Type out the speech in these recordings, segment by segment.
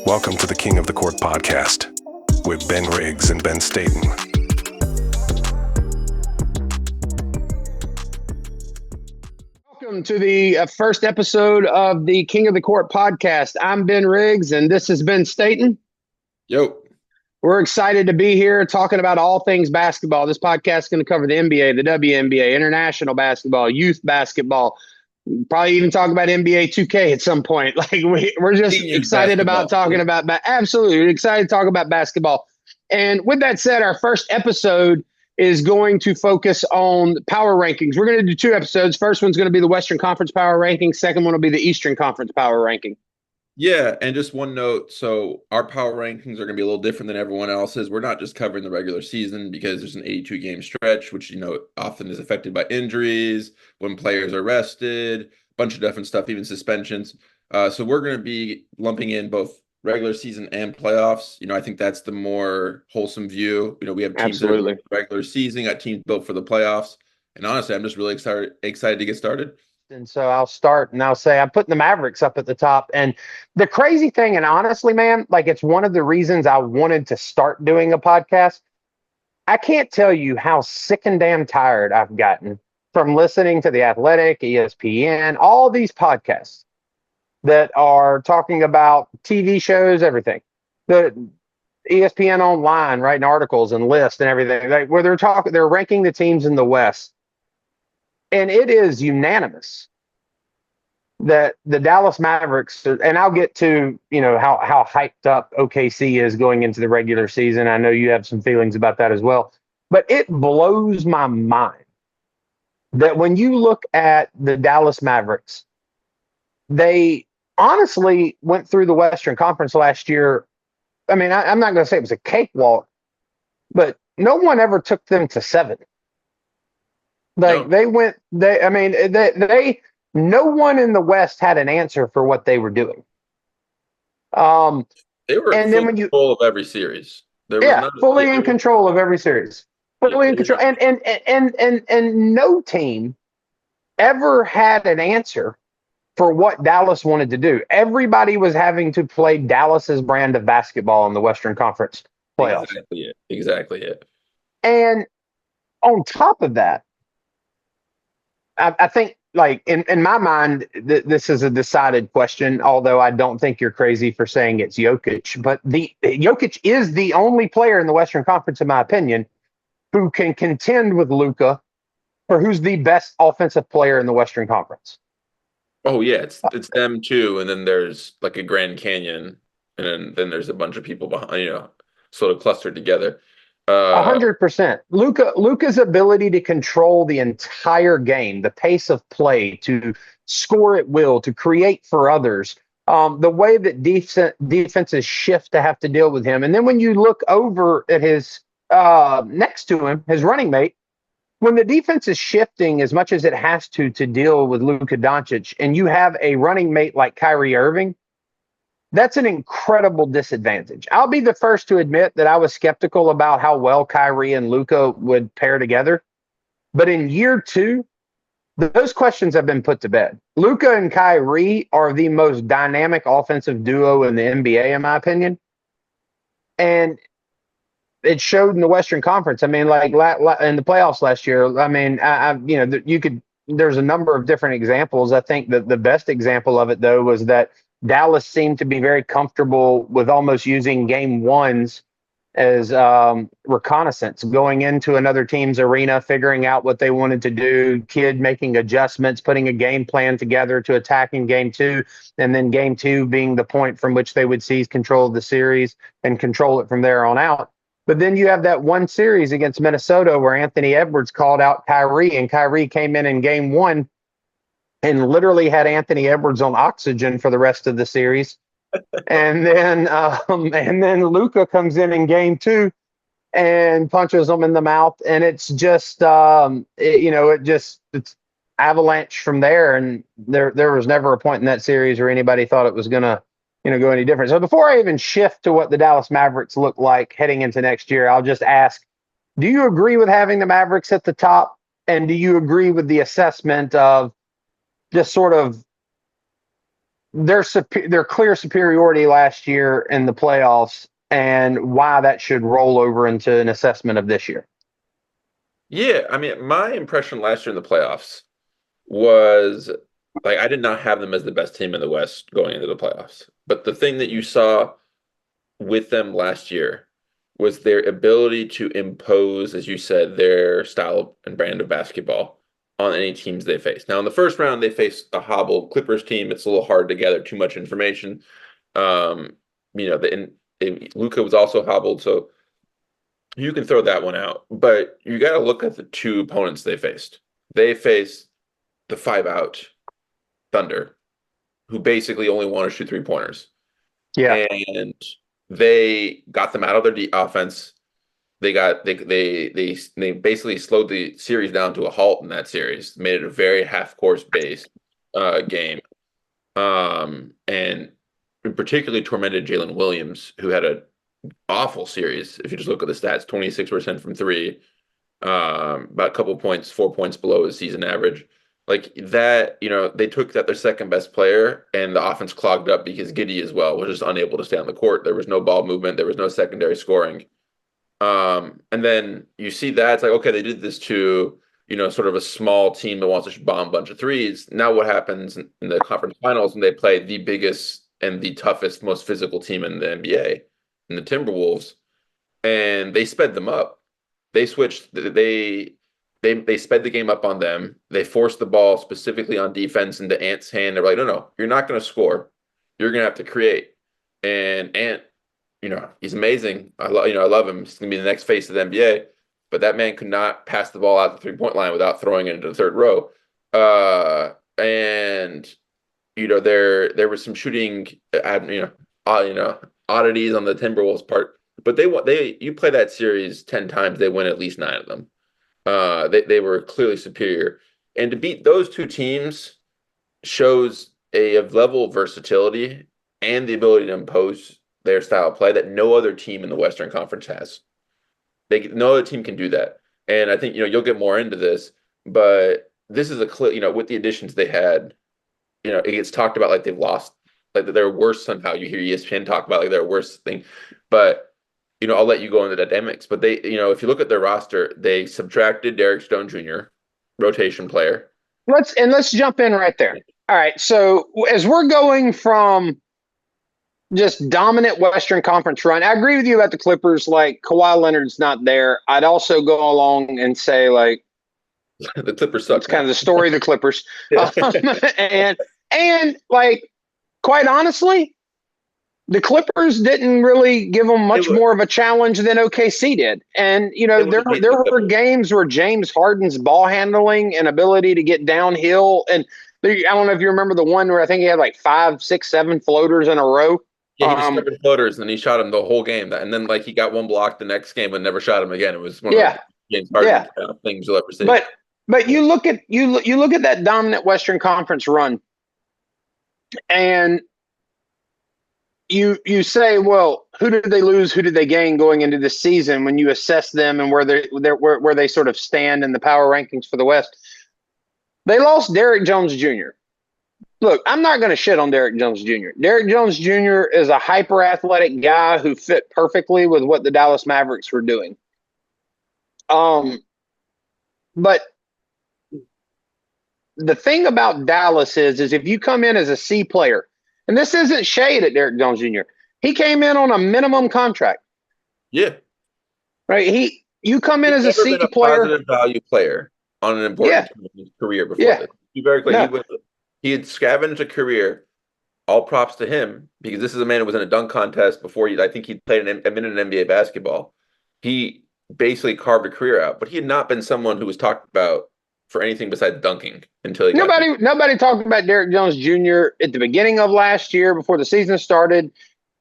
Welcome to the King of the Court podcast with Ben Riggs and Ben Staton. Welcome to the first episode of the King of the Court podcast. I'm Ben Riggs, and this is Ben Staton. Yo. We're excited to be here talking about all things basketball. This podcast is going to cover the NBA, the WNBA, international basketball, youth basketball, probably even talk about NBA 2K at some point. Like we're just excited about talking about absolutely excited to talk about basketball. And with that said, our first episode is going to focus on power rankings. We're going to do two episodes. First one's going to be the Western Conference power ranking. Second one will be the Eastern Conference power ranking. Yeah, and just one note. So our power rankings are going to be a little different than everyone else's. We're not just covering the regular season because there's an 82-game stretch, which, often is affected by injuries, when players are rested, a bunch of different stuff, even suspensions. So we're going to be lumping in both regular season and playoffs. I think that's the more wholesome view. We have teams that are in the regular season, got teams built for the playoffs. And honestly, I'm just really excited to get started. And so I'll start and I'll say I'm putting the Mavericks up at the top. And the crazy thing, and honestly, man, it's one of the reasons I wanted to start doing a podcast. I can't tell you how sick and damn tired I've gotten from listening to The Athletic, ESPN, all these podcasts that are talking about TV shows, everything. The ESPN Online, writing articles and lists and everything, where they're ranking the teams in the West. And it is unanimous that the Dallas Mavericks, and I'll get to, how hyped up OKC is going into the regular season. I know you have some feelings about that as well. But it blows my mind that when you look at the Dallas Mavericks, they honestly went through the Western Conference last year. I mean, I'm not going to say it was a cakewalk, but no one ever took them to 7. No one in the West had an answer for what they were doing. They were in control of every series. Fully in control of every series. Fully in control. And no team ever had an answer for what Dallas wanted to do. Everybody was having to play Dallas's brand of basketball in the Western Conference playoffs. Exactly it. And on top of that, I think, in my mind, this is a decided question, although I don't think you're crazy for saying it's Jokic. But Jokic is the only player in the Western Conference, in my opinion, who can contend with Luka for who's the best offensive player in the Western Conference. Oh, yeah, it's them too. And then there's like a Grand Canyon, and then there's a bunch of people behind, sort of clustered together. 100%. Luka's ability to control the entire game, the pace of play, to score at will, to create for others, the way that defenses shift to have to deal with him. And then when you look over at his next to him, his running mate, when the defense is shifting as much as it has to deal with Luka Doncic, and you have a running mate like Kyrie Irving, that's an incredible disadvantage. I'll be the first to admit that I was skeptical about how well Kyrie and Luka would pair together. But in year 2, those questions have been put to bed. Luka and Kyrie are the most dynamic offensive duo in the NBA, in my opinion. And it showed in the Western Conference. I mean, in the playoffs last year, I mean, there's a number of different examples. I think that the best example of it, though, was that Dallas seemed to be very comfortable with almost using game ones as reconnaissance, going into another team's arena, figuring out what they wanted to do, Kidd making adjustments, putting a game plan together to attack in game 2, and then game 2 being the point from which they would seize control of the series and control it from there on out. But then you have that one series against Minnesota where Anthony Edwards called out Kyrie, and Kyrie came in game 1 and literally had Anthony Edwards on oxygen for the rest of the series. And then Luka comes in game 2 and punches him in the mouth. And it's just, it's avalanche from there. And there was never a point in that series where anybody thought it was going to, go any different. So before I even shift to what the Dallas Mavericks look like heading into next year, I'll just ask, do you agree with having the Mavericks at the top? And do you agree with the assessment of just sort of their clear superiority last year in the playoffs and why that should roll over into an assessment of this year. Yeah, I mean, my impression last year in the playoffs was like I did not have them as the best team in the West going into the playoffs. But the thing that you saw with them last year was their ability to impose, as you said, their style and brand of basketball on any teams they face. Now, in the first round, they faced a hobbled Clippers team. It's a little hard to gather too much information. Luka was also hobbled, so you can throw that one out. But you got to look at the two opponents they faced. They faced the 5-out Thunder, who basically only want to shoot 3-pointers. Yeah. And they got them out of their offense. They basically slowed the series down to a halt in that series, made it a very half-course based game, and particularly tormented Jalen Williams, who had an awful series. If you just look at the stats, 26% from three, about a couple points, 4 points below his season average. Like that, they took that their second best player, and the offense clogged up because Giddey as well was just unable to stay on the court. There was no ball movement. There was no secondary scoring. And then you see that it's like, okay, they did this to, sort of a small team that wants to bomb a bunch of threes. Now what happens in the conference finals when they play the biggest and the toughest, most physical team in the NBA, in the Timberwolves, and they sped them up. They switched. They sped the game up on them. They forced the ball specifically on defense into Ant's hand. They're like, no, you're not going to score. You're going to have to create. And Ant, he's amazing. I love him. He's going to be the next face of the NBA. But that man could not pass the ball out the 3-point line without throwing it into the third row. There was some shooting, oddities on the Timberwolves part. But you play that series 10 times, they win at least 9 of them. They were clearly superior, and to beat those two teams shows a level of versatility and the ability to impose their style of play that no other team in the Western Conference has. No other team can do that, and I think you'll get more into this, but this is a clear with the additions they had, it gets talked about like they've lost, like they're worse somehow. You hear ESPN talk about like their worst thing, but. I'll let you go into the dynamics, but they, if you look at their roster, they subtracted Derek Stone Jr., rotation player. Let's jump in right there. All right. So as we're going from just dominant Western Conference run, I agree with you about the Clippers. Like Kawhi Leonard's not there. I'd also go along and say like the Clippers suck. It's kind of the story of the Clippers, and like quite honestly. The Clippers didn't really give them much more of a challenge than OKC did. And, there were games where James Harden's ball handling and ability to get downhill. And I don't know if you remember the one where I think he had like 5, 6, 7 floaters in a row. Yeah, he was 7 floaters and he shot him the whole game. And then like he got one block the next game and never shot him again. It was one of the James Harden things you'll ever see. But you look at that dominant Western Conference run and you say, well, who did they lose? Who did they gain going into the season when you assess them and where they sort of stand in the power rankings for the West? They lost Derrick Jones Jr. Look, I'm not going to shit on Derrick Jones Jr. Derrick Jones Jr. is a hyper athletic guy who fit perfectly with what the Dallas Mavericks were doing. But the thing about Dallas is if you come in as a C player, and this isn't shade at Derrick Jones Jr. He came in on a minimum contract. Yeah. Right. You come in as a C player. Positive value player on an important time in his career before this. Be very clear. No. He had scavenged a career. All props to him because this is a man who was in a dunk contest before. I think he played a minute in NBA basketball. He basically carved a career out, but he had not been someone who was talked about for anything besides dunking until he nobody talked about Derrick Jones Jr. at the beginning of last year before the season started,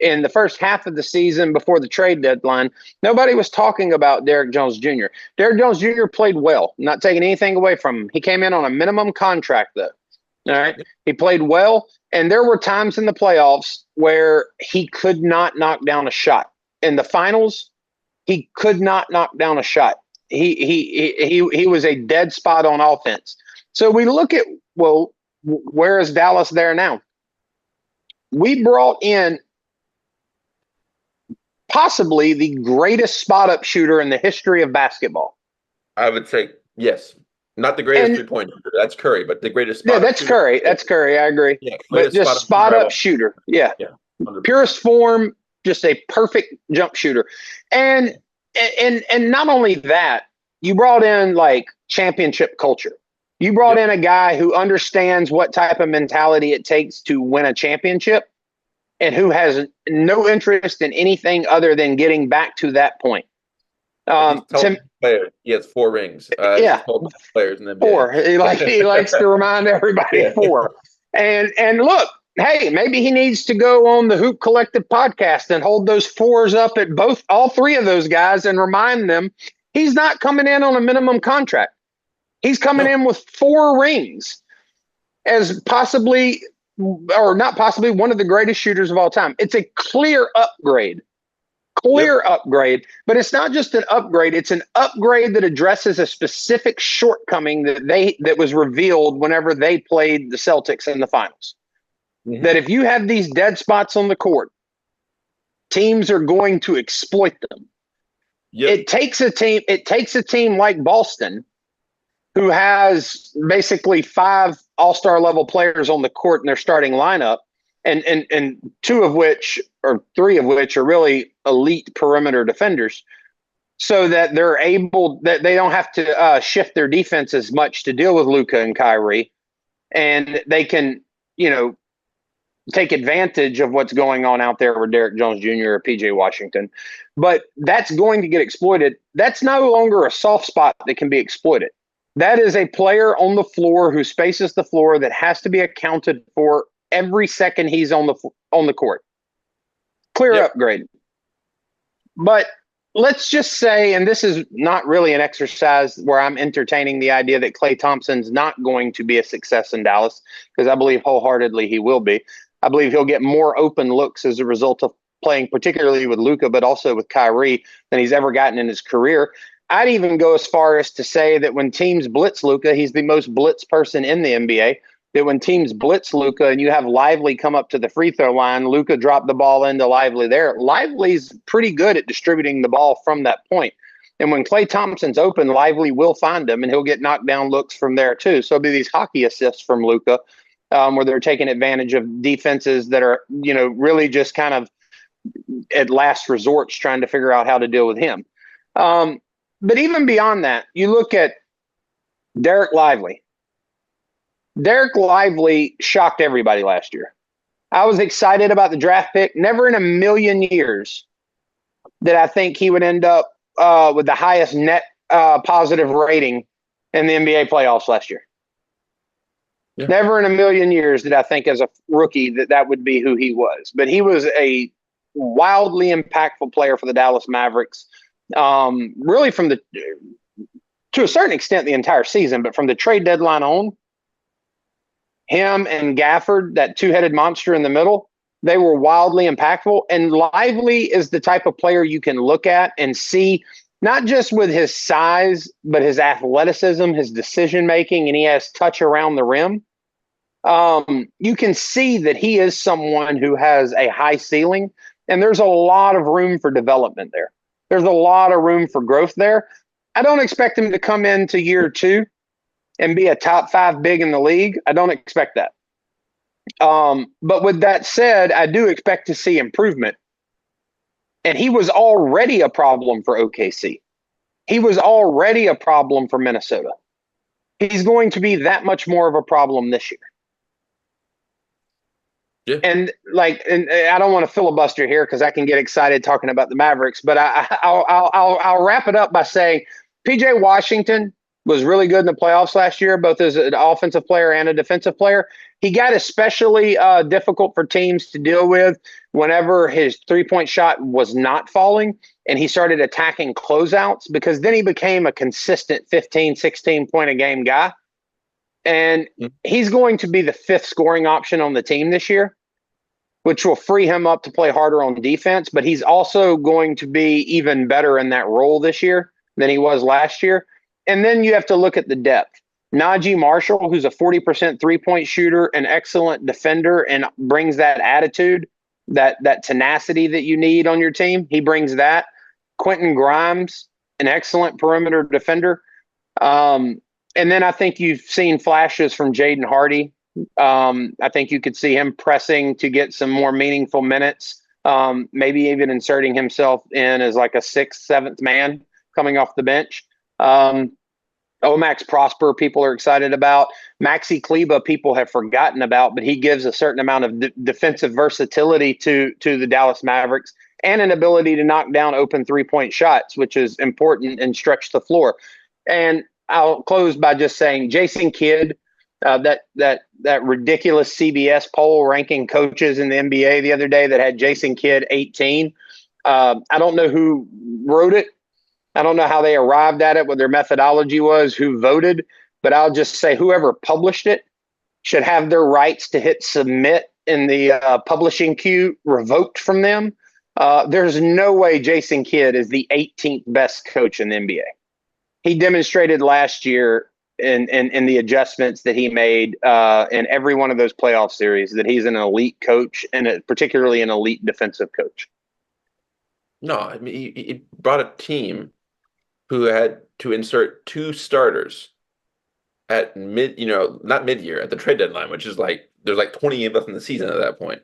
in the first half of the season before the trade deadline. Nobody was talking about Derrick Jones Jr. Derrick Jones Jr. played well, not taking anything away from him. He came in on a minimum contract though. All right. He played well, and there were times in the playoffs where he could not knock down a shot. In the finals, he could not knock down a shot. He was a dead spot on offense. So we look at, well, where is Dallas there now? we brought in possibly the greatest spot-up shooter in the history of basketball. I would say yes. Not the greatest And three-point shooter. That's Curry, but the greatest yeah, spot-up that's shooter. Curry. That's Curry. I agree. Yeah, But greatest just spot-up shooter. Yeah. Yeah. 100%. Purest form, just a perfect jump shooter. And not only that, you brought in like championship culture. You brought in a guy who understands what type of mentality it takes to win a championship and who has no interest in anything other than getting back to that point. He's told players he has 4 rings. Yeah, players in the NBA. 4. He likes to remind everybody 4. And look, hey, maybe he needs to go on the Hoop Collective podcast and hold those 4s up at all 3 of those guys and remind them he's not coming in on a minimum contract. He's coming in with 4 rings as possibly, or not possibly, one of the greatest shooters of all time. It's a clear upgrade. Upgrade, but it's not just an upgrade. It's an upgrade that addresses a specific shortcoming that was revealed whenever they played the Celtics in the finals. Mm-hmm. That if you have these dead spots on the court, teams are going to exploit them. Yep. It takes a team like Boston, who has basically 5 all-star level players on the court in their starting lineup, and 2 of which, or 3 of which, are really elite perimeter defenders, so that that they don't have to shift their defense as much to deal with Luka and Kyrie, and they can, take advantage of what's going on out there with Derrick Jones Jr. or PJ Washington. But that's going to get exploited. That's no longer a soft spot that can be exploited. That is a player on the floor who spaces the floor that has to be accounted for every second he's on the court. Clear upgrade. But let's just say, and this is not really an exercise where I'm entertaining the idea that Klay Thompson's not going to be a success in Dallas, because I believe wholeheartedly he will be. I believe he'll get more open looks as a result of playing particularly with Luka, but also with Kyrie, than he's ever gotten in his career. I'd even go as far as to say that when teams blitz Luka, he's the most blitz person in the NBA. That when teams blitz Luka and you have Lively come up to the free throw line, Luka drop the ball into Lively there. Lively's pretty good at distributing the ball from that point. And when Klay Thompson's open, Lively will find him, and he'll get knocked down looks from there too. So it'll be these hockey assists from Luka, where they're taking advantage of defenses that are, really just kind of at last resorts trying to figure out how to deal with him. But even beyond that, you look at Derek Lively. Derek Lively shocked everybody last year. I was excited about the draft pick. Never in a million years did I think he would end up with the highest net positive rating in the NBA playoffs last year. Yeah. Never in a million years did I think as a rookie that would be who he was. But he was a wildly impactful player for the Dallas Mavericks. Really to a certain extent, the entire season, but from the trade deadline on, him and Gafford, that 2-headed monster in the middle, they were wildly impactful. And Lively is the type of player you can look at and see, not just with his size, but his athleticism, his decision-making, and he has touch around the rim. You can see that he is someone who has a high ceiling, and there's a lot of room for development there. There's a lot of room for growth there. I don't expect him to come into year 2 and be a top 5 big in the league. I don't expect that. But with that said, I do expect to see improvement. And he was already a problem for OKC. He was already a problem for Minnesota. He's going to be that much more of a problem this year. Yeah. And I don't want to filibuster here because I can get excited talking about the Mavericks, but I'll wrap it up by saying PJ Washington was really good in the playoffs last year, both as an offensive player and a defensive player. He got especially difficult for teams to deal with whenever his three-point shot was not falling and he started attacking closeouts, because then he became a consistent 15, 16-point-a-game guy. And he's going to be the 5th scoring option on the team this year, which will free him up to play harder on defense. But he's also going to be even better in that role this year than he was last year. And then you have to look at the depth. Najee Marshall, who's a 40% three-point shooter, an excellent defender, and brings that attitude, that tenacity that you need on your team. He brings that. Quentin Grimes, an excellent perimeter defender. And then I think you've seen flashes from Jaden Hardy. I think you could see him pressing to get some more meaningful minutes, maybe even inserting himself in as like a sixth, seventh man coming off the bench. Omax Prosper, people are excited about. Maxi Kleba, people have forgotten about, but he gives a certain amount of defensive versatility to the Dallas Mavericks and an ability to knock down open three-point shots, which is important and stretch the floor. And I'll close by just saying Jason Kidd, that ridiculous CBS poll ranking coaches in the NBA the other day that had Jason Kidd 18. I don't know who wrote it. I don't know how they arrived at it, what their methodology was, who voted, but I'll just say whoever published it should have their rights to hit submit in the publishing queue revoked from them. There's no way Jason Kidd is the 18th best coach in the NBA. He demonstrated last year in the adjustments that he made in every one of those playoff series that he's an elite coach and particularly an elite defensive coach. No, I mean, he brought a team who had to insert two starters at not mid-year, at the trade deadline, which is like, there's like 20 games left in the season at that point,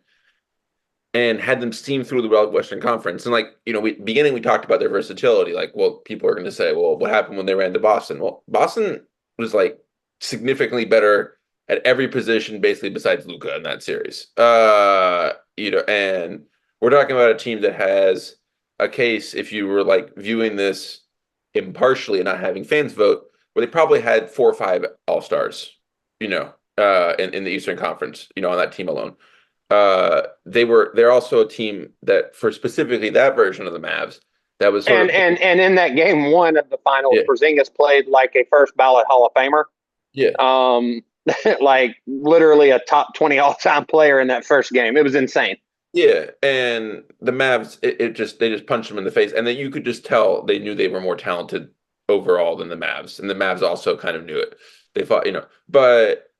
and had them steam through the Western Conference. And we talked about their versatility. Like, well, people are going to say, well, what happened when they ran to Boston? Well, Boston was like significantly better at every position, basically besides Luka in that series. And we're talking about a team that has a case, if you were like viewing this impartially and not having fans vote, where they probably had 4 or 5 all-stars, in the Eastern Conference, on that team alone. They're also a team that, for specifically that version of the Mavs, that was and in that game one of the finals, yeah, Porzingis played like a first ballot Hall of Famer. Yeah. Like literally a top 20 all-time player in that first game. It was insane. Yeah, and the Mavs, they just punched them in the face, and then you could just tell they knew they were more talented overall than the Mavs, and the Mavs also kind of knew it. They thought, but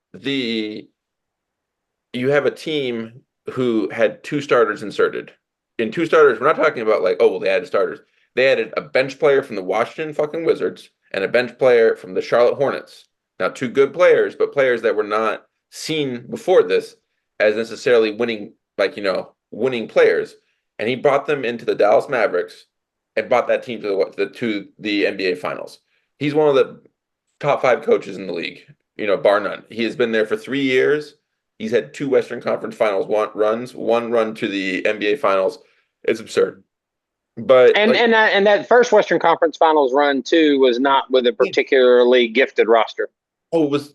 you have a team who had 2 starters inserted. In 2 starters, we're not talking about like, oh, well, they added starters. They added a bench player from the Washington fucking Wizards and a bench player from the Charlotte Hornets. Now, 2 good players, but players that were not seen before this as necessarily winning, winning players. And he brought them into the Dallas Mavericks and brought that team to the NBA Finals. He's one of the top 5 coaches in the league, bar none. He has been there for 3 years. He's had 2 Western Conference Finals one run to the NBA Finals. It's absurd. But that first Western Conference Finals run too was not with a particularly gifted roster. Oh, it was.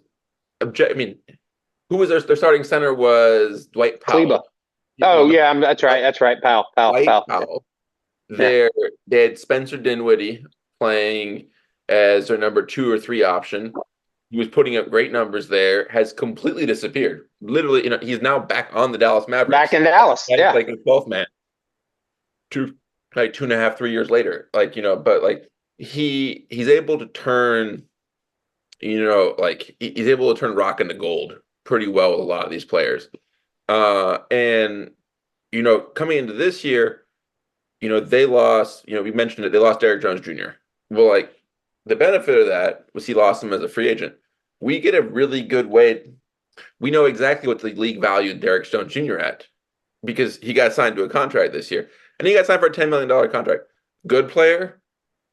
Who was their starting center? Was Dwight Powell. Kleba. Oh yeah, that's right. Powell. Powell. They had Spencer Dinwiddie playing as their number 2 or 3 option. He was putting up great numbers there. Has completely disappeared. Literally, he's now back on the Dallas Mavericks. Back in Dallas, yeah, like a 12th man. 2.5, 3 years later, but he's able to turn, he's able to turn rock into gold pretty well with a lot of these players. And coming into this year, they lost, we mentioned it, they lost Derrick Jones Jr. Well, the benefit of that was he lost him as a free agent. We get a really good way. We know exactly what the league valued Derrick Jones Jr. at, because he got signed to a contract this year. And he got signed for a $10 million contract. Good player,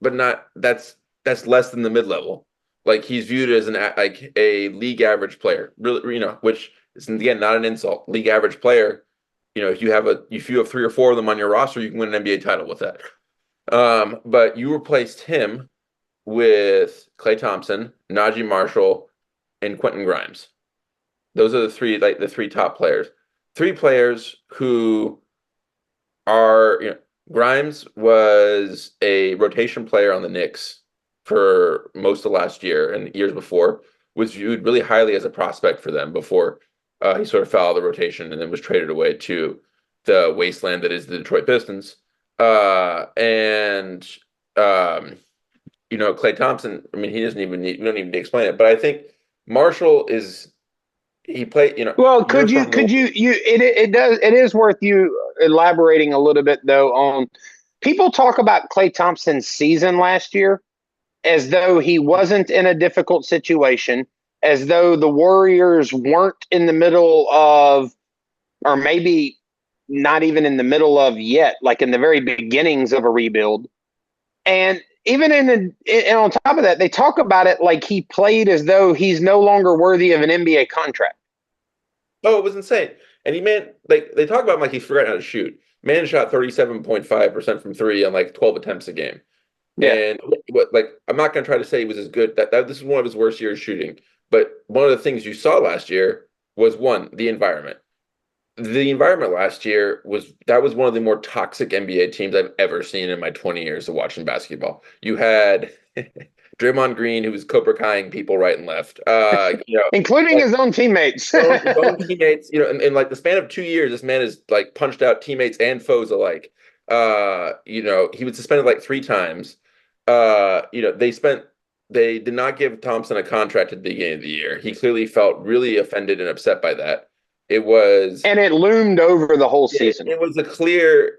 but that's less than the mid-level. He's viewed as a league average player, really, which is, again, not an insult. League average player, if you have 3 or 4 of them on your roster, you can win an NBA title with that. But you replaced him with Klay Thompson, Najee Marshall, and Quentin Grimes. Those are the 3 top players. 3 players who are, Grimes was a rotation player on the Knicks for most of last year and years before, was viewed really highly as a prospect for them before he sort of fell out of the rotation and then was traded away to the wasteland that is the Detroit Pistons. Klay Thompson, we don't even need to explain it, but I think Marshall he played, Well, you're could you from could you you it is worth you elaborating a little bit though on people talk about Klay Thompson's season last year as though he wasn't in a difficult situation, as though the Warriors weren't in the middle of, or maybe not even in the middle of yet, like in the very beginnings of a rebuild. And even and on top of that, they talk about it like he played as though he's no longer worthy of an NBA contract. Oh, it was insane. And like they talk about him like he's forgotten how to shoot. Man shot 37.5% from three on like 12 attempts a game. Yeah. And I'm not going to try to say he was as good. That this is one of his worst years shooting. But one of the things you saw last year was the environment. The environment last year was one of the more toxic NBA teams I've ever seen in my 20 years of watching basketball. You had Draymond Green, who was Cobra Kai-ing people right and left. Including like, his own teammates. his own teammates, in like the span of 2 years, this man has like punched out teammates and foes alike. He was suspended like 3 times. They did not give Thompson a contract at the beginning of the year. He clearly felt really offended and upset by that. And it loomed over the whole season. It was a clear,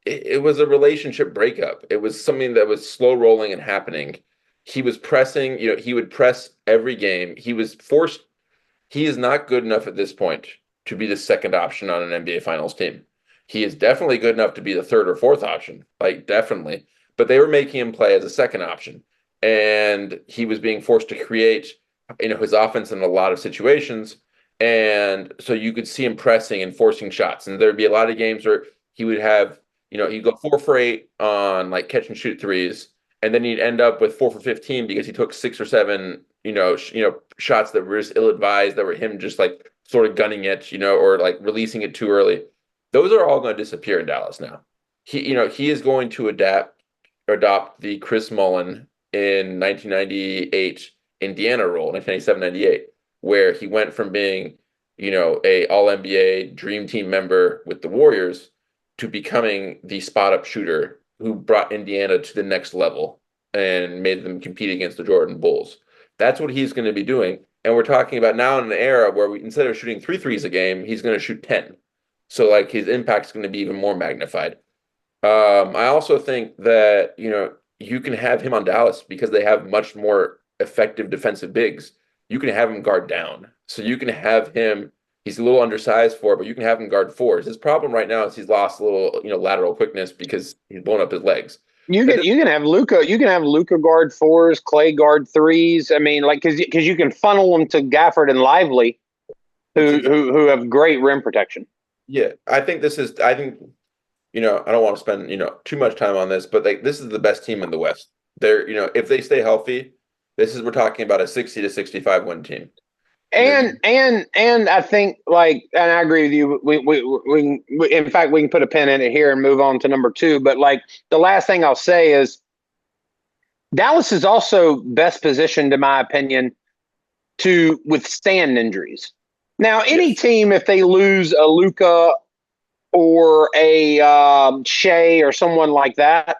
it was a relationship breakup. It was something that was slow rolling and happening. He was pressing, he would press every game. He is not good enough at this point to be the second option on an NBA Finals team. He is definitely good enough to be the third or fourth option, like definitely. But they were making him play as a second option. And he was being forced to create, his offense in a lot of situations. And so you could see him pressing and forcing shots. And there'd be a lot of games where he would have, he'd go 4 for 8 on like catch and shoot threes. And then he'd end up with 4 for 15 because he took 6 or 7, shots that were just ill-advised, that were him just like sort of gunning it, or like releasing it too early. Those are all going to disappear in Dallas now. He is going to adopt the Chris Mullin in 1998 Indiana role, 1997-98, where he went from being, a All-NBA Dream Team member with the Warriors to becoming the spot-up shooter who brought Indiana to the next level and made them compete against the Jordan Bulls. That's what he's going to be doing. And we're talking about now in an era where instead of shooting 3 threes a game, he's going to shoot 10. So like his impact is going to be even more magnified. I also think that, you can have him on Dallas because they have much more effective defensive bigs. You can have him guard down. So you can have him, he's a little undersized for it, but you can have him guard fours. His problem right now is he's lost a little, lateral quickness because he's blown up his legs. You can have Luka guard fours, Klay guard threes. I mean, like because you can funnel them to Gafford and Lively, who have great rim protection. Yeah, I think, I don't want to spend, too much time on this, but this is the best team in the West. They're, if they stay healthy, we're talking about a 60 to 65 win team. And I think and I agree with you. We in fact we can put a pin in it here and move on to number 2. But like the last thing I'll say is Dallas is also best positioned, in my opinion, to withstand injuries. Now, any team, if they lose a Luka or a Shea or someone like that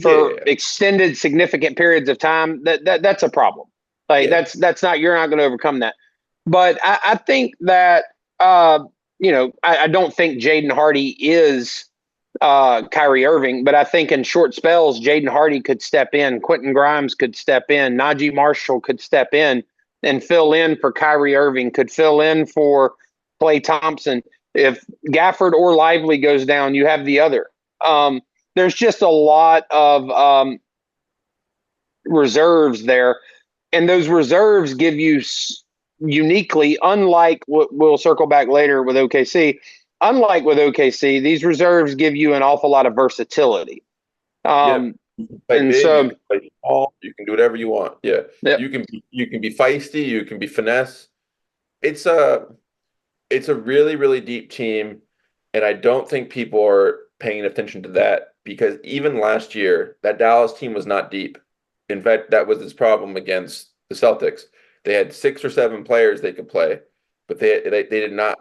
for extended, significant periods of time, that's a problem. Like that's not, you're not going to overcome that. But I think that I don't think Jaden Hardy is Kyrie Irving, but I think in short spells, Jaden Hardy could step in, Quentin Grimes could step in, Najee Marshall could step in and fill in for Kyrie Irving, could fill in for Klay Thompson. If Gafford or Lively goes down, you have the other. There's just a lot of reserves there, and those reserves give you uniquely, unlike what we'll circle back later with OKC, unlike with OKC, these reserves give you an awful lot of versatility. And so you can do whatever you want. Yeah. You can be feisty, you can be finesse. It's a really, really deep team, and I don't think people are paying attention to that because even last year, that Dallas team was not deep. In fact, that was his problem against the Celtics. They had 6 or 7 players they could play, but they did not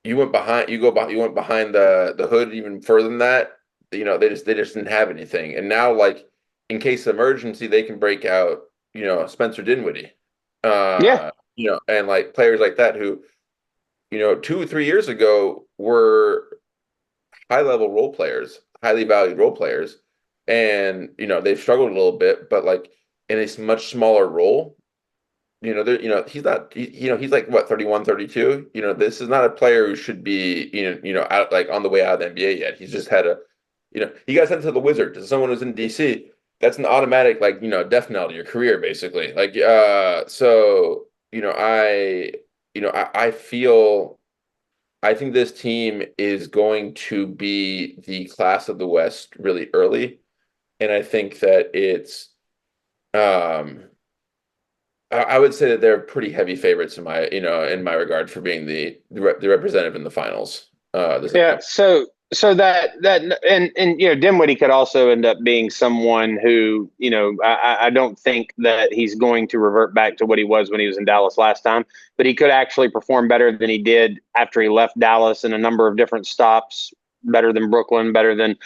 you went behind the hood even further than that. They just didn't have anything. And now, like, in case of emergency, they can break out, Spencer Dinwiddie. Yeah. And like players like that who, 2 or 3 years ago were high level role players, highly valued role players. And, they've struggled a little bit, but like in a much smaller role, he's not, he's like what, 31, 32. This is not a player who should be, out like on the way out of the NBA yet. He's just had he got sent to the Wizards as someone who's in DC. That's an automatic, like, death knell to your career, basically. Like, so, I feel, I think this team is going to be the class of the West really early. And I think that um, I would say that they're pretty heavy favorites in my regard for being the representative in the finals. This Yeah. upcoming. So that and Dinwiddie could also end up being someone who, I don't think that he's going to revert back to what he was when he was in Dallas last time, but he could actually perform better than he did after he left Dallas in a number of different stops, better than Brooklyn, better than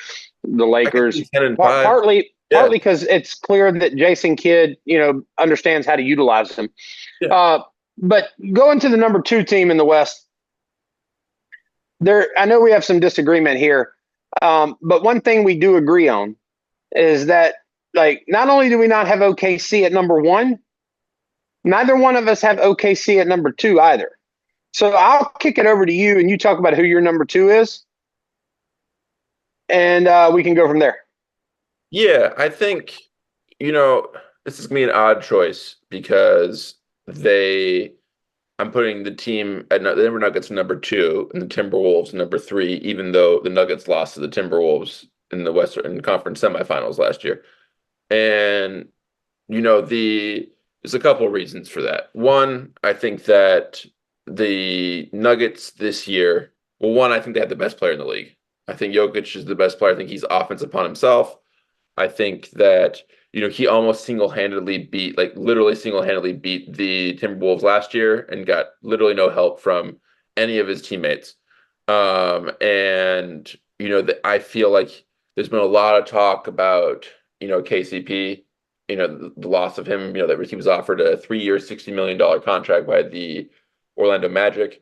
the I could Lakers. see 10-5. Partly Yeah, because it's clear that Jason Kidd, understands how to utilize him. yeah. But going to the number 2 team in the West, I know we have some disagreement here, but one thing we do agree on is that, like, not only do we not have OKC at number 1, neither one of us have OKC at number 2 either. So I'll kick it over to you, and you talk about who your number 2 is, and we can go from there. Yeah, I think, this is gonna be an odd choice because I'm putting the team at the Denver Nuggets number 2 and the Timberwolves number 3, even though the Nuggets lost to the Timberwolves in the Western Conference semifinals last year. And there's a couple of reasons for that. One, I think that the Nuggets this year, well, one, I think they had the best player in the league. I think Jokic is the best player. I think he's offense upon himself. I think that, he almost single-handedly beat, like literally single-handedly beat the Timberwolves last year and got literally no help from any of his teammates. And, I feel like there's been a lot of talk about, KCP, the loss of him, that he was offered a 3-year, $60 million contract by the Orlando Magic.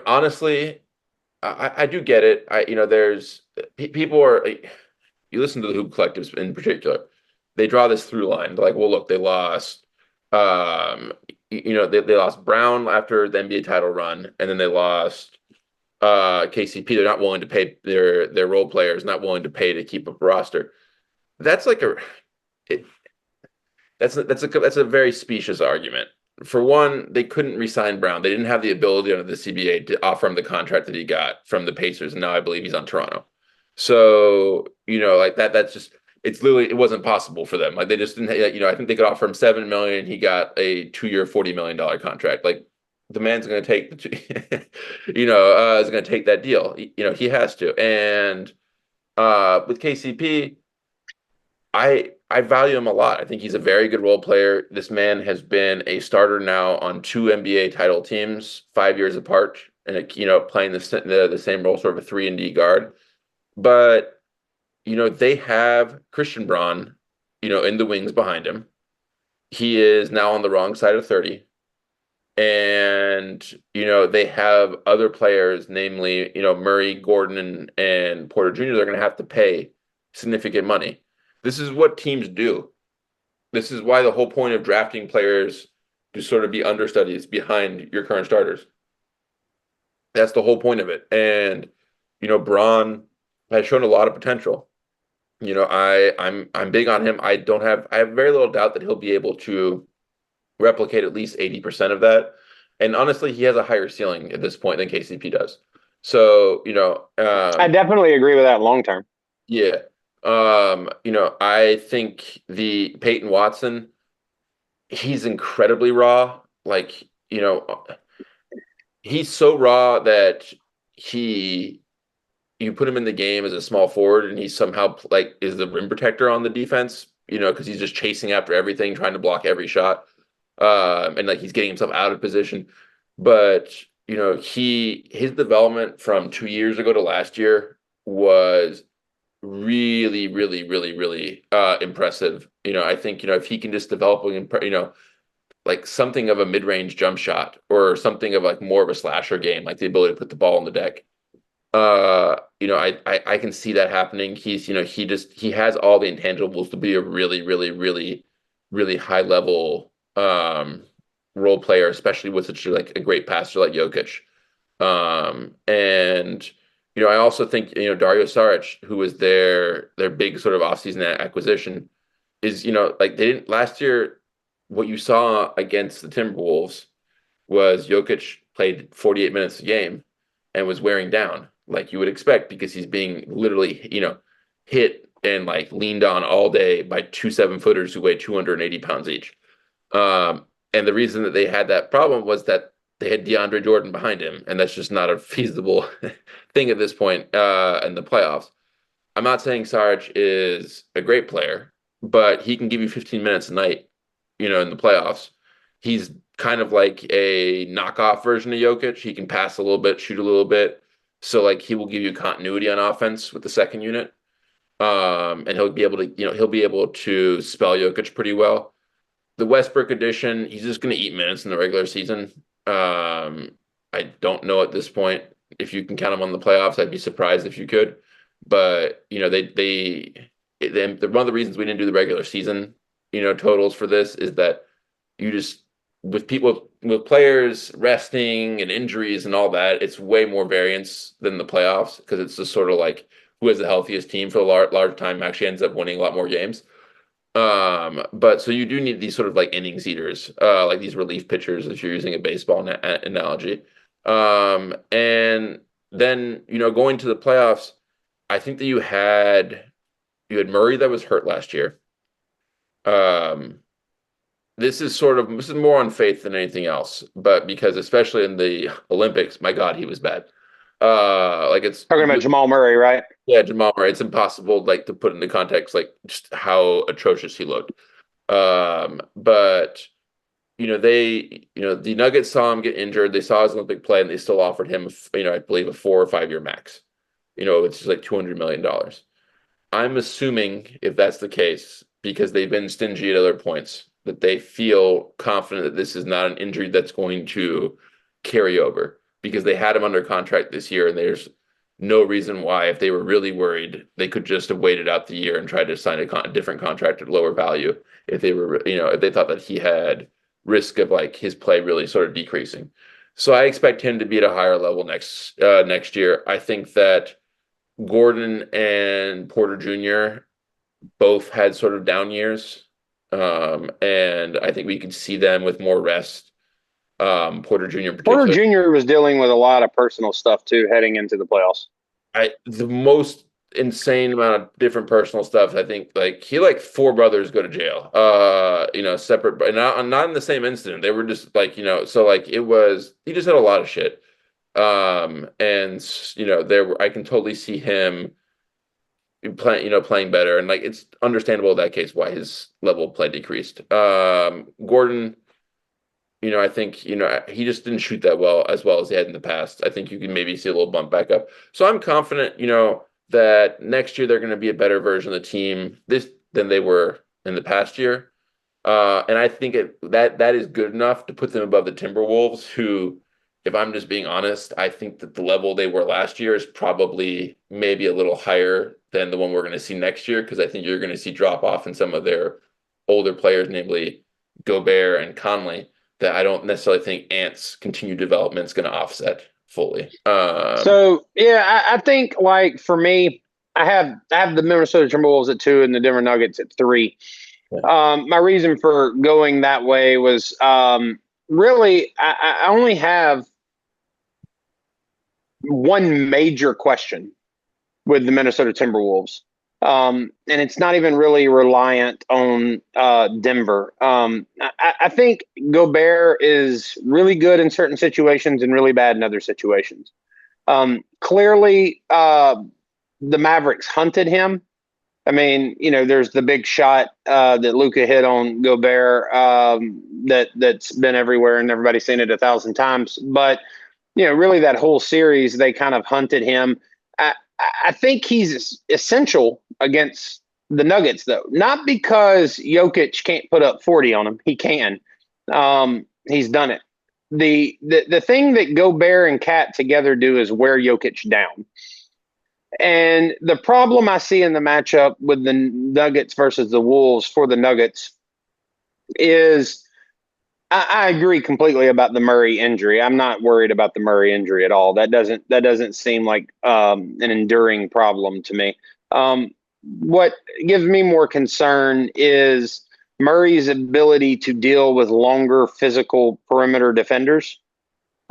Honestly, I do get it. There's people are, you listen to the Hoop Collectives in particular, they draw this through line. They're like, well, look, they lost, they lost Brown after the NBA title run, and then they lost KCP. They're not willing to pay their role players, not willing to pay to keep up a roster. That's like it, that's a very specious argument. For one, they couldn't re-sign Brown. They didn't have the ability under the CBA to offer him the contract that he got from the Pacers, and now I believe he's on Toronto. So, like that's just it wasn't possible for them. Like they just didn't, I think they could offer him 7 million. He got a 2-year, $40 million contract. Like the man's going to take is going to take that deal. He has to. And with KCP, I value him a lot. I think he's a very good role player. This man has been a starter now on 2 NBA title teams, 5 years apart, and playing the same role, sort of a 3-and-D guard. But they have Christian Braun, in the wings behind him. He is now on the wrong side of 30. And, they have other players, namely, Murray, Gordon, and Porter Jr., they're going to have to pay significant money. This is what teams do. This is why the whole point of drafting players to sort of be understudies behind your current starters. That's the whole point of it. And, Braun has shown a lot of potential. I'm big on him. I have very little doubt that he'll be able to replicate at least 80% of that. And honestly, he has a higher ceiling at this point than KCP does. So, I definitely agree with that long term. yeah. I think the Peyton Watson, he's incredibly raw. Like, he's so raw that you put him in the game as a small forward and he somehow like is the rim protector on the defense, because he's just chasing after everything, trying to block every shot. And like he's getting himself out of position. But, his development from 2 years ago to last year was really, really, really, really impressive. I think, if he can just develop, like something of a mid-range jump shot or something of like more of a slasher game, like the ability to put the ball on the deck. I can see that happening. He has all the intangibles to be a really, really, really, really high level role player, especially with such like a great passer like Jokic. And I also think Dario Saric, who was their big sort of offseason acquisition, is like they didn't last year. What you saw against the Timberwolves was Jokic played 48 minutes a game and was wearing down like you would expect because he's being literally, hit and like leaned on all day by two 7-footers who weigh 280 pounds each. And the reason that they had that problem was that they had DeAndre Jordan behind him, and that's just not a feasible thing at this point in the playoffs. I'm not saying Sarge is a great player, but he can give you 15 minutes a night, in the playoffs. He's kind of like a knockoff version of Jokic. He can pass a little bit, shoot a little bit. So like he will give you continuity on offense with the second unit. And he'll be able to spell Jokic pretty well. The Westbrook addition, he's just going to eat minutes in the regular season. I don't know at this point if you can count him on the playoffs. I'd be surprised if you could. But one of the reasons we didn't do the regular season, totals for this is that you just with players resting and injuries and all that, it's way more variance than the playoffs because it's just sort of like who has the healthiest team for a large time actually ends up winning a lot more games. But so you do need these sort of like innings eaters, like these relief pitchers if you're using a baseball analogy. And then going to the playoffs, I think that you had Murray that was hurt last year. This is more on faith than anything else, but because especially in the Olympics, my God, he was bad. Like it's talking about Jamal Murray, right? Yeah, Jamal Murray. It's impossible like to put into context like just how atrocious he looked. But the Nuggets saw him get injured. They saw his Olympic play, and they still offered him, I believe, a 4 or 5 year max. It's just like $200 million. I'm assuming if that's the case, because they've been stingy at other points, that they feel confident that this is not an injury that's going to carry over because they had him under contract this year, and there's no reason why, if they were really worried, they could just have waited out the year and tried to sign a different contract at lower value if they were, if they thought that he had risk of like his play really sort of decreasing. So I expect him to be at a higher level next year. I think that Gordon and Porter Jr. both had sort of down years. And I think we could see them with more rest. Porter Jr. in particular. Porter Jr. was dealing with a lot of personal stuff too heading into the playoffs. The most insane amount of different personal stuff. I think like he 4 brothers go to jail. Separate, but not in the same incident. They were just like, so like he just had a lot of shit. And I can totally see him playing better, and like it's understandable in that case why his level of play decreased. Gordon, I think he just didn't shoot that well as he had in the past. I think you can maybe see a little bump back up. So I'm confident, that next year they're going to be a better version of the team than they were in the past year. And I think that is good enough to put them above the Timberwolves, who, if I'm just being honest, I think that the level they were last year is probably maybe a little higher than the one we're going to see next year, because I think you're going to see drop off in some of their older players, namely Gobert and Conley, that I don't necessarily think Ant's continued development is going to offset fully. I think like for me, I have the Minnesota Timberwolves at 2 and the Denver Nuggets at 3. Yeah. My reason for going that way was really I only have one major question with the Minnesota Timberwolves. And it's not even really reliant on Denver. I think Gobert is really good in certain situations and really bad in other situations. Clearly, the Mavericks hunted him. I mean, there's the big shot that Luka hit on Gobert that's been everywhere and everybody's seen it 1,000 times. But, really that whole series, they kind of hunted him. I think he's essential against the Nuggets, though. Not because Jokic can't put up 40 on him. He can. He's done it. The thing that Gobert and Cat together do is wear Jokic down. And the problem I see in the matchup with the Nuggets versus the Wolves for the Nuggets is I agree completely about the Murray injury. I'm not worried about the Murray injury at all. That doesn't seem like an enduring problem to me. What gives me more concern is Murray's ability to deal with longer physical perimeter defenders.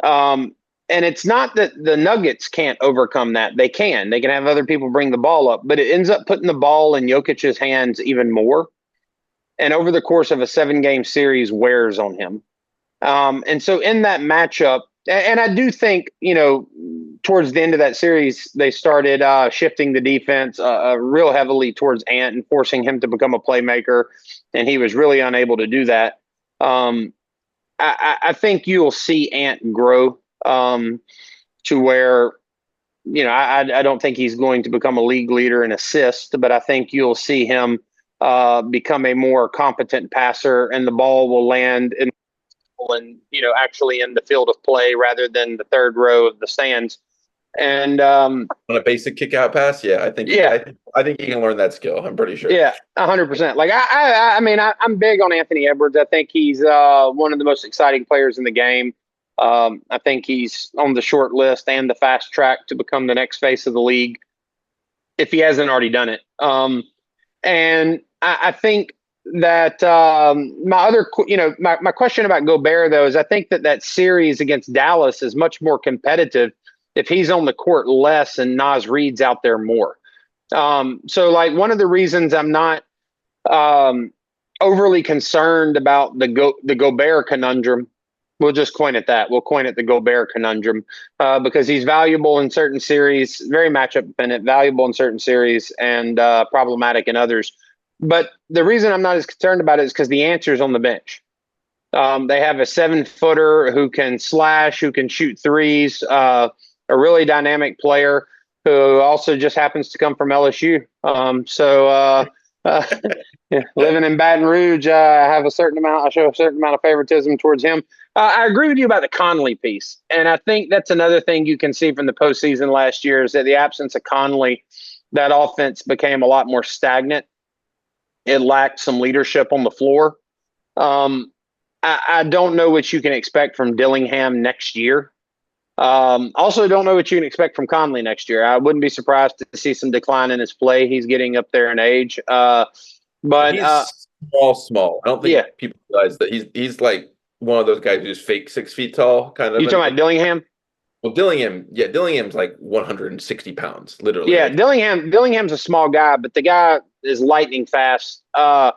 And it's not that the Nuggets can't overcome that. They can. They can have other people bring the ball up, but it ends up putting the ball in Jokic's hands even more. And over the course of a 7-game series, wears on him. And so in that matchup, and I do think, towards the end of that series, they started shifting the defense real heavily towards Ant and forcing him to become a playmaker. And he was really unable to do that. I think you'll see Ant grow to where, I don't think he's going to become a league leader in assists, but I think you'll see him become a more competent passer, and the ball will land actually in the field of play rather than the third row of the stands. And on a basic kick out pass, I think he can learn that skill. I'm pretty sure. Yeah, 100%. Like I'm big on Anthony Edwards. I think he's one of the most exciting players in the game. I think he's on the short list and the fast track to become the next face of the league, if he hasn't already done it. And I think that my question about Gobert, though, is I think that series against Dallas is much more competitive if he's on the court less and Naz Reid's out there more. So, like, one of the reasons I'm not overly concerned about the Gobert conundrum, we'll just coin it that. We'll coin it the Gobert conundrum because he's valuable in certain series, very matchup dependent, valuable in certain series, and problematic in others. But the reason I'm not as concerned about it is because the answer's on the bench. They have a 7-footer who can slash, who can shoot threes, a really dynamic player who also just happens to come from LSU. Living in Baton Rouge, I show a certain amount of favoritism towards him. I agree with you about the Conley piece. And I think that's another thing you can see from the postseason last year is that the absence of Conley, that offense became a lot more stagnant. It lacked some leadership on the floor. I don't know what you can expect from Dillingham next year. Also don't know what you can expect from Conley next year. I wouldn't be surprised to see some decline in his play. He's getting up there in age. But he's small. I don't think people realize that he's like one of those guys who's fake 6 feet tall, kind of. You talking about Dillingham? Well, Dillingham's like 160 pounds, literally. Yeah, Dillingham's a small guy, but the guy is lightning fast. I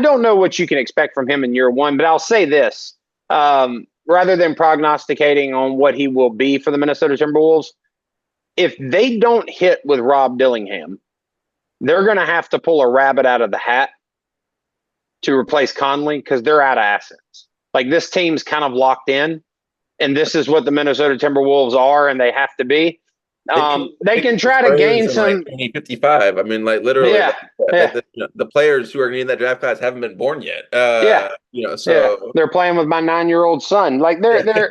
don't know what you can expect from him in year one, but I'll say this. Rather than prognosticating on what he will be for the Minnesota Timberwolves, if they don't hit with Rob Dillingham, they're going to have to pull a rabbit out of the hat to replace Conley because they're out of assets. Like, this team's kind of locked in, and this is what the Minnesota Timberwolves are, and they have to be. They can try to gain some. Like 55. I mean, like, literally, the players who are in that draft class haven't been born yet. They're playing with my 9-year-old son. Like, they're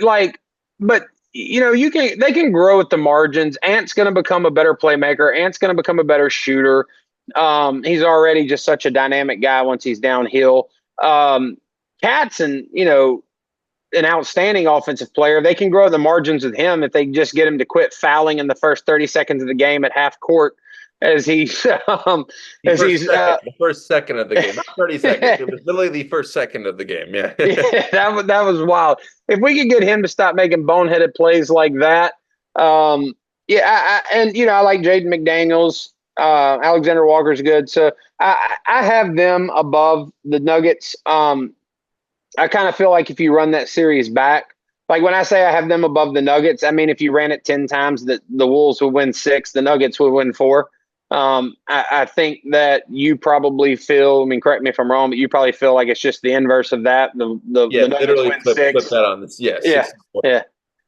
like, but they can grow at the margins. Ant's going to become a better playmaker. Ant's going to become a better shooter. He's already just such a dynamic guy once he's downhill. Cat's an outstanding offensive player. They can grow the margins with him if they just get him to quit fouling in the first 30 seconds of the game at half court as he's the first second of the game, not 30 seconds. It was literally the first second of the game. Yeah. That was wild. If we could get him to stop making boneheaded plays like that. I like Jaden McDaniels. Alexander Walker's good. So I have them above the Nuggets. I kind of feel like if you run that series back, like when I say I have them above the Nuggets, I mean, if you ran it 10 times, the Wolves would win 6, the Nuggets would win 4. I think that you probably feel, correct me if I'm wrong, but you probably feel like it's just the inverse of that. The Nuggets literally win flip 6. that on this. Yes. Yeah.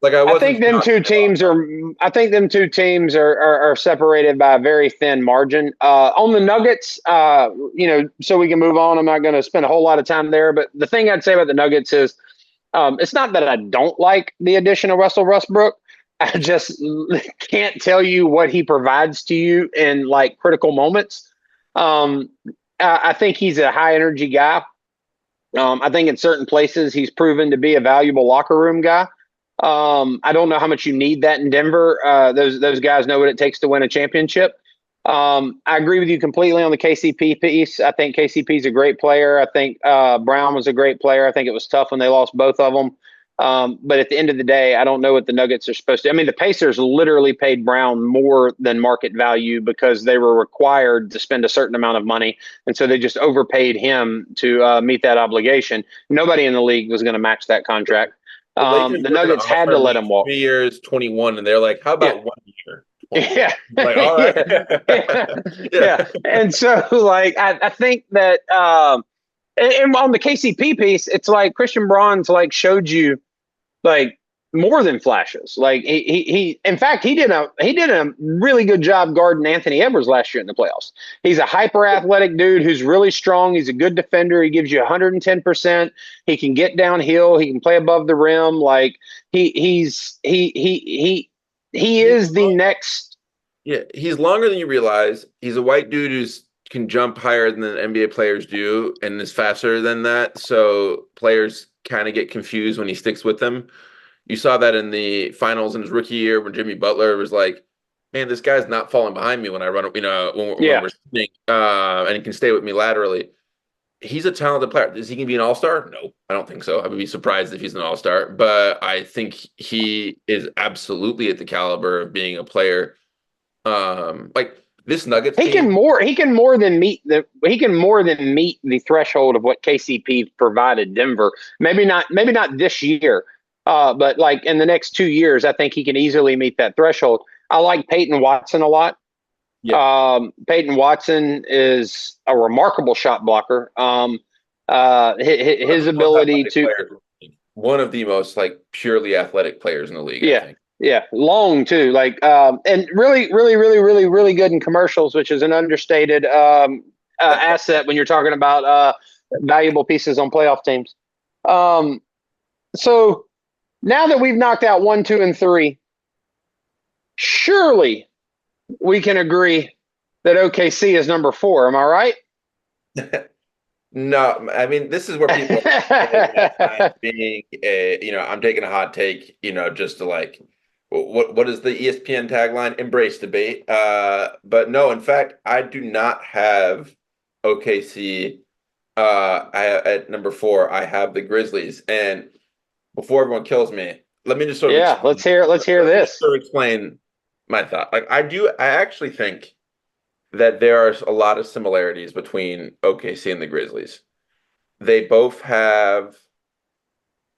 Like I I wasn't think them shocked two when they lost. teams are. I think them two teams are separated by a very thin margin. On the Nuggets, so we can move on. I'm not going to spend a whole lot of time there. But the thing I'd say about the Nuggets is, it's not that I don't like the addition of Russell Westbrook. I just can't tell you what he provides to you in like critical moments. I think he's a high energy guy. I think in certain places he's proven to be a valuable locker room guy. I don't know how much you need that in Denver. Those guys know what it takes to win a championship. I agree with you completely on the KCP piece. I think KCP is a great player. I think Brown was a great player. I think it was tough when they lost both of them. But at the end of the day, I don't know what the Nuggets are supposed to. I mean, the Pacers literally paid Brown more than market value because they were required to spend a certain amount of money. And so they just overpaid him to meet that obligation. Nobody in the league was going to match that contract. The Lakers The were going to Nuggets had offer to let me him walk. 3 years, 21, and they're like, "How Yeah. about 1 year?" 20? Yeah. Like, all right. Yeah. Yeah. Yeah. And so, like, I think that, and on the KCP piece, it's like Christian Braun's like showed you like more than flashes. Like in fact, he did a really good job guarding Anthony Edwards last year in the playoffs. He's a hyper athletic dude who's really strong. He's a good defender. He gives you 110%. He can get downhill. He can play above the rim. Like he is the next. Yeah, he's longer than you realize. He's a white dude who's can jump higher than the NBA players do and is faster than that. So players kind of get confused when he sticks with them. You saw that in the finals in his rookie year when Jimmy Butler was like, "Man, this guy's not falling behind me when I run, when we're spinning, and he can stay with me laterally." He's a talented player. Is he going to be an all-star? No, I don't think so. I would be surprised if he's an all-star, but I think he is absolutely at the caliber of being a player. Like this Nuggets He can more than meet the threshold of what KCP provided Denver. Maybe not this year. But like in the next 2 years, I think he can easily meet that threshold. I like Peyton Watson a lot. Yeah. Peyton Watson is a remarkable shot blocker. His ability to one of the most like purely athletic players in the league. Yeah. I think. Yeah, long too. Like, and really, really, really, really, really good in commercials, which is an understated asset when you're talking about valuable pieces on playoff teams. So now that we've knocked out 1, 2, and 3, surely we can agree that OKC is number 4. Am I right? No, I mean this is where people are being I'm taking a hot take, just to like. What is the ESPN tagline? Embrace debate. But no, in fact, I do not have OKC. At number 4, I have the Grizzlies. And before everyone kills me, let me just sort of let's hear this. Sort of explain my thought. Like I actually think that there are a lot of similarities between OKC and the Grizzlies. They both have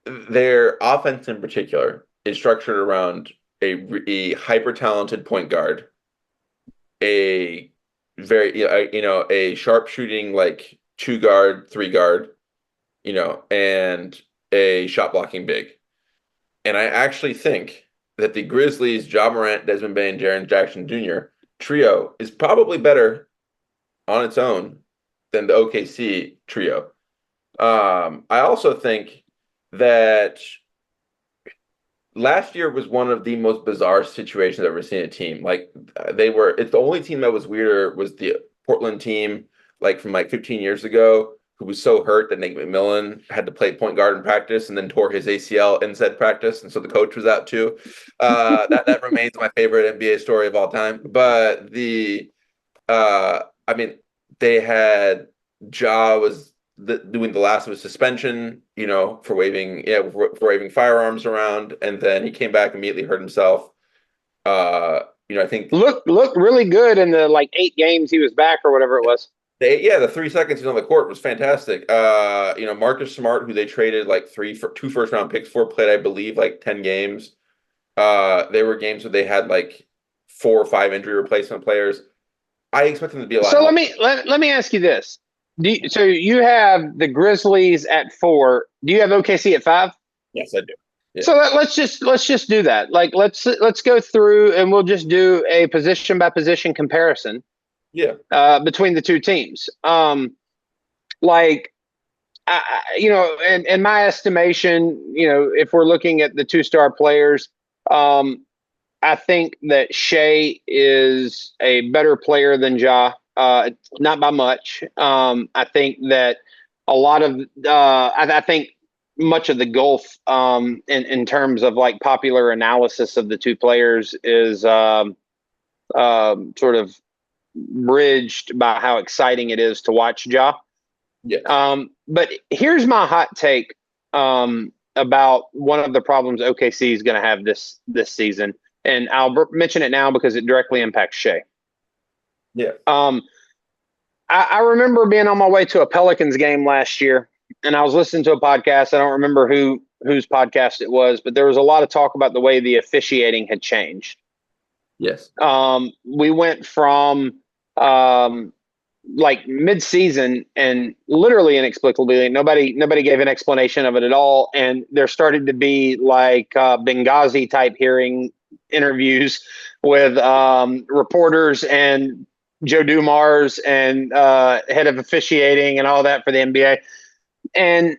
their offense in particular is structured around a hyper talented point guard, a very a sharp shooting like 2 guard, 3 guard, and a shot blocking big. And I actually think that the Grizzlies, Ja Morant, Desmond Bane, Jaren Jackson Jr. trio is probably better on its own than the OKC trio. I also think that last year was one of the most bizarre situations I've ever seen a team. Like it's the only team that was weirder was the Portland team, like from like 15 years ago, who was so hurt that Nate McMillan had to play point guard in practice and then tore his ACL in said practice. And so the coach was out too. That remains my favorite NBA story of all time. But they had Ja was doing the last of his suspension, for waving firearms around, and then he came back immediately, hurt himself. I think looked really good in the like 8 games he was back or whatever it was. The 3 seconds he's on the court was fantastic. Marcus Smart, who they traded like 2 first-round picks for, played, I believe, like 10 games. There were games where they had like 4 or 5 injury replacement players. I expect them to be a lot. So let me ask you this. So you have the Grizzlies at 4. Do you have OKC at 5? Yes, I do. Yeah. So let's just do that. Like let's go through and we'll just do a position by position comparison. Yeah. Between the two teams. Like in my estimation, if we're looking at the 2-star players, I think that Shea is a better player than Ja, not by much. I think that a lot of I think much of the gulf in terms of like popular analysis of the two players is sort of bridged by how exciting it is to watch Ja. Yes. But here's my hot take about one of the problems OKC is going to have this season, and I'll mention it now because it directly impacts Shea. Yeah. I remember being on my way to a Pelicans game last year, and I was listening to a podcast. I don't remember whose podcast it was, but there was a lot of talk about the way the officiating had changed. Yes. We went from like mid-season and literally inexplicably nobody gave an explanation of it at all, and there started to be like Benghazi type hearing interviews with reporters and Joe Dumars and head of officiating and all that for the NBA, and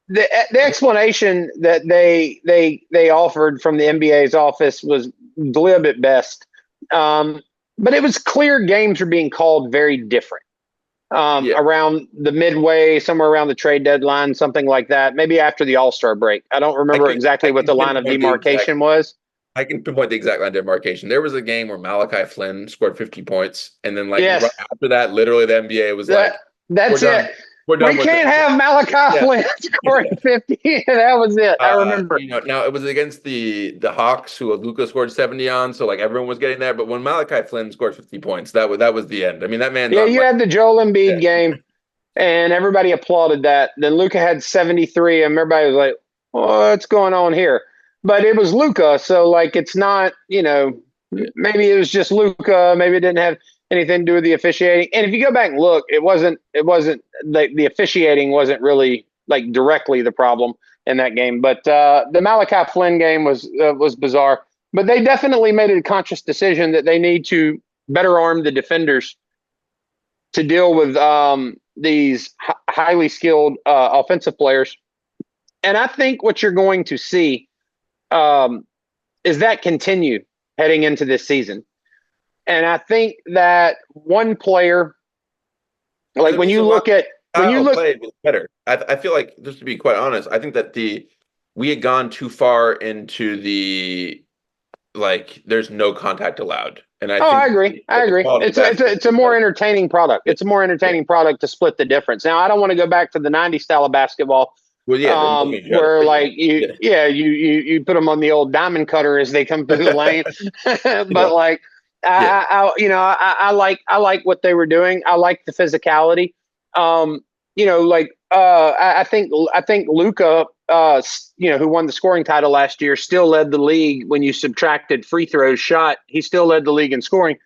the explanation that they offered from the NBA's office was glib at best. But it was clear games were being called very different around the midway, somewhere around the trade deadline, something like that. Maybe after the All-Star break. I don't remember exactly what the line of demarcation was. I can pinpoint the exact line of demarcation. There was a game where Malachi Flynn scored 50 points, and then right after that, literally the NBA was "That's it. We can't have Malachi Flynn scoring 50." That was it. I remember. Now it was against the Hawks, who Luka scored 70 on, so like everyone was getting that. But when Malachi Flynn scored 50 points, that was the end. I mean, that man. Yeah, you had the Joel Embiid game, and everybody applauded that. Then Luka had 73, and everybody was like, "What's going on here?" But it was Luka, so like it's not. Maybe it was just Luka. Maybe it didn't have anything to do with the officiating. And if you go back and look, it wasn't the officiating wasn't really like directly the problem in that game. But the Malachi Flynn game was bizarre. But they definitely made a conscious decision that they need to better arm the defenders to deal with these highly skilled offensive players. And I think what you're going to see is that continue heading into this season. And I think that one player, like when you look play was better. I feel like, just to be quite honest, I think that we had gone too far into the there's no contact allowed. And I agree. It's a more entertaining product. It's a more entertaining product to split the difference. Now I don't want to go back to the 90s style of basketball. Well, where like you put them on the old diamond cutter as they come through the lane, but like. I like what they were doing. I like the physicality. I think Luka, who won the scoring title last year, still led the league when you subtracted free throws shot. He still led the league in scoring.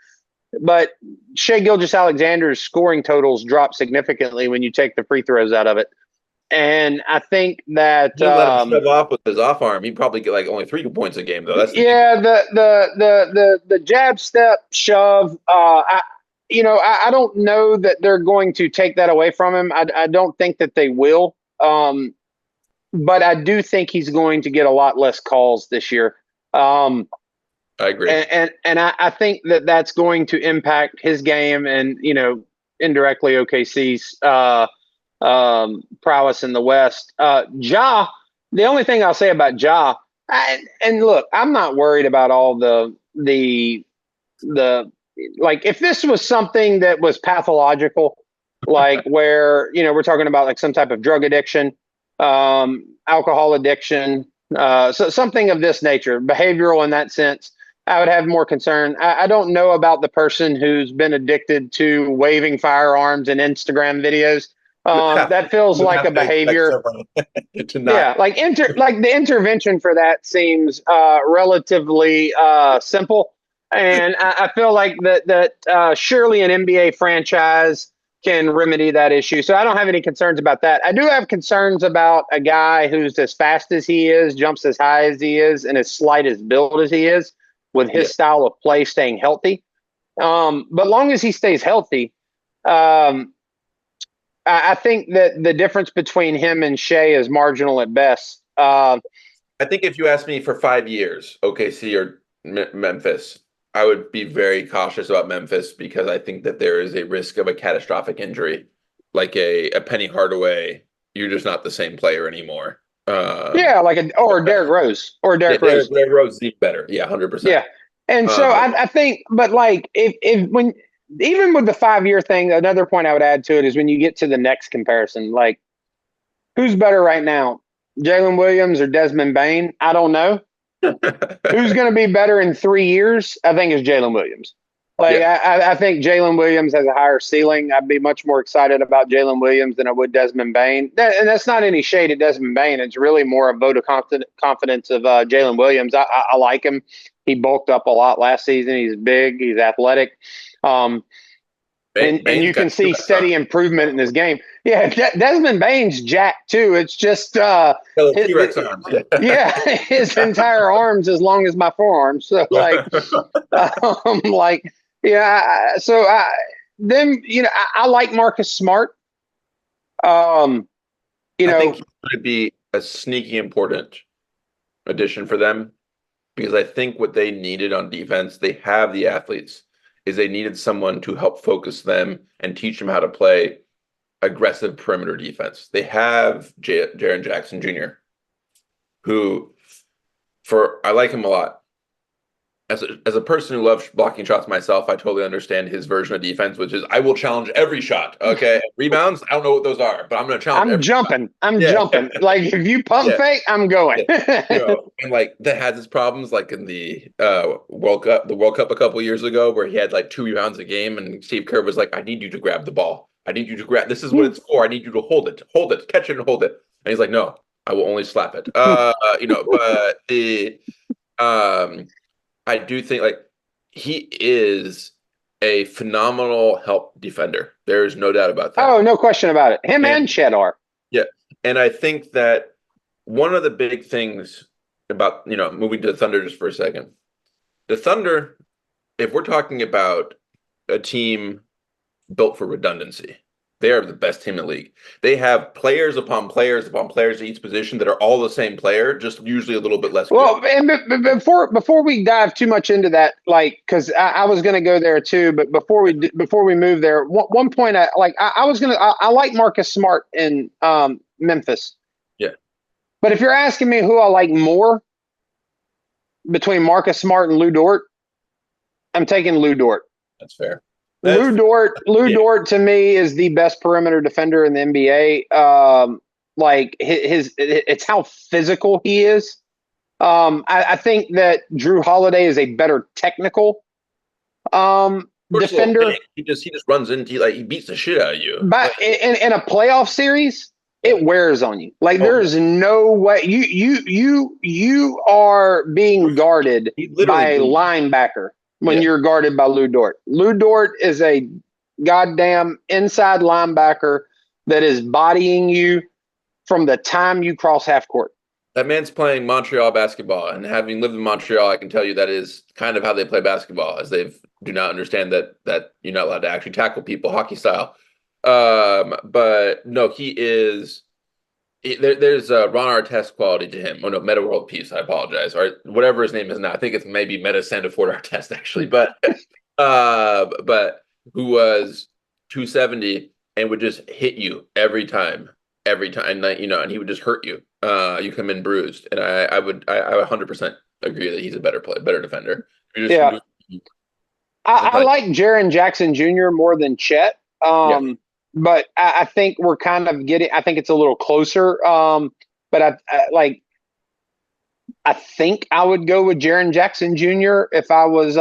But Shai Gilgeous-Alexander's scoring totals drop significantly when you take the free throws out of it. And I think that he let him shove off with his off arm. He'd probably get like only 3 points a game, though. That's the jab, step, shove. I don't know that they're going to take that away from him. I don't think that they will. But I do think he's going to get a lot less calls this year. I agree, and I think that that's going to impact his game and indirectly OKC's prowess in the West. Ja, the only thing I'll say about Ja, and look, I'm not worried about all the like if this was something that was pathological, like where we're talking about like some type of drug addiction, alcohol addiction, so something of this nature, behavioral in that sense, I would have more concern. I don't know about the person who's been addicted to waving firearms and Instagram videos. That feels like a behavior. Like the intervention for that seems relatively simple, and I feel like that surely an NBA franchise can remedy that issue. So I don't have any concerns about that. I do have concerns about a guy who's as fast as he is, jumps as high as he is, and as slight as build as he is, with his style of play staying healthy. But long as he stays healthy, I think that the difference between him and Shea is marginal at best. I think if you asked me for 5 years, OKC or Memphis, I would be very cautious about Memphis because I think that there is a risk of a catastrophic injury, like a Penny Hardaway. You're just not the same player anymore. Or Derrick Rose, Derrick Rose is even better. Yeah, 100%. Yeah, and so I think, but like if when even with the 5-year thing, another point I would add to it is when you get to the next comparison, like who's better right now, Jalen Williams or Desmond Bane? I don't know. Who's going to be better in 3 years? I think it's Jalen Williams. I think Jalen Williams has a higher ceiling. I'd be much more excited about Jalen Williams than I would Desmond Bane. And that's not any shade at Desmond Bane. It's really more a vote of confidence of Jalen Williams. I like him. He bulked up a lot last season. He's big. He's athletic. And you can see steady improvement in his game. Yeah, Desmond Bane's jacked too. It's just T-Rex arms. His entire arms as long as my forearms. So I like Marcus Smart. I think he's going to be a sneaky important addition for them because I think what they needed on defense, they have the athletes. Is they needed someone to help focus them and teach them how to play aggressive perimeter defense. They have Jaren Jackson Jr., who, I like him a lot. As a person who loves blocking shots myself, I totally understand his version of defense, which is I will challenge every shot. Okay, rebounds, I don't know what those are, but I'm going to challenge. I'm jumping. Like if you pump fake, I'm going. And like that has its problems, like in the World Cup a couple of years ago, where he had like 2 rebounds a game, and Steve Kerr was like, "I need you to grab the ball. I need you to grab. This is what it's for. I need you to hold it, catch it, and hold it." And he's like, "No, I will only slap it." I do think like he is a phenomenal help defender. There's no doubt about that. Oh, no question about it. Him and Chet are. Yeah. And I think that one of the big things about, moving to the Thunder just for a second, the Thunder, if we're talking about a team built for redundancy, they are the best team in the league. They have players upon players upon players at each position that are all the same player, just usually a little bit less. Well, good. And before we dive too much into that, because I was going to go there too, but before we move there, one point I like Marcus Smart in Memphis. Yeah. But if you're asking me who I like more between Marcus Smart and Lou Dort, I'm taking Lou Dort. That's fair. Lou Dort to me is the best perimeter defender in the NBA. It's how physical he is. I think that Drew Holiday is a better technical defender. He just runs into you, he beats the shit out of you. But in a playoff series, it wears on you. There's no way you are being guarded by a linebacker. When you're guarded by Lou Dort. Lou Dort is a goddamn inside linebacker that is bodying you from the time you cross half court. That man's playing Montreal basketball, and having lived in Montreal, I can tell you that is kind of how they play basketball, as they do not understand that you're not allowed to actually tackle people hockey style. But no, he is. There's a Ron Artest quality to him. Oh no, Meta World Peace. I apologize, or whatever his name is now. I think it's maybe Meta Sandiford Artest actually, but who was 270 and would just hit you every time, and he would just hurt you. You come in bruised, and I 100% agree that he's a better defender. I like Jaren Jackson Jr. more than Chet. But I think we're kind of I think it's a little closer. But I think I would go with Jaren Jackson Jr. if I was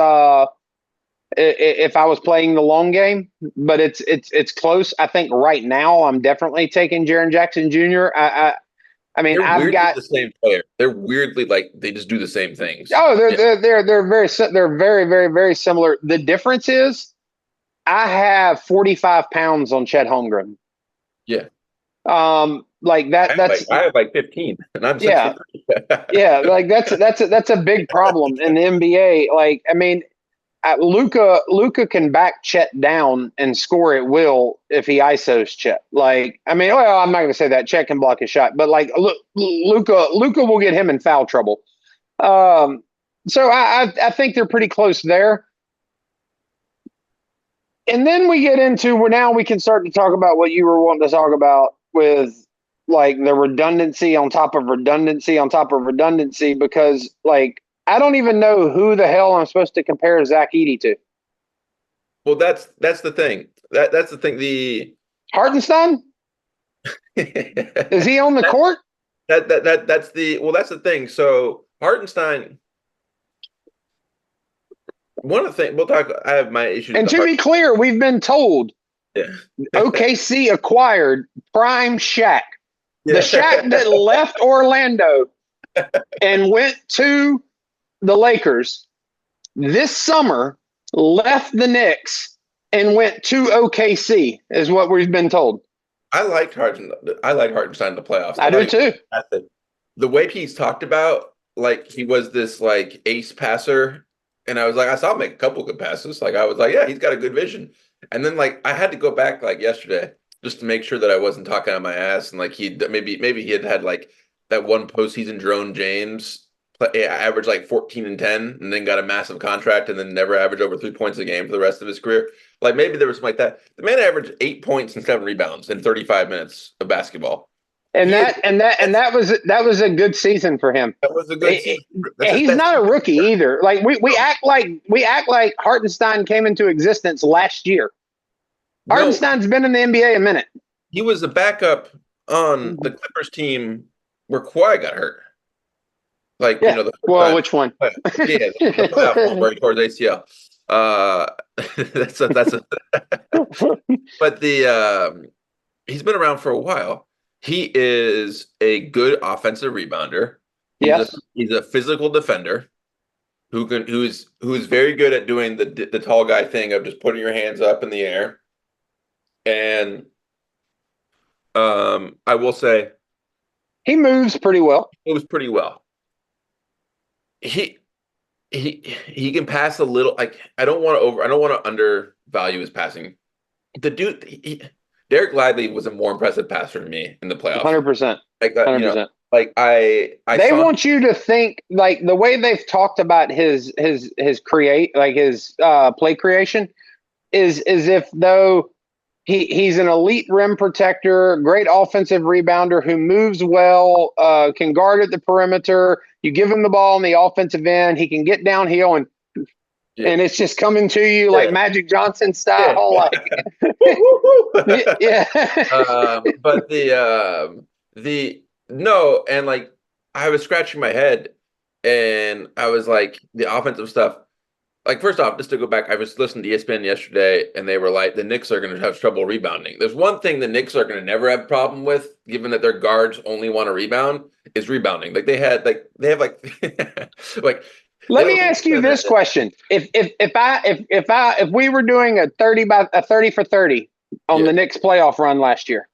playing the long game. But it's close. I think right now I'm definitely taking Jaren Jackson Jr. I mean, I've got the same player. They're weirdly they just do the same things. Oh, they're very very very very similar. The difference is I have 45 pounds on Chet Holmgren. Yeah. Like that. I have like 15, and I'm Yeah, 6'3". yeah. Like that's a big problem in the NBA. Like, I mean, Luka can back Chet down and score at will if he isos Chet. Like, I mean, well, I'm not going to say that Chet can block his shot, but like, Luka will get him in foul trouble. So I think they're pretty close there. And then we get into where now we can start to talk about what you were wanting to talk about with like the redundancy on top of redundancy on top of redundancy, because like I don't even know who the hell I'm supposed to compare Zach Edey to. Well, that's the thing. That's the thing. The Hartenstein? Is he on the court? that's the thing. So Hartenstein, one of the things we'll talk. I have my issues. And with to be clear, we've been told yeah. OKC acquired prime Shaq, Yeah. the Shaq that left Orlando and went to the Lakers this summer, left the Knicks and went to OKC, is what we've been told. I like Hartenstein in the playoffs. I do too. The way he's talked about, like he was this like ace passer, and I was like, I saw him make a couple good passes. Like I was like, yeah, he's got a good vision. And then like I had to go back like yesterday just to make sure that I wasn't talking on my ass, and like maybe he had like that one postseason Jerome James averaged like 14 and 10 and then got a massive contract and then never averaged over 3 points a game for the rest of his career. Like maybe there was something like that. The man averaged 8 points and 7 rebounds in 35 minutes of basketball. And that was a good season for him. That was a good season. He's not a rookie either. Like we act like Hartenstein came into existence last year. Hartenstein's been in the NBA a minute. He was a backup on the Clippers team where Kawhi got hurt. Like, yeah. Which one? Yeah, the playoff one where he tore his ACL. But he's been around for a while. He is a good offensive rebounder. He's a physical defender who is very good at doing the tall guy thing of just putting your hands up in the air. And I will say he moves pretty well. He moves pretty well. He can pass a little. Like I don't want to undervalue his passing. The dude, Derek Lively was a more impressive passer to me in the playoffs. 100%. Like 100%. Like they want you to think like the way they've talked about his play creation is if though he's an elite rim protector, great offensive rebounder who moves well, can guard at the perimeter. You give him the ball on the offensive end, he can get downhill and it's just coming to you like Magic Johnson style. Yeah. But no, and like I was scratching my head and I was like the offensive stuff. Like, first off, just to go back, I was listening to ESPN yesterday, and they were like, the Knicks are going to have trouble rebounding. There's one thing the Knicks are going to never have a problem with, given that their guards only want to rebound, is rebounding. Like, they have like Let me ask you this question: If we were doing a 30 for 30 on the Knicks playoff run last year,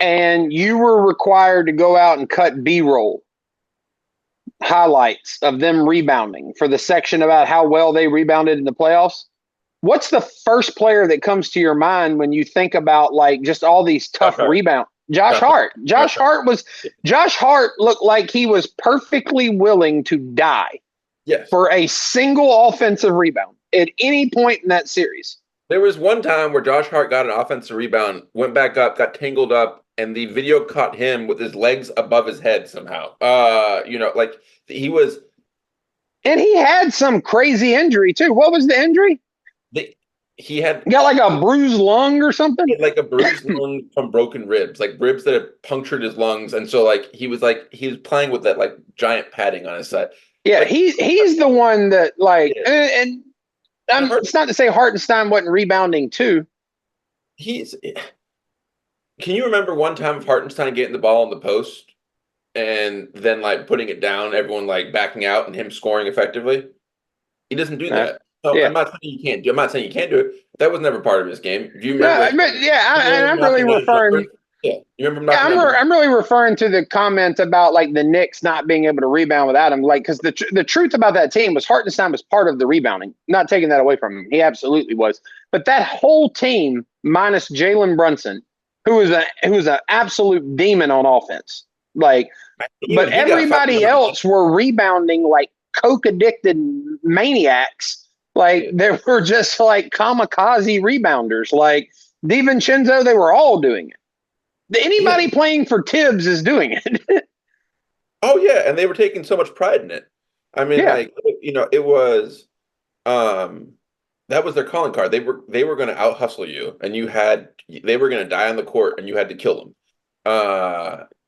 and you were required to go out and cut B-roll highlights of them rebounding for the section about how well they rebounded in the playoffs, what's the first player that comes to your mind when you think about like just all these tough rebounds? Josh Hart. Josh Hart looked like he was perfectly willing to die for a single offensive rebound at any point in that series. There was one time where Josh Hart got an offensive rebound, went back up, got tangled up, and the video caught him with his legs above his head somehow. Like he was. And he had some crazy injury too. What was the injury? He got like a bruised lung or something? Like a bruised lung from broken ribs, like ribs that had punctured his lungs. And so like he was playing with that like giant padding on his side. Yeah, he's the one that like, and it's not to say Hartenstein wasn't rebounding too. Can you remember one time of Hartenstein getting the ball on the post and then like putting it down, everyone like backing out and him scoring effectively? He doesn't do that. So Yeah. I'm not saying you can't do it. That was never part of his game. Do you No, remember but yeah, you remember I'm really knocking down referring. jumpers? Yeah. You remember him Yeah, knocking down jumpers? I'm really referring to the comment about like the Knicks not being able to rebound without him. Like, because the truth about that team was Hartenstein was part of the rebounding. Not taking that away from him, he absolutely was. But that whole team minus Jalen Brunson, who was an absolute demon on offense. Like, but Even he got fouled. everybody else were rebounding like coke addicted maniacs. Like they were just like kamikaze rebounders. Like DiVincenzo, they were all doing it. Yeah. Anybody playing for Tibbs is doing it. Oh yeah, and they were taking so much pride in it. I mean, Yeah. like it was um that was their calling card. They were going to out hustle you, and they were going to die on the court, and you had to kill them.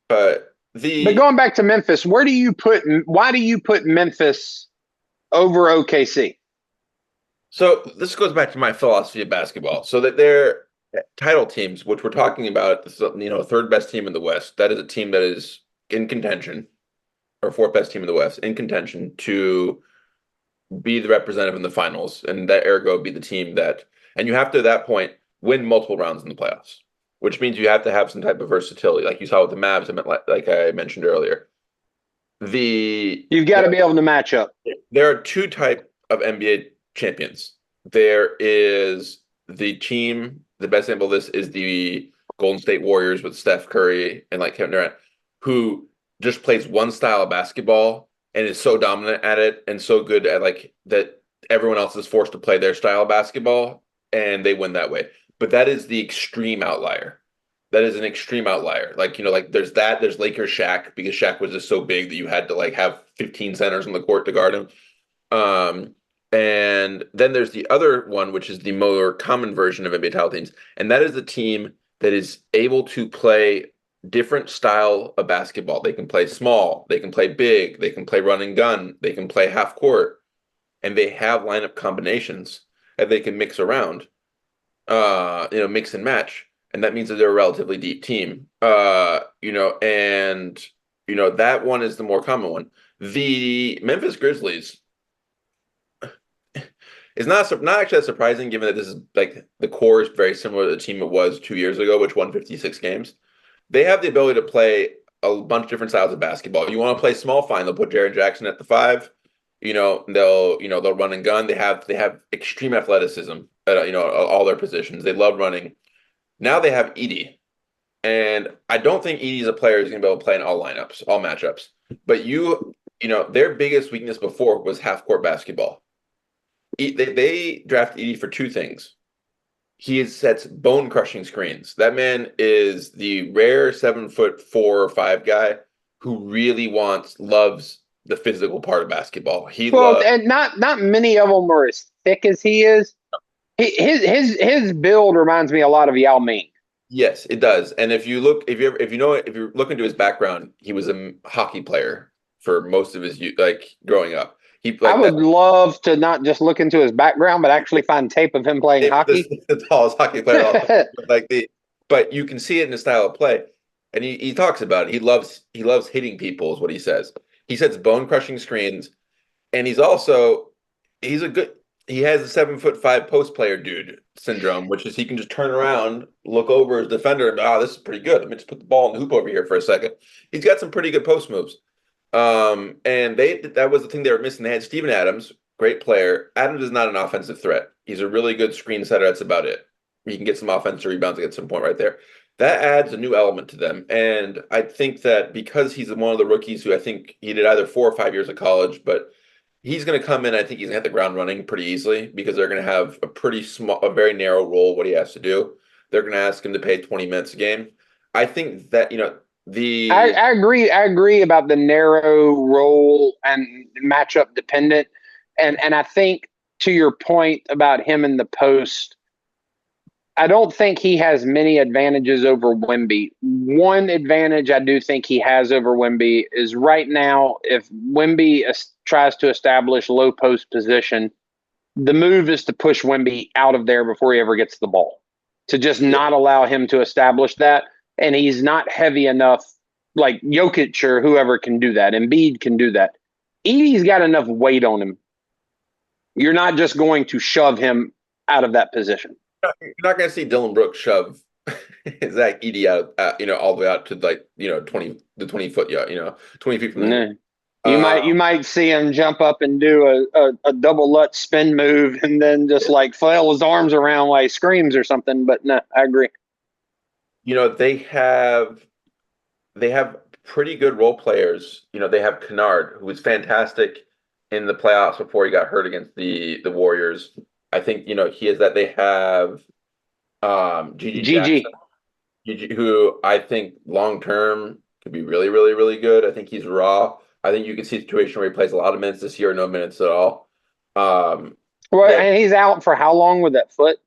But But the going back to Memphis, why do you put Memphis over OKC? So this goes back to my philosophy of basketball. So that they're title teams, which we're talking about, third best team in the West. That is a team that is in contention, or fourth best team in the West, in contention to be the representative in the finals, and that ergo be the team that, and you have to at that point win multiple rounds in the playoffs, which means you have to have some type of versatility, like you saw with the Mavs. Like I mentioned earlier, You've got to be able to match up. there are two type of NBA champions. There is the team. The best example of this is the Golden State Warriors with Steph Curry and like Kevin Durant, who just plays one style of basketball and is so dominant at it and so good at like that everyone else is forced to play their style of basketball and they win that way. But that is the extreme outlier. That is an extreme outlier. Like, like there's Lakers Shaq, because Shaq was just so big that you had to like have 15 centers on the court to guard him. And then there's the other one, which is the more common version of NBA title teams, and that is the team that is able to play different style of basketball. They can play small, they can play big, they can play run and gun, they can play half court, and they have lineup combinations that they can mix around, mix and match, and that means that they're a relatively deep team. And that one is the more common one. The Memphis Grizzlies is not actually that surprising, given that this is like the core is very similar to the team it was 2 years ago, which won 56 games. They have the ability to play a bunch of different styles of basketball. You want to play small, fine. They'll put Jaren Jackson at the 5. They'll run and gun. They have extreme athleticism at all their positions. They love running. Now they have Edie, and I don't think Edie is a player who's going to be able to play in all lineups, all matchups. But their biggest weakness before was half court basketball. They drafted Edie for two things. He sets bone crushing screens. That man is the rare 7'4" or 5 guy who really loves the physical part of basketball. And not many of them are as thick as he is. His build reminds me a lot of Yao Ming. Yes, it does. And if you look into his background, he was a hockey player for most of his growing up. I would love to not just look into his background, but actually find tape of him playing hockey. The tallest hockey player, but you can see it in his style of play, and he talks about it. He loves hitting people, is what he says. He sets bone crushing screens, and he has a 7'5" post player dude syndrome, which is he can just turn around, look over his defender, and this is pretty good. Let me just put the ball in the hoop over here for a second. He's got some pretty good post moves. And that was the thing they were missing. They had Steven Adams, great player. Adams is not an offensive threat. He's a really good screen setter. That's about it. He can get some offensive rebounds at some point right there. That adds a new element to them. And I think that because he's one of the rookies who I think he did either 4 or 5 years of college, but he's going to come in. I think he's going to hit the ground running pretty easily, because they're going to have a very narrow role, what he has to do. They're going to ask him to play 20 minutes a game. I think that, I agree about the narrow role and matchup dependent. And I think, to your point about him in the post, I don't think he has many advantages over Wemby. One advantage I do think he has over Wemby is right now, if Wemby tries to establish low post position, the move is to push Wemby out of there before he ever gets the ball, to just not allow him to establish that. And he's not heavy enough, like Jokic or whoever can do that. Embiid can do that. Edie's got enough weight on him You're not just going to shove him out of that position. You're not going to see Dylan Brooks shove Zach Edey out, all the way out to 20 foot, 20 feet from there. You might see him jump up and do a double Lutz spin move and then just like flail his arms around while he screams or something. But no, I agree. They have pretty good role players. They have Kennard, who was fantastic in the playoffs before he got hurt against the Warriors. I think he has that. They have Gigi Jackson, who I think long term could be really, really, really good. I think he's raw. I think you can see a situation where he plays a lot of minutes this year, no minutes at all. And he's out for how long with that foot?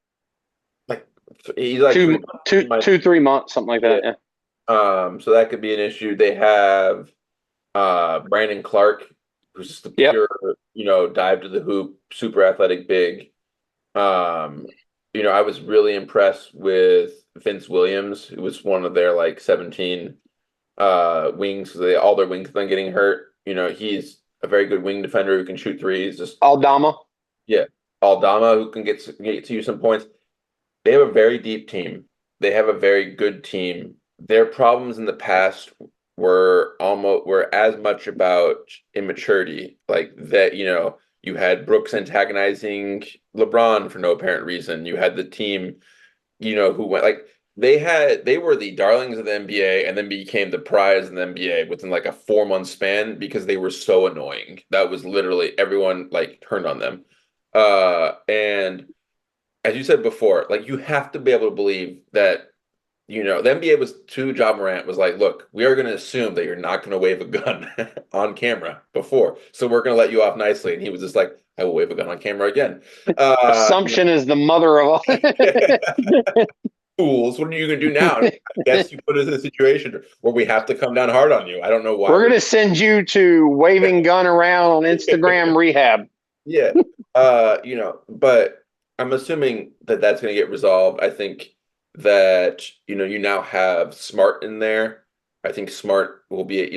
He's like 3 months, something like that. Yeah. So that could be an issue. They have Brandon Clark, who's just a pure, dive to the hoop, super athletic big. I was really impressed with Vince Williams, who was one of their 17 wings. All their wings have been getting hurt. He's a very good wing defender who can shoot threes. Just Aldama. Yeah, Aldama, who can get to you some points. They have a very deep team. They have a very good team. Their problems in the past were as much about immaturity, like that. You had Brooks antagonizing LeBron for no apparent reason. You had the team, who went they were the darlings of the NBA and then became the prize in the NBA within a 4-month span because they were so annoying. That was literally everyone turned on them. And as you said before, you have to be able to believe that, the NBA was to Ja Morant was look, we are going to assume that you're not going to wave a gun on camera before. So we're going to let you off nicely. And he was just I will wave a gun on camera again. Assumption is the mother of all. Fools, what are you going to do now? I guess you put us in a situation where we have to come down hard on you. I don't know why. We're going to send you to waving gun around on Instagram rehab. Yeah. But I'm assuming that that's going to get resolved. I think that, you now have Smart in there. I think Smart will be,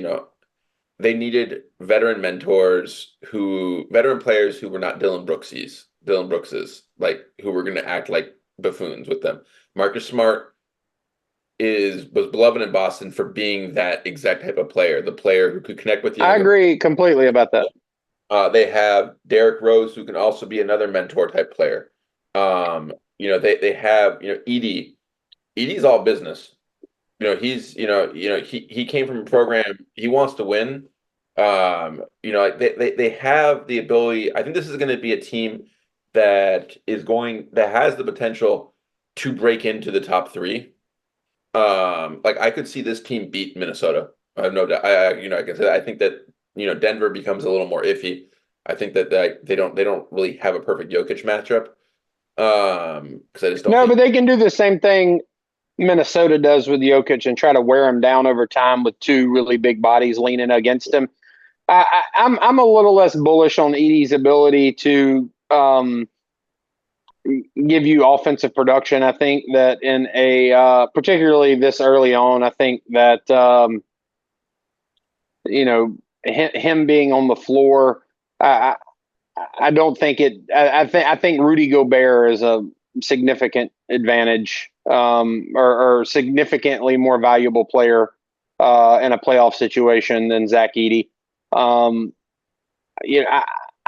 they needed veteran players who were not Dylan Brookses, who were going to act like buffoons with them. Marcus Smart was beloved in Boston for being that exact type of player, the player who could connect with you. I agree completely about that. They have Derrick Rose, who can also be another mentor type player. They have, Edey. Edey's all business. He came from a program. He wants to win. They have the ability. I think this is going to be a team that has the potential to break into the top 3. I could see this team beat Minnesota. I have no doubt. I can say that. I think that Denver becomes a little more iffy. I think that they don't really have a perfect Jokic matchup. Because I just don't. No, but they can do the same thing Minnesota does with Jokic and try to wear him down over time with 2 really big bodies leaning against him. I'm a little less bullish on Edey's ability to give you offensive production. I think that in particularly this early on, I think that him being on the floor, I don't think it. I think Rudy Gobert is a significant advantage, or significantly more valuable player in a playoff situation than Zach Edey.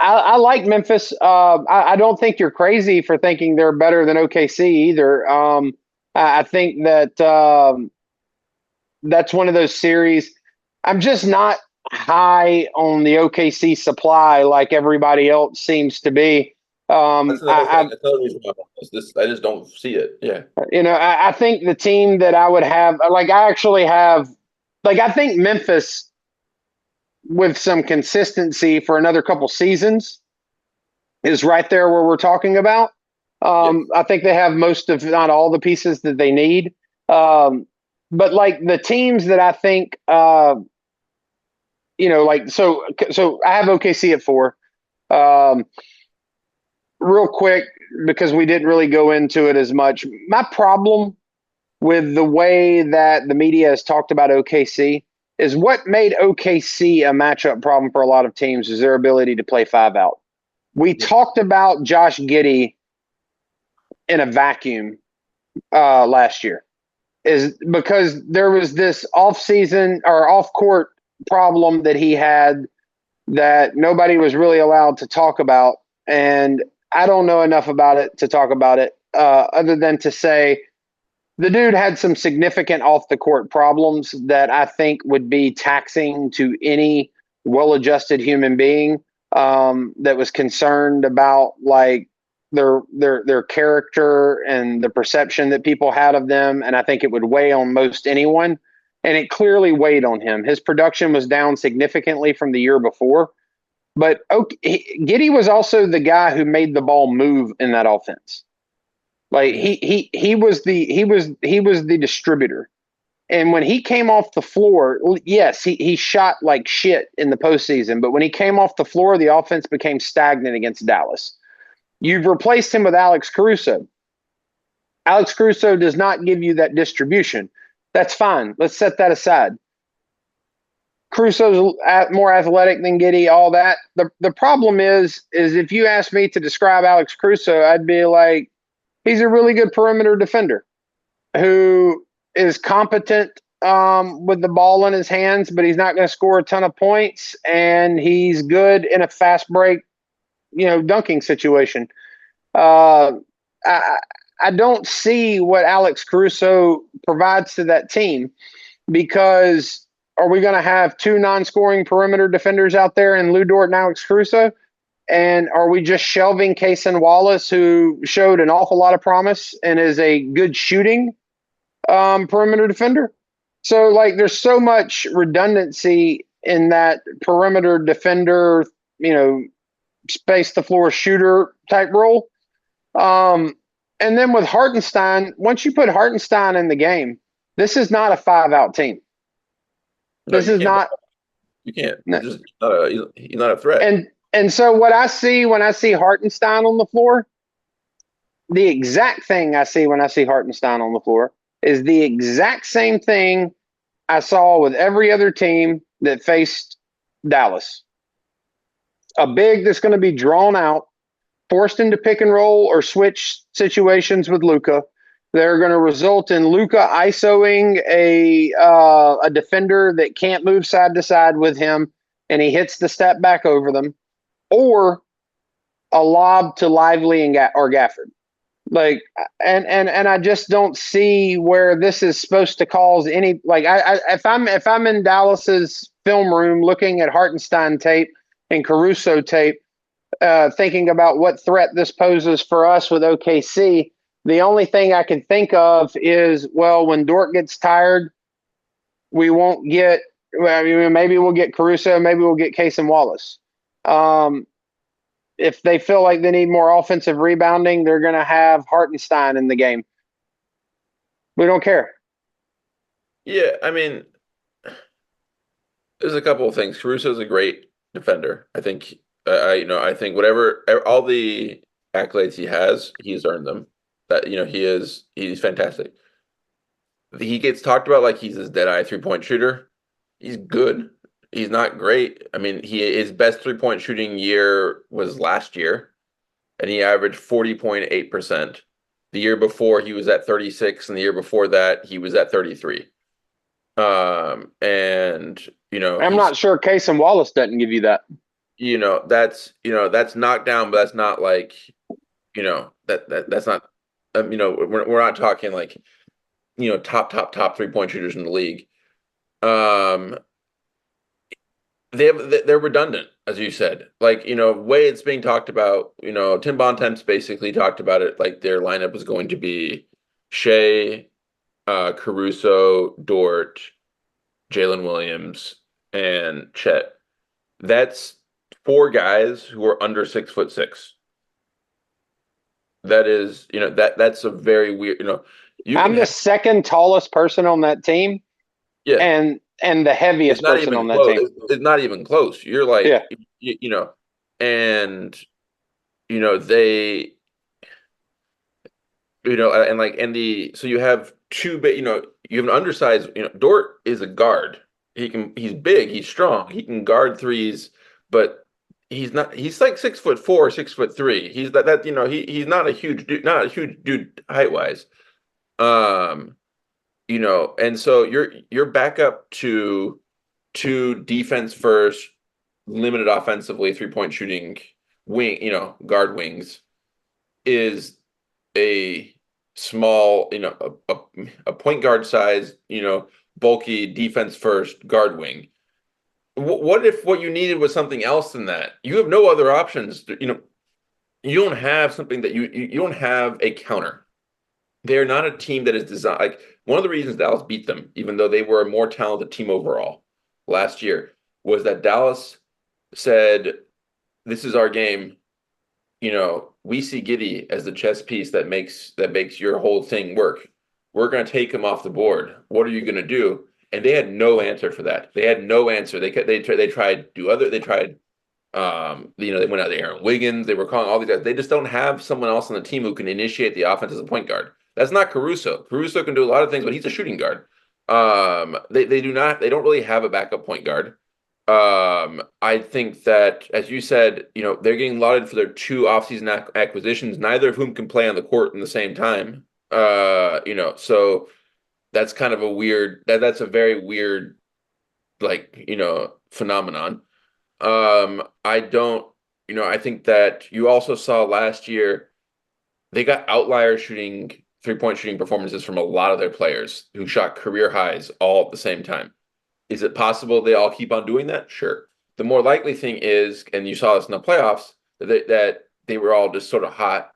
I like Memphis. I don't think you're crazy for thinking they're better than OKC either. I think that that's one of those series. I'm just not high on the OKC supply like everybody else seems to be. That's another reason why I just don't see it. Yeah. I think the team that I would have, I think Memphis with some consistency for another couple seasons is right there where we're talking about. I think they have most of, not all the pieces that they need. But the teams that I think, so I have OKC at 4. Real quick, because we didn't really go into it as much. My problem with the way that the media has talked about OKC is what made OKC a matchup problem for a lot of teams is their ability to play 5 out. We talked about Josh Giddey in a vacuum last year, is because there was this off-season or off-court problem that he had that nobody was really allowed to talk about. And I don't know enough about it to talk about it other than to say the dude had some significant off-the-court problems that I think would be taxing to any well-adjusted human being that was concerned about like their character and the perception that people had of them. And I think it would weigh on most anyone. And it clearly weighed on him. His production was down significantly from the year before. But Giddey was also the guy who made the ball move in that offense. Like he was the distributor. And when he came off the floor, yes, he shot like shit in the postseason. But when he came off the floor, the offense became stagnant against Dallas. You've replaced him with Alex Caruso. Alex Caruso does not give you that distribution. That's fine. Let's set that aside. Caruso's more athletic than Giddey, all that. The problem is if you ask me to describe Alex Caruso, I'd be like, he's a really good perimeter defender who is competent with the ball in his hands, but he's not going to score a ton of points, and he's good in a fast break, dunking situation. I don't see what Alex Caruso provides to that team, because are we going to have two non-scoring perimeter defenders out there in Lou Dort and Alex Caruso? And are we just shelving Cason Wallace, who showed an awful lot of promise and is a good shooting perimeter defender? So, like, there's so much redundancy in that perimeter defender, space the floor shooter type role. And then with Hartenstein, once you put Hartenstein in the game, this is not a 5-out team. No, this is not. You can't. No. He's not a threat. And so what I see when I see Hartenstein on the floor, the exact thing I see when I see Hartenstein on the floor is the exact same thing I saw with every other team that faced Dallas. A big that's going to be drawn out, forced into pick and roll or switch situations with Luka. They're going to result in Luka ISOing a defender that can't move side to side with him, and he hits the step back over them, or a lob to Lively or Gafford. Like, and I just don't see where this is supposed to cause any. Like, if I'm in Dallas's film room looking at Hartenstein tape and Caruso tape, thinking about what threat this poses for us with OKC, the only thing I can think of is, well, when Dort gets tired, we won't get. I mean, maybe we'll get Caruso, maybe we'll get Cason Wallace. If they feel like they need more offensive rebounding, they're going to have Hartenstein in the game. We don't care. Yeah, I mean, there's a couple of things. Caruso's a great defender. I think, I think all the accolades he has, he's earned them. That he's fantastic. He gets talked about like he's this dead-eye three-point shooter. He's good. He's not great. I mean, his best three-point shooting year was last year, and he averaged 40.8%. The year before, he was at 36, and the year before that, he was at 33. I'm not sure Cason Wallace doesn't give you that. That's knocked down, but that's not like, that's not. We're not talking like, top three-point shooters in the league. They're redundant, as you said. Like, way it's being talked about, Tim Bontemps basically talked about it like their lineup was going to be Shea, Caruso, Dort, Jalen Williams, and Chet. That's 4 guys who are under 6'6". That is, that's a very weird, I'm the second tallest person on that team. Yeah. And the heaviest person on that team. It's not even close. You're like, yeah. And they, so you have two big, you have an undersized, Dort is a guard. He's big, he's strong, he can guard threes, but he's not. He's like 6'4", 6'3". He's that he's not a huge dude height wise. Um, and so you're back up to two defense first, limited offensively, 3-point shooting wing, guard wings is a small, a point guard size, bulky defense first guard wing. What if what you needed was something else than that? You have no other options. You don't have something that you don't have a counter. They're not a team that is designed. Like one of the reasons Dallas beat them, even though they were a more talented team overall last year, was that Dallas said, "This is our game. We see Giddey as the chess piece that makes your whole thing work. We're going to take him off the board. What are you going to do?" And they had no answer for that. They had no answer. They tried They tried. They went out to Aaron Wiggins. They were calling all these guys. They just don't have someone else on the team who can initiate the offense as a point guard. That's not Caruso. Caruso can do a lot of things, but he's a shooting guard. They do not. They don't really have a backup point guard. I think that, as you said, they're getting lauded for their two offseason acquisitions, neither of whom can play on the court in the same time. So that's kind of a weird. That's a very weird, phenomenon. I don't. I think that you also saw last year they got outlier 3-point shooting performances from a lot of their players who shot career highs all at the same time. Is it possible they all keep on doing that? Sure. The more likely thing is, and you saw this in the playoffs, that they were all just sort of hot,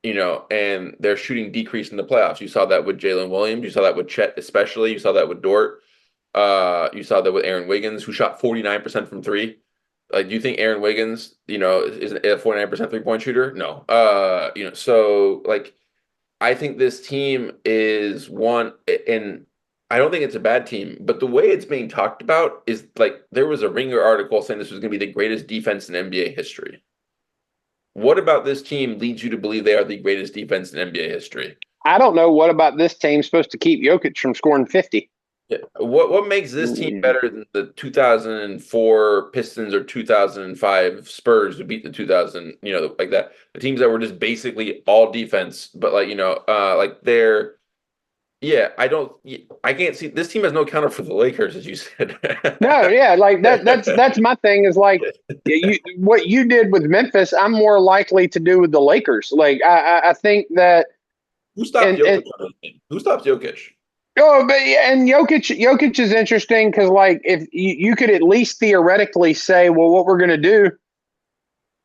and their shooting decreased in the playoffs. You saw that with Jalen Williams. You saw that with Chet especially. You saw that with Dort. You saw that with Aaron Wiggins, who shot 49% from three. Like, do you think Aaron Wiggins, is a 49% 3-point shooter? No. So I think this team is one, and I don't think it's a bad team, but the way it's being talked about is there was a Ringer article saying this was going to be the greatest defense in NBA history. What about this team leads you to believe they are the greatest defense in NBA history? I don't know what about this team supposed to keep Jokic from scoring 50. Yeah. What makes this team better than the 2004 Pistons or 2005 Spurs who beat the 2000, like that? The teams that were just basically all defense, but they're. Yeah, I can't see this team has no counter for the Lakers, as you said. No, yeah, that's my thing is what you did with Memphis, I'm more likely to do with the Lakers. I think that who stopped Jokic on this team? Who stops Jokic? Oh, but and Jokic is interesting because if you could at least theoretically say, well, what we're going to do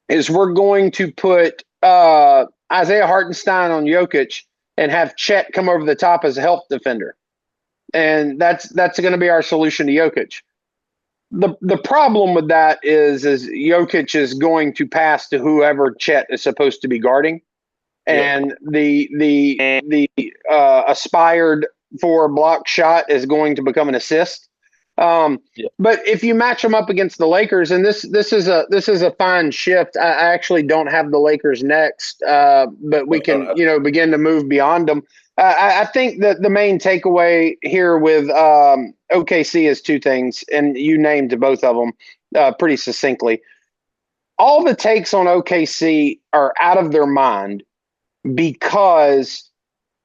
is we're going to put Isaiah Hartenstein on Jokic and have Chet come over the top as a help defender. And that's going to be our solution to Jokic. The problem with that is Jokic is going to pass to whoever Chet is supposed to be guarding. And the aspired for a block shot is going to become an assist. But if you match them up against the Lakers, and this is a fine shift. I actually don't have the Lakers next, but we can begin to move beyond them. I think that the main takeaway here with OKC is two things, and you named both of them pretty succinctly. All the takes on OKC are out of their mind because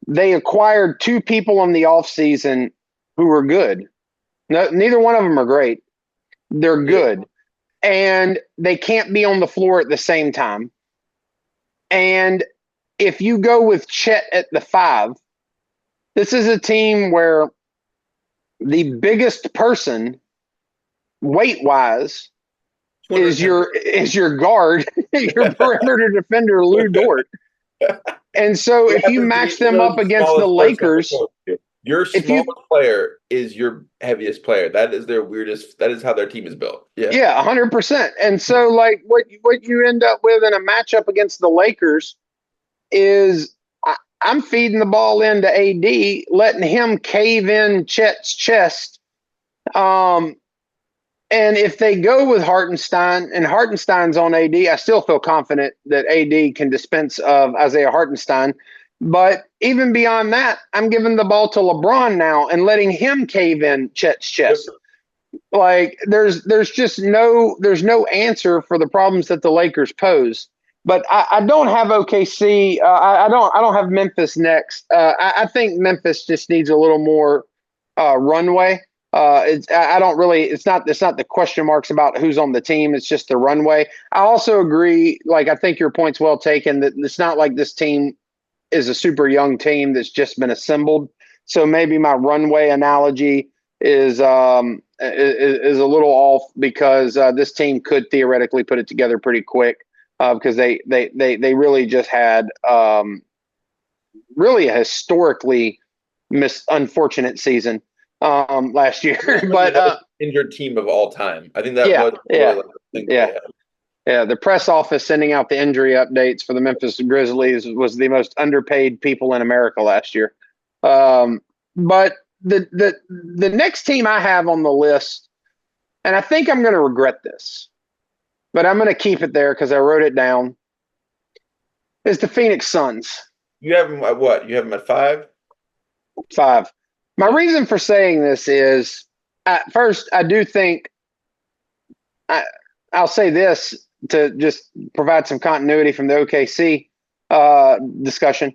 they acquired two people in the offseason who were good. No, neither one of them are great. They're good. And they can't be on the floor at the same time. And if you go with Chet at the 5, this is a team where the biggest person, weight-wise, is your guard, your perimeter defender, Lou Dort. And so if you match them up against the Lakers, your smallest player is your heaviest player. That is their weirdest. That is how their team is built. Yeah, 100%. And so what you end up with in a matchup against the Lakers is I'm feeding the ball into AD, letting him cave in Chet's chest. And if they go with Hartenstein and Hartenstein's on AD, I still feel confident that AD can dispense of Isaiah Hartenstein. But even beyond that, I'm giving the ball to LeBron now and letting him cave in Chet's chest. Like there's just no answer for the problems that the Lakers pose. But I don't have OKC. I don't have Memphis next. I think Memphis just needs a little more runway. I don't really. It's not the question marks about who's on the team. It's just the runway. I also agree. Like I think your point's well taken. That it's not like this team is a super young team that's just been assembled. So maybe my runway analogy is a little off because this team could theoretically put it together pretty quick because they really just had really a historically unfortunate season last year. But injured team of all time. I think that yeah, was really like the thing that yeah. they had. Yeah, the press office sending out the injury updates for the Memphis Grizzlies was the most underpaid people in America last year. But the next team I have on the list, and I think I'm going to regret this, but I'm going to keep it there because I wrote it down, is the Phoenix Suns. You have them at what? You have them at 5? 5. My reason for saying this is, at first, I do think I'll say this to just provide some continuity from the OKC discussion.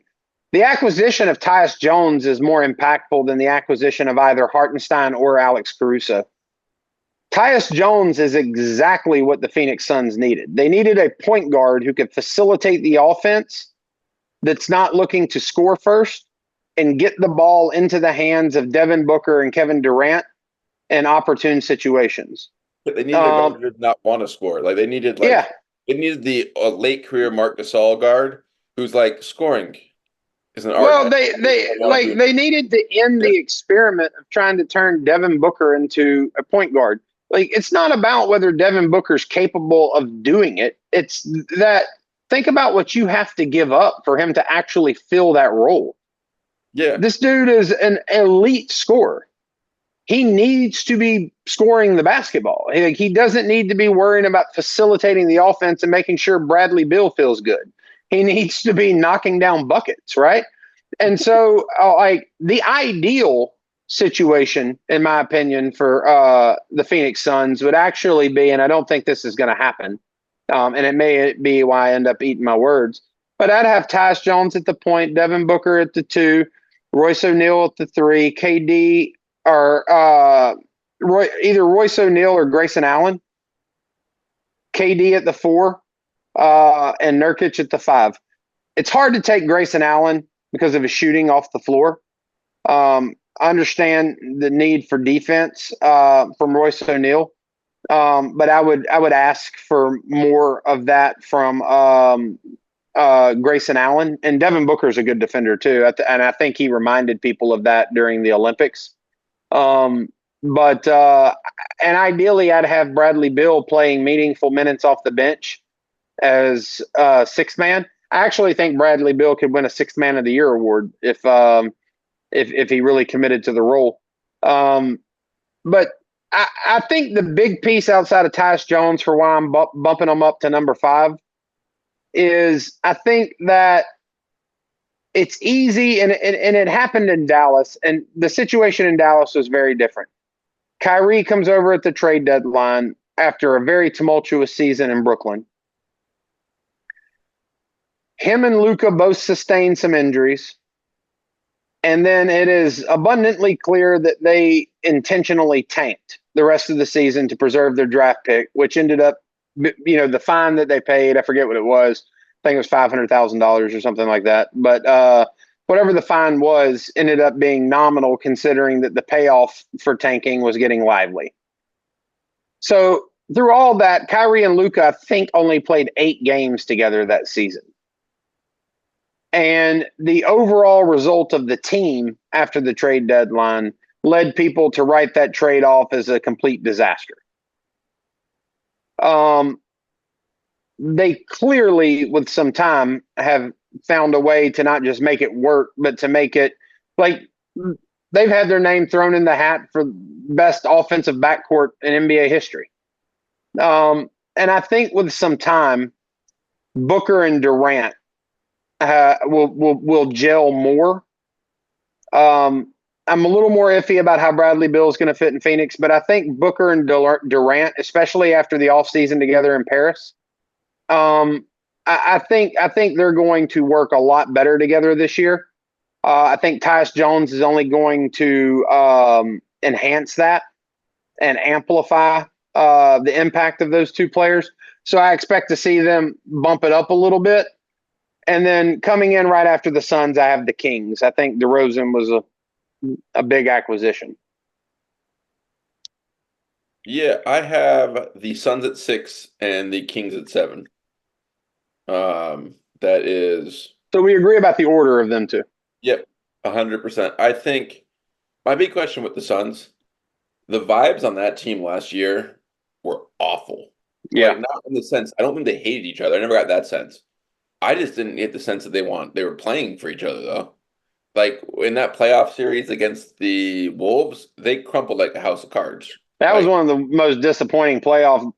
The acquisition of Tyus Jones is more impactful than the acquisition of either Hartenstein or Alex Caruso. Tyus Jones is exactly what the Phoenix Suns needed. They needed a point guard who could facilitate the offense that's not looking to score first and get the ball into the hands of Devin Booker and Kevin Durant in opportune situations. But they needed a guard who did not want to score. Like they needed they needed the late career Marc Gasol guard who's like scoring is an art. Well, they needed to end the experiment of trying to turn Devin Booker into a point guard. Like it's not about whether Devin Booker's capable of doing it. It's that think about what you have to give up for him to actually fill that role. Yeah. This dude is an elite scorer. He needs to be scoring the basketball. He doesn't need to be worrying about facilitating the offense and making sure Bradley Beal feels good. He needs to be knocking down buckets, right? And so, like the ideal situation, in my opinion, for the Phoenix Suns would actually be, and I don't think this is going to happen, and it may be why I end up eating my words, but I'd have Tyus Jones at the point, Devin Booker at the 2, Royce O'Neal at the 3, KD or either Royce O'Neal or Grayson Allen, KD at the 4, and Nurkic at the 5. It's hard to take Grayson Allen because of his shooting off the floor. I understand the need for defense from Royce O'Neal, but I would ask for more of that from Grayson Allen. And Devin Booker is a good defender too, and I think he reminded people of that during the Olympics. And ideally, I'd have Bradley Beal playing meaningful minutes off the bench as sixth man. I actually think Bradley Beal could win a Sixth Man of the Year award if he really committed to the role. But I think the big piece outside of Tyus Jones for why I'm bumping him up to number 5 is I think that it's easy, and it happened in Dallas, and the situation in Dallas was very different. Kyrie comes over at the trade deadline after a very tumultuous season in Brooklyn. Him and Luka both sustained some injuries. And then it is abundantly clear that they intentionally tanked the rest of the season to preserve their draft pick, which ended up, the fine that they paid, I forget what it was. I think it was $500,000 or something like that. But whatever the fine was ended up being nominal considering that the payoff for tanking was getting lively. So through all that, Kyrie and Luka, I think, only played 8 games together that season. And the overall result of the team after the trade deadline led people to write that trade off as a complete disaster. They clearly, with some time, have found a way to not just make it work, but to make it like they've had their name thrown in the hat for best offensive backcourt in NBA history. And I think with some time, Booker and Durant will gel more. I'm a little more iffy about how Bradley Beal is going to fit in Phoenix, but I think Booker and Durant, especially after the offseason together in Paris, I think they're going to work a lot better together this year. I think Tyus Jones is only going to enhance that and amplify the impact of those two players. So I expect to see them bump it up a little bit. And then coming in right after the Suns, I have the Kings. I think DeRozan was a big acquisition. Yeah, I have the Suns at 6 and the Kings at 7. That is, So we agree about the order of them two. yep, 100%. I think my big question with the Suns, the vibes on that team last year were awful. Yeah. Like, not in the sense, I don't think they hated each other. I never got that sense. I just didn't get the sense that they were playing for each other though. Like in that playoff series against the Wolves, they crumpled like a house of cards. That was Like, one of the most disappointing playoff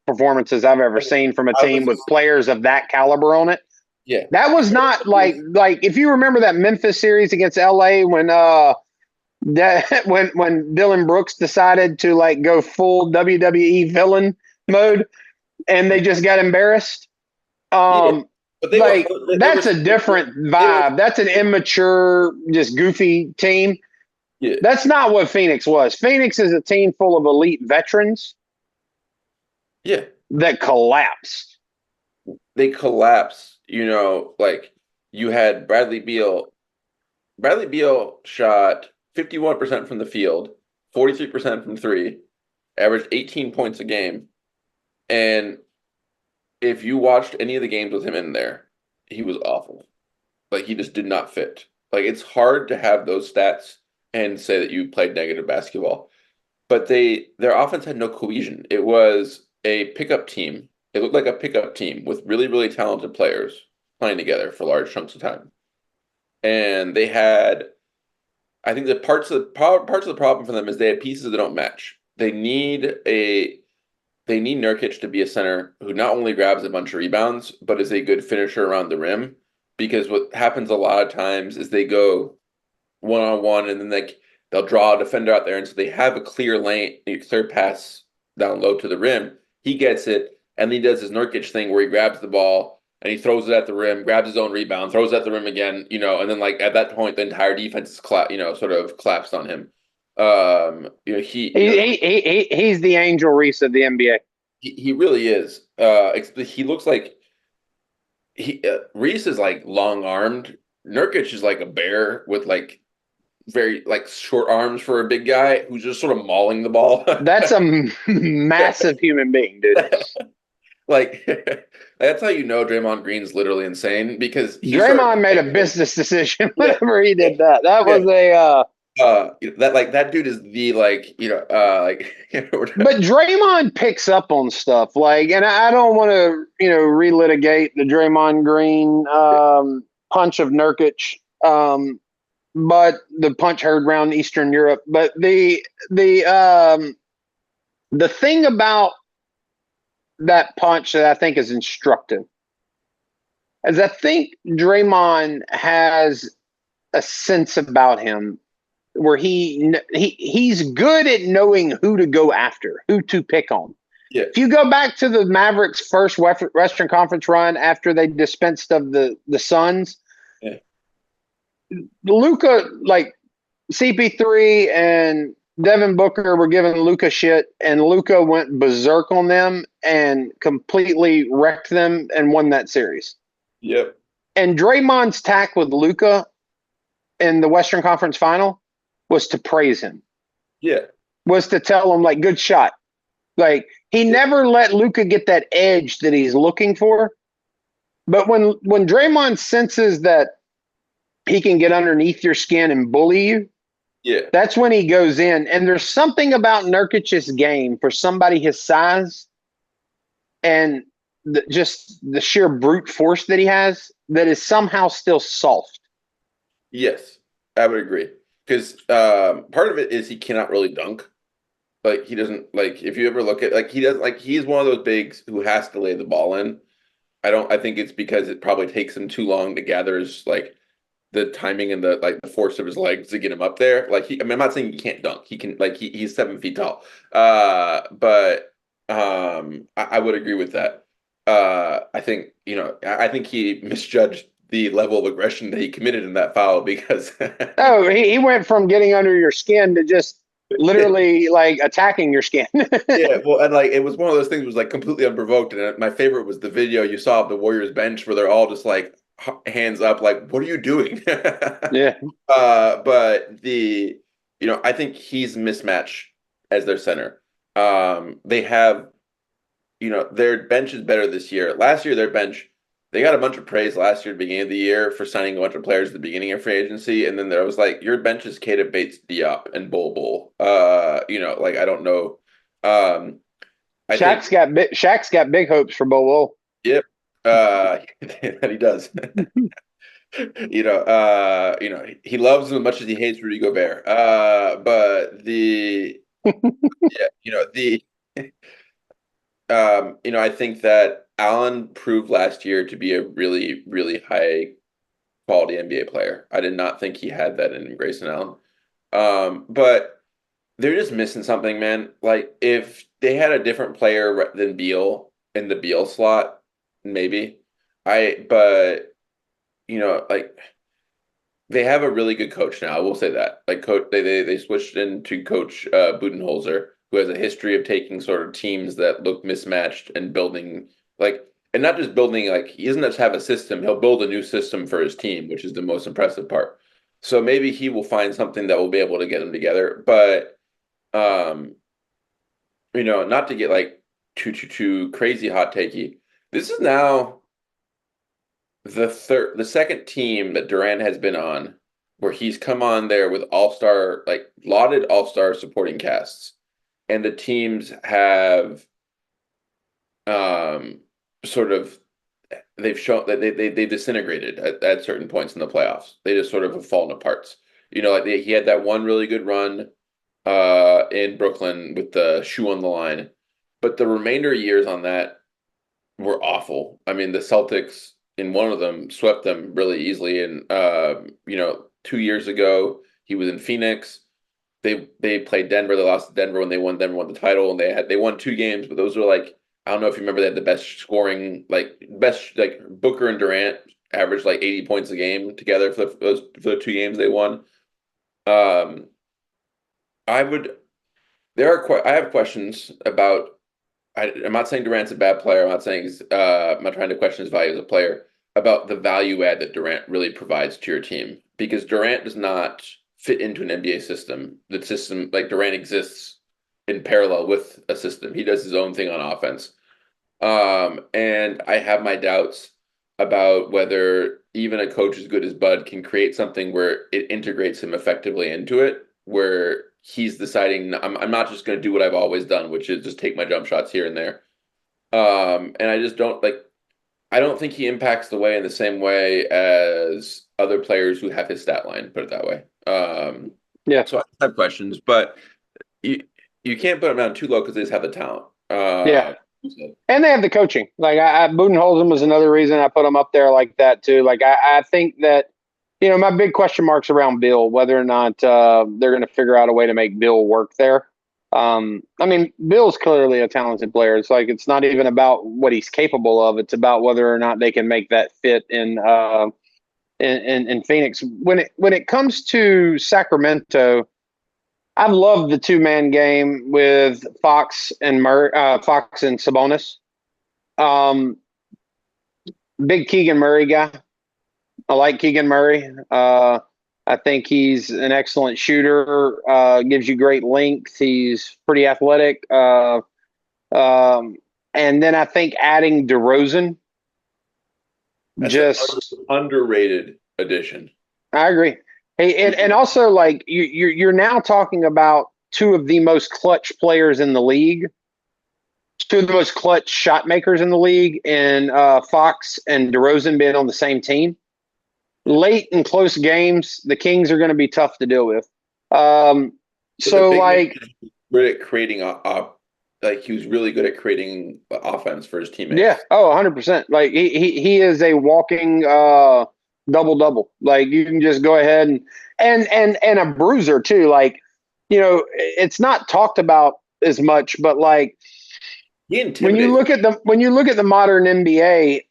performances I've ever seen from a team with players of that caliber on it. yeah. That was not like if you remember that Memphis series against LA when when Dylan Brooks decided to like go full WWE villain mode and they just got embarrassed. Yeah. But That's a different vibe. That's an immature, just goofy team. Yeah. That's not what Phoenix was. Phoenix is a team full of elite veterans. Yeah. That collapsed. They collapsed, like you had Bradley Beal. Bradley Beal shot 51% from the field, 43% from three, averaged 18 points a game. And if you watched any of the games with him in there, he was awful. Like he just did not fit. Like it's hard to have those stats and say that you played negative basketball. But their offense had no cohesion. It was a pickup team. It looked like a pickup team with really, really talented players playing together for large chunks of time. And they had, I think the parts of the problem for them is they had pieces that don't match. They need Nurkic to be a center who not only grabs a bunch of rebounds, but is a good finisher around the rim. Because what happens a lot of times is they go one-on-one and then they'll draw a defender out there. And so they have a clear lane, a clear pass down low to the rim. He gets it, and he does his Nurkic thing where he grabs the ball and he throws it at the rim, grabs his own rebound, throws it at the rim again, and then like at that point, the entire defense is sort of collapsed on him. He's the Angel Reese of the NBA. He really is. He looks like Reese is like long armed. Nurkic is like a bear with like very like short arms for a big guy who's just sort of mauling the ball. That's a massive human being, dude. Like that's how you know Draymond Green's literally insane because Draymond made a business decision whenever he did that. That was that dude is the But Draymond picks up on stuff and I don't want to relitigate the Draymond Green punch of Nurkic, but the punch heard around Eastern Europe. But the thing about that punch that I think is instructive is I think Draymond has a sense about him where he's good at knowing who to go after, who to pick on. Yeah. If you go back to the Mavericks' first Western Conference run after they dispensed of the Suns, yeah. Luka, like CP3 and Devin Booker were giving Luka shit, and Luka went berserk on them and completely wrecked them and won that series. Yep. And Draymond's tack with Luka in the Western Conference Final was to praise him. Yeah. Was to tell him, like, good shot. Like, he never let Luka get that edge that he's looking for. But when Draymond senses that he can get underneath your skin and bully you, yeah, that's when he goes in. And there's something about Nurkic's game for somebody his size and just the sheer brute force that he has that is somehow still soft. Yes, I would agree. Because part of it is he cannot really dunk. Like he doesn't if you ever look at he doesn't he's one of those bigs who has to lay the ball in. I think it's because it probably takes him too long to gather his the timing and the force of his legs to get him up there. Like I'm not saying he can't dunk. He can like he's 7 feet tall. But I would agree with that. I think I think he misjudged the level of aggression that he committed in that foul because Oh, he went from getting under your skin to just literally like attacking your skin. yeah, well, and like it was one of those things was like completely unprovoked. And my favorite was the video you saw of the Warriors bench where they're all just like hands up, like, what are you doing? Yeah. But I think he's mismatched as their center. They have, their bench is better this year. Last year, their bench, they got a bunch of praise last year at the beginning of the year for signing a bunch of players at the beginning of free agency. And then there was like, your bench is Keita Bates Diop and Bol Bol. Like, I don't know. Shaq's got big hopes for Bo. Yep. That he does. He loves him as much as he hates Rudy Gobert. But I think that Allen proved last year to be a really, really high quality NBA player. I did not think he had that in Grayson Allen. But they're just missing something, man. Like if they had a different player than Beal in the Beal slot, maybe. But like they have a really good coach now. I will say that. Like coach, they switched into Coach Budenholzer, who has a history of taking sort of teams that look mismatched and building and not just building like he doesn't just have a system. He'll build a new system for his team, which is the most impressive part. So maybe he will find something that will be able to get them together. But not to get like too crazy hot takey. This is now the second team that Durant has been on where he's come on there with all-star, like lauded all-star supporting casts. And the teams have sort of they've shown that they disintegrated at certain points in the playoffs. They just sort of have fallen apart. Like he had that one really good run in Brooklyn with the shoe on the line, but the remainder years on that were awful. I mean, the Celtics in one of them swept them really easily, and 2 years ago he was in Phoenix. They played Denver. They lost to Denver when Denver won the title, and they won 2 games, but those were like I don't know if you remember they had the best scoring, best Booker and Durant averaged like 80 points a game together for the 2 games they won. I have questions about. I'm not saying Durant's a bad player. I'm not trying to question his value as a player. About the value add that Durant really provides to your team, because Durant does not fit into an NBA system. The system, like Durant exists in parallel with a system. He does his own thing on offense. And I have my doubts about whether even a coach as good as Bud can create something where it integrates him effectively into it, where he's deciding I'm not just going to do what I've always done, which is just take my jump shots here and there. And I just don't I don't think he impacts the way in the same way as other players who have his stat line, put it that way. Yeah. So I have questions, but you can't put them down too low because they just have the talent. Yeah. And they have the coaching. Like Budenholzer was another reason I put them up there like that too. Like I think that, my big question marks around Bill, whether or not they're going to figure out a way to make Bill work there. I mean, Bill's clearly a talented player. It's like it's not even about what he's capable of. It's about whether or not they can make that fit in Phoenix. When it comes to Sacramento, I've loved the 2-man game with Fox and Sabonis. Big Keegan Murray guy. I like Keegan Murray. I think he's an excellent shooter. Gives you great length. He's pretty athletic. And then I think adding DeRozan, That's an underrated addition. I agree. Hey, and also like you're now talking about 2 of the most clutch players in the league, 2 of the most clutch shot makers in the league, and Fox and DeRozan being on the same team. Late in close games, the Kings are going to be tough to deal with. So like, good at creating he was really good at creating offense for his teammates. Yeah. Oh, 100%. Like he is a walking double. Like you can just go ahead and a bruiser too. Like, it's not talked about as much, but like He intimidates. when you look at the modern NBA,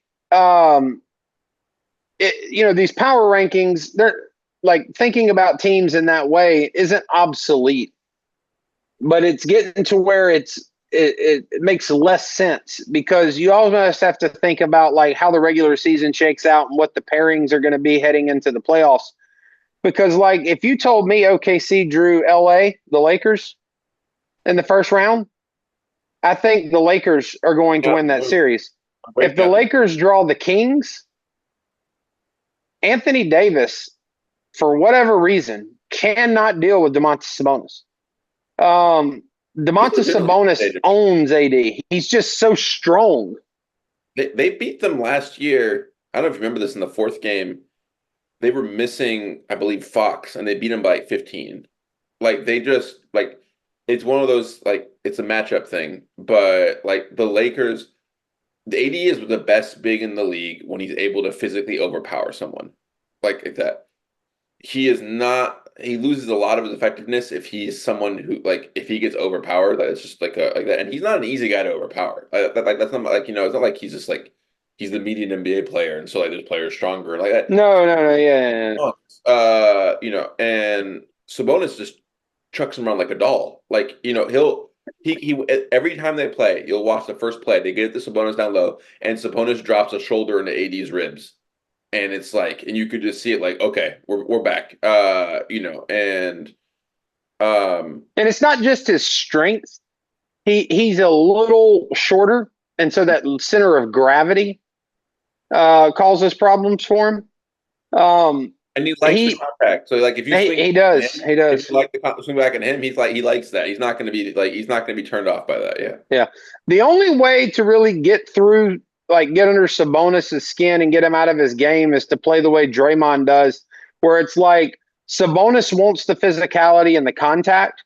these power rankings, they're like thinking about teams in that way isn't obsolete, but it's getting to where it makes less sense because you almost have to think about like how the regular season shakes out and what the pairings are going to be heading into the playoffs. Because like if you told me OKC drew LA, the Lakers, in the first round, I think the Lakers are going to win that series. If the Lakers draw the Kings, Anthony Davis, for whatever reason, cannot deal with Domantas Sabonis. Domantas Sabonis owns AD. He's just so strong. They beat them last year. I don't know if you remember this in the fourth game. They were missing, I believe, Fox, and they beat him by like 15. Like they just like it's one of those like it's a matchup thing. But like the Lakers, the AD is the best big in the league when he's able to physically overpower someone like that. He is not. He loses a lot of his effectiveness if he's someone who like if he gets overpowered. Like it's just like that, and he's not an easy guy to overpower. Like that's not like it's not like he's just like he's the median NBA player, and so like this player is stronger like that. No, yeah. And Sabonis just chucks him around like a doll. Like he every time they play, you'll watch the first play. They get the Sabonis down low, and Sabonis drops a shoulder into AD's ribs. And it's like, and you could just see it like, okay, we're back, and it's not just his strength. He's a little shorter, and so that center of gravity causes problems for him. And he likes the contact. So like, if you swing, he does. If you like the swing back at him, he likes that. He's not going to be turned off by that. Yeah. The only way to really get through. Like get under Sabonis' skin and get him out of his game is to play the way Draymond does, where it's like Sabonis wants the physicality and the contact,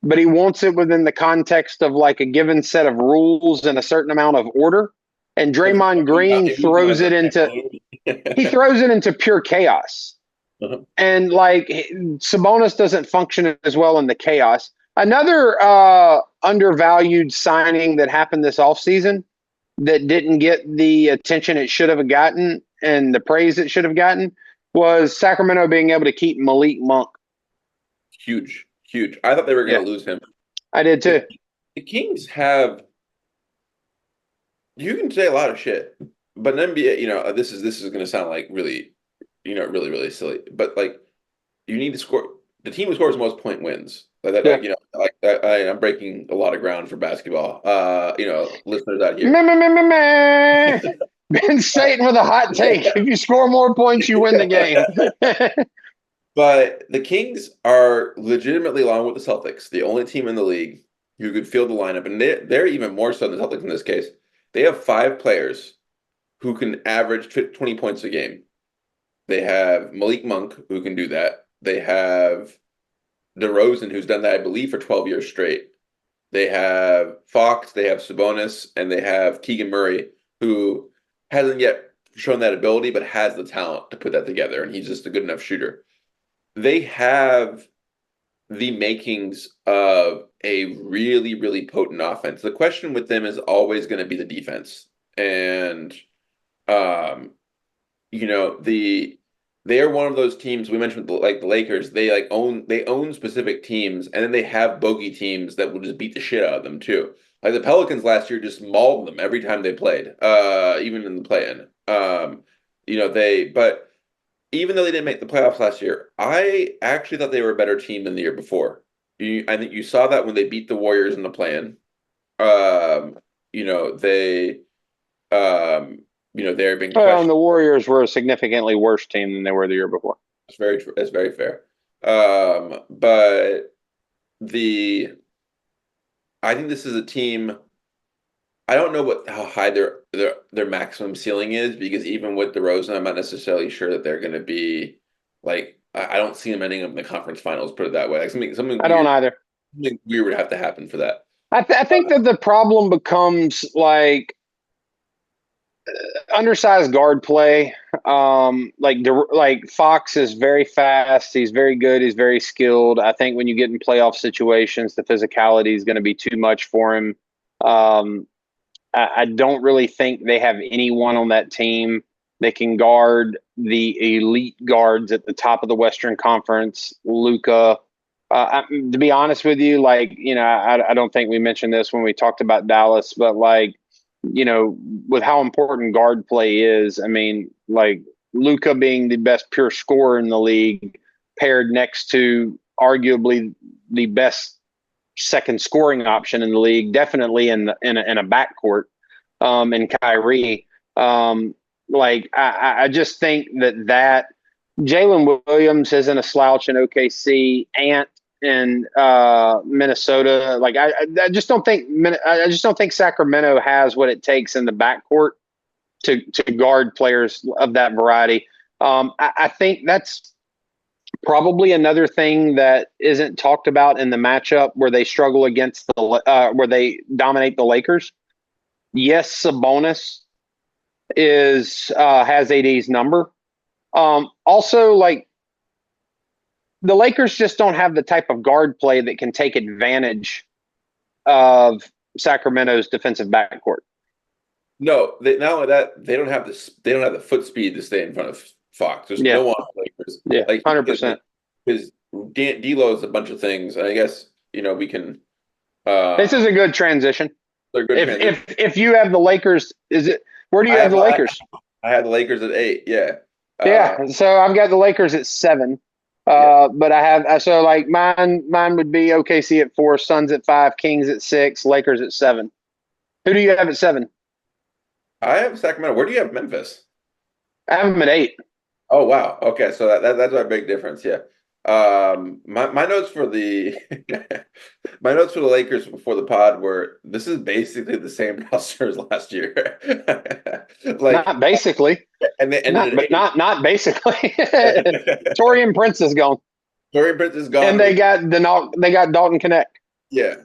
but he wants it within the context of like a given set of rules and a certain amount of order. And Draymond Green throws it into pure chaos. Uh-huh. And like Sabonis doesn't function as well in the chaos. Another undervalued signing that happened this offseason that didn't get the attention it should have gotten and the praise it should have gotten was Sacramento being able to keep Malik Monk. Huge. I thought they were going to lose him. I did too. The Kings have. You can say a lot of shit, but an NBA, this is going to sound like really, really, really silly. But like, you need to score. The team who scores the most point wins. I'm breaking a lot of ground for basketball. Listeners out here. Ben Staton with a hot take. If you score more points, you win the game. But the Kings are legitimately, along with the Celtics, the only team in the league who could field the lineup, and they're even more so than the Celtics in this case. They have 5 players who can average 20 points a game. They have Malik Monk, who can do that. They have DeRozan, who's done that, I believe, for 12 years straight. They have Fox, they have Sabonis, and they have Keegan Murray, who hasn't yet shown that ability, but has the talent to put that together, and he's just a good enough shooter. They have the makings of a really, really potent offense. The question with them is always going to be the defense. And, they are one of those teams we mentioned, like the Lakers. They own specific teams, and then they have bogey teams that will just beat the shit out of them too. Like the Pelicans last year just mauled them every time they played, even in the play-in. But even though they didn't make the playoffs last year, I actually thought they were a better team than the year before. I think you saw that when they beat the Warriors in the play-in. They're being questioned. And the Warriors were a significantly worse team than they were the year before. That's very true. That's very fair. But I think this is a team. I don't know how high their maximum ceiling is, because even with DeRozan, I'm not necessarily sure that they're going to be like. I don't see them ending up in the conference finals. Put it that way. Like something. I don't either. Something weird would have to happen for that. I think that the problem becomes like undersized guard play. Like Fox is very fast. He's very good. He's very skilled. I think when you get in playoff situations, the physicality is going to be too much for him. I don't really think they have anyone on that team that can guard the elite guards at the top of the Western Conference. Luka. To be honest with you, I don't think we mentioned this when we talked about Dallas, but with how important guard play is, I mean, Luka being the best pure scorer in the league, paired next to arguably the best second scoring option in the league, definitely in a backcourt, in Kyrie. I just think that Jalen Williams isn't a slouch in OKC. Ant in Minnesota, I just don't think Sacramento has what it takes in the backcourt to guard players of that variety. I think that's probably another thing that isn't talked about in the matchup where they struggle against where they dominate the Lakers. Yes, Sabonis has AD's number. Also, the Lakers just don't have the type of guard play that can take advantage of Sacramento's defensive backcourt. No, not only that, they don't have the foot speed to stay in front of Fox. There's no one on the Lakers. Yeah, 100%. Because D'Lo is a bunch of things. And I guess we can. This is a good transition. If you have the Lakers, where do you have the Lakers? I have the Lakers at 8. Yeah. So I've got the Lakers at 7. But I have mine would be OKC at 4, Suns at 5, Kings at 6, Lakers at 7. Who do you have at 7? I have Sacramento. Where do you have Memphis? I have them at 8. Oh wow. Okay, so that's a big difference. Yeah. My notes for the my notes for the Lakers before the pod were this is basically the same roster as last year. Not basically. Not basically. Torian Prince is gone. Torian Prince is gone. And they got Dalton Connect. Yeah.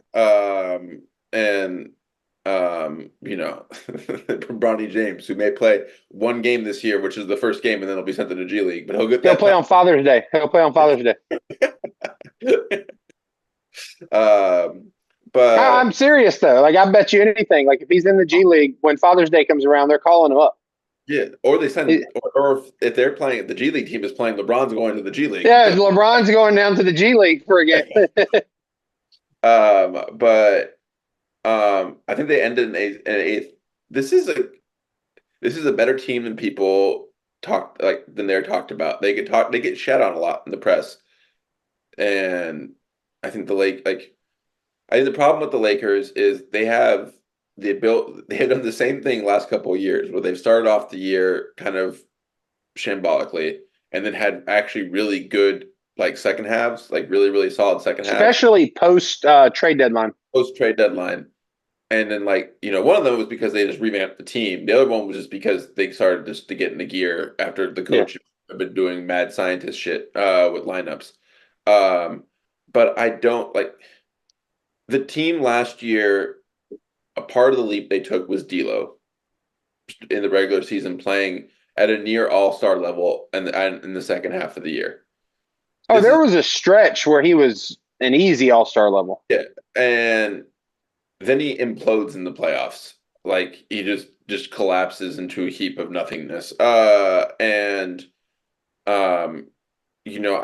Bronny James, who may play one game this year, which is the first game, and then he'll be sent to the G League. But he'll play on Father's Day. But I'm serious though. I bet you anything. If he's in the G League when Father's Day comes around, they're calling him up. Yeah, or they send, or if they're playing, the G League team is playing. LeBron's going to the G League. Yeah, LeBron's going down to the G League for a game. I think they ended in an 8th. This is a better team than people than they're talked about. They get shat on a lot in the press, and I think I think the problem with the Lakers is they have they've done the same thing last couple of years where they've started off the year kind of shambolically and then had actually really good second halves, really, really solid second halves. Especially post trade deadline. Post trade deadline. And then one of them was because they just revamped the team. The other one was just because they started just to get into gear after the coach had been doing mad scientist shit with lineups. But I don't the team last year. A part of the leap they took was D'Lo in the regular season, playing at a near all-star level in the second half of the year. There was a stretch where he was an easy all-star level. Yeah, and then he implodes in the playoffs. He just collapses into a heap of nothingness. I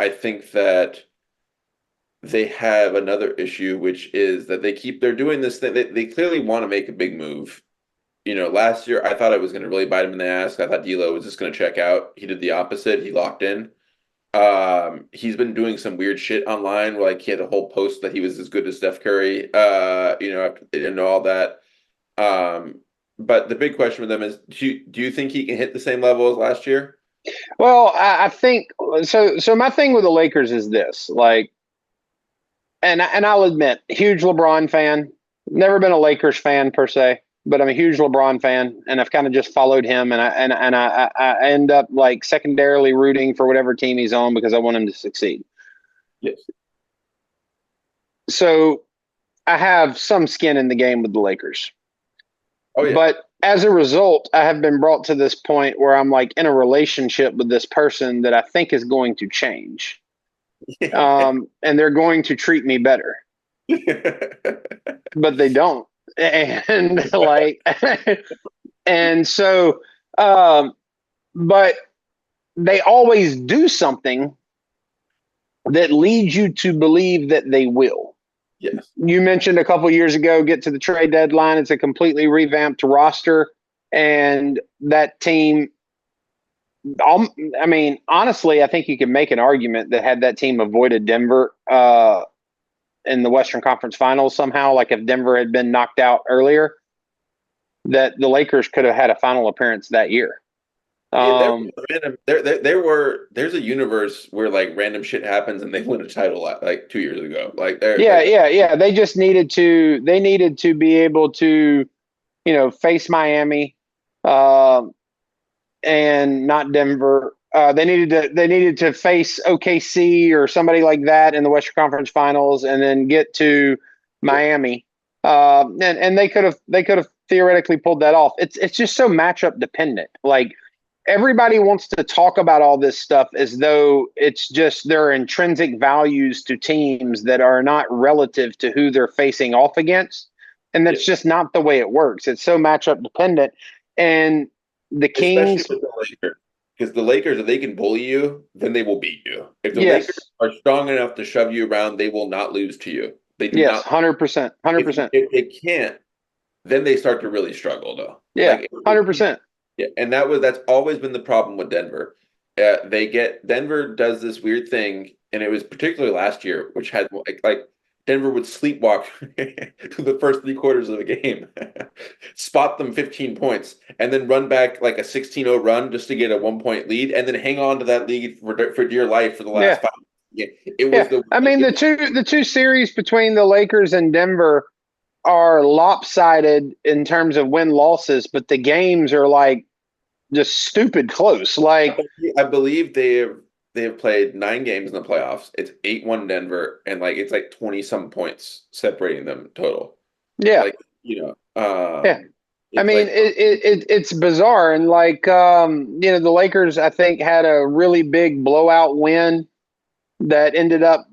think that they have another issue, which is that they're doing this thing. They clearly want to make a big move. Last year I thought it was going to really bite him in the ass. I thought D'Lo was just going to check out. He did the opposite. He locked in. He's been doing some weird shit online where he had a whole post that he was as good as Steph Curry, and all that. But the big question with them is, do you think he can hit the same level as last year? Well, I think so. So my thing with the Lakers is this, and I'll admit, huge LeBron fan, never been a Lakers fan per se, but I'm a huge LeBron fan, and I've kind of just followed him, and I end up secondarily rooting for whatever team he's on because I want him to succeed. Yes. So I have some skin in the game with the Lakers. Oh yeah. But as a result, I have been brought to this point where I'm like in a relationship with this person that I think is going to change. And they're going to treat me better, but they don't. And like, and so, but they always do something that leads you to believe that they will. Yes. You mentioned a couple years ago, get to the trade deadline. It's a completely revamped roster. And that team, I mean, honestly, I think you can make an argument that had that team avoided Denver in the Western Conference Finals somehow, like if Denver had been knocked out earlier, that the Lakers could have had a final appearance that year. There's a universe where like random shit happens and they win a title like 2 years ago. Like yeah. They just needed to be able to, face Miami, and not Denver. They needed to face OKC or somebody like that in the Western Conference Finals, and then get to Miami. And they could have theoretically pulled that off. It's just so matchup dependent. Like, everybody wants to talk about all this stuff as though it's just there are intrinsic values to teams that are not relative to who they're facing off against. And that's just not the way it works. It's so matchup dependent. And the Kings, because the Lakers, if they can bully you, then they will beat you. If the Lakers are strong enough to shove you around, they will not lose to you. They do not. 100%. If they can't, then they start to really struggle, though. Yeah, 100%. Yeah, and that's always been the problem with Denver. Denver does this weird thing, and it was particularly last year, which had like Denver would sleepwalk through the first 3 quarters of a game, spot them 15 points, and then run back like a 16-0 run just to get a 1-point lead, and then hang on to that lead for dear life for the last 5. Yeah, it was. The two series between the Lakers and Denver are lopsided in terms of win losses, but the games are like just stupid close. Like, I believe they have played 9 games in the playoffs. It's 8-1 Denver, and like it's like 20 some points separating them total. Yeah, like I mean, it's bizarre, and like the Lakers, I think, had a really big blowout win that ended up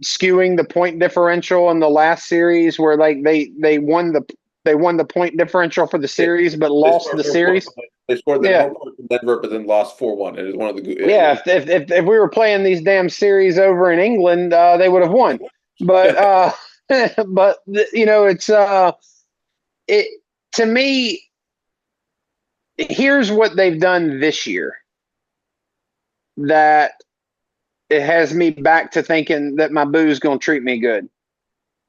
skewing the point differential in the last series, where like they won the point differential for the series, but lost the series. They scored the more points in Denver, but then lost 4-1. It is one of the if we were playing these damn series over in England, they would have won. But it's to me. Here's what they've done this year that it has me back to thinking that my boo's going to treat me good.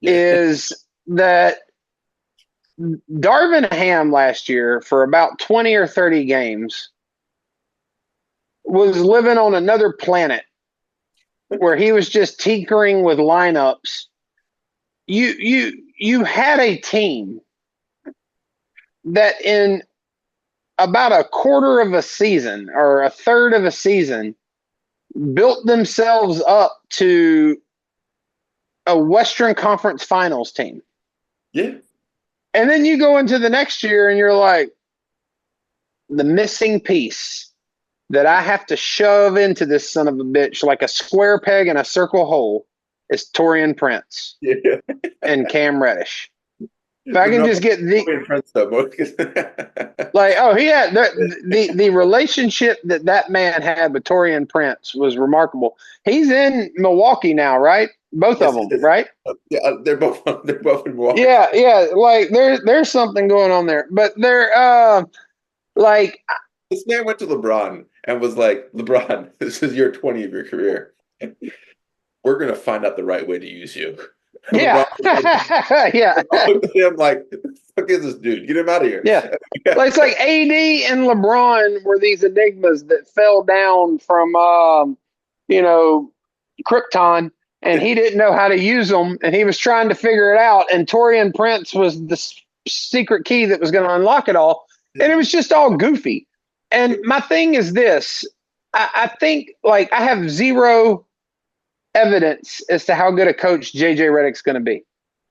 Is that Darvin Ham last year for about 20 or 30 games was living on another planet where he was just tinkering with lineups. You had a team that in about a quarter of a season or a third of a season built themselves up to a Western Conference Finals team. Yeah. And then you go into the next year and you're like, the missing piece that I have to shove into this son of a bitch like a square peg in a circle hole is Taurean Prince and Cam Reddish. If I can just get the the relationship that man had with Taurean Prince was remarkable. He's in Milwaukee now, right? Both of them, right? Yeah, they're both in Milwaukee. Yeah. Like there's something going on there, but they're like this man went to LeBron and was like, LeBron, this is year 20 of your career. We're gonna find out the right way to use you. Yeah. Yeah. I'm like, what the fuck is this dude? Get him out of here. Yeah. Like, it's like AD and LeBron were these enigmas that fell down from, Krypton, and he didn't know how to use them, and he was trying to figure it out. And Taurean Prince was the secret key that was going to unlock it all. And it was just all goofy. And my thing is this. I think, like, I have zero evidence as to how good a coach JJ Redick's going to be.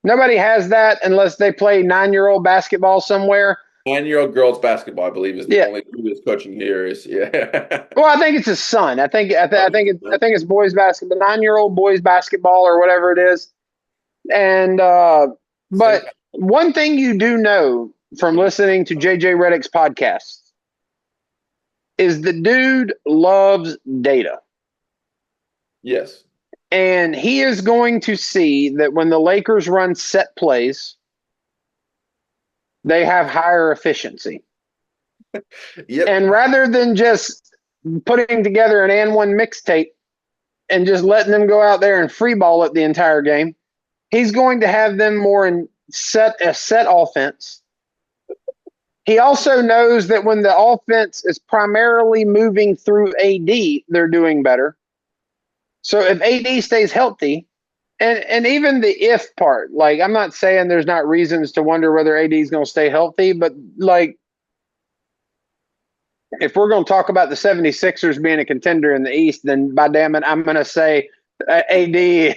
Nobody has that unless they play 9-year-old basketball somewhere. 9-year-old girls basketball, I believe, is the Yeah. only previous coaching here. Yeah. Well, I think it's his son. I think it's boys basketball, 9-year-old boys basketball or whatever it is. And but one thing you do know from listening to JJ Redick's podcast is the dude loves data. Yes. And he is going to see that when the Lakers run set plays, they have higher efficiency. Yep. And rather than just putting together an and one mixtape and just letting them go out there and free ball it the entire game, he's going to have them more in set offense. He also knows that when the offense is primarily moving through AD, they're doing better. So if AD stays healthy, and even the if part, like I'm not saying there's not reasons to wonder whether AD is going to stay healthy, but like if we're going to talk about the 76ers being a contender in the East, then by damn it, I'm going to say AD is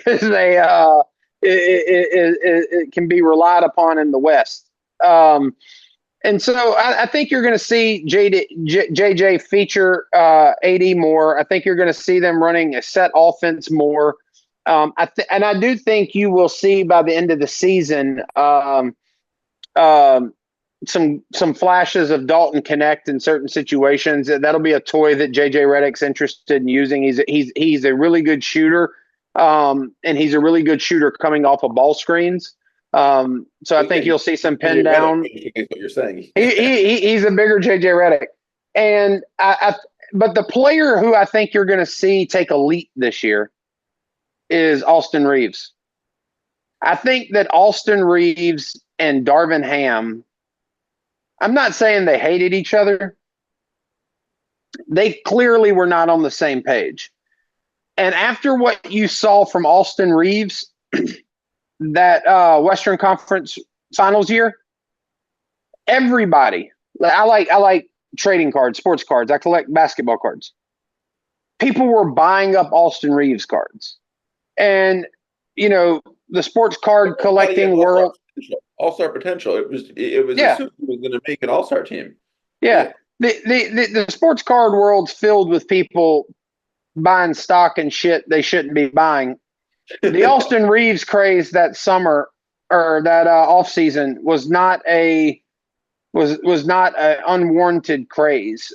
it can be relied upon in the West. And so I think you're going to see JJ feature AD more. I think you're going to see them running a set offense more. And I do think you will see by the end of the season some flashes of Dalton Connect in certain situations. That'll be a toy that JJ Redick's interested in using. He's a really good shooter, and he's a really good shooter coming off of ball screens. So I think you'll see some pin down. Is what you're saying. He's a bigger JJ Redick, and but the player who I think you're going to see take a leap this year is Austin Reeves. I think that Austin Reeves and Darvin Ham, I'm not saying they hated each other. They clearly were not on the same page. And after what you saw from Austin Reeves, that Western Conference Finals year, everybody, I like trading cards, sports cards. I collect basketball cards. People were buying up Austin Reeves cards. And, you know, the sports card collecting world. All-star potential. It was Yeah. assumed he was going to make an all-star team. Yeah. The sports card world's filled with people buying stock and shit they shouldn't be buying. The Austin Reeves craze that summer or that offseason was not an unwarranted craze.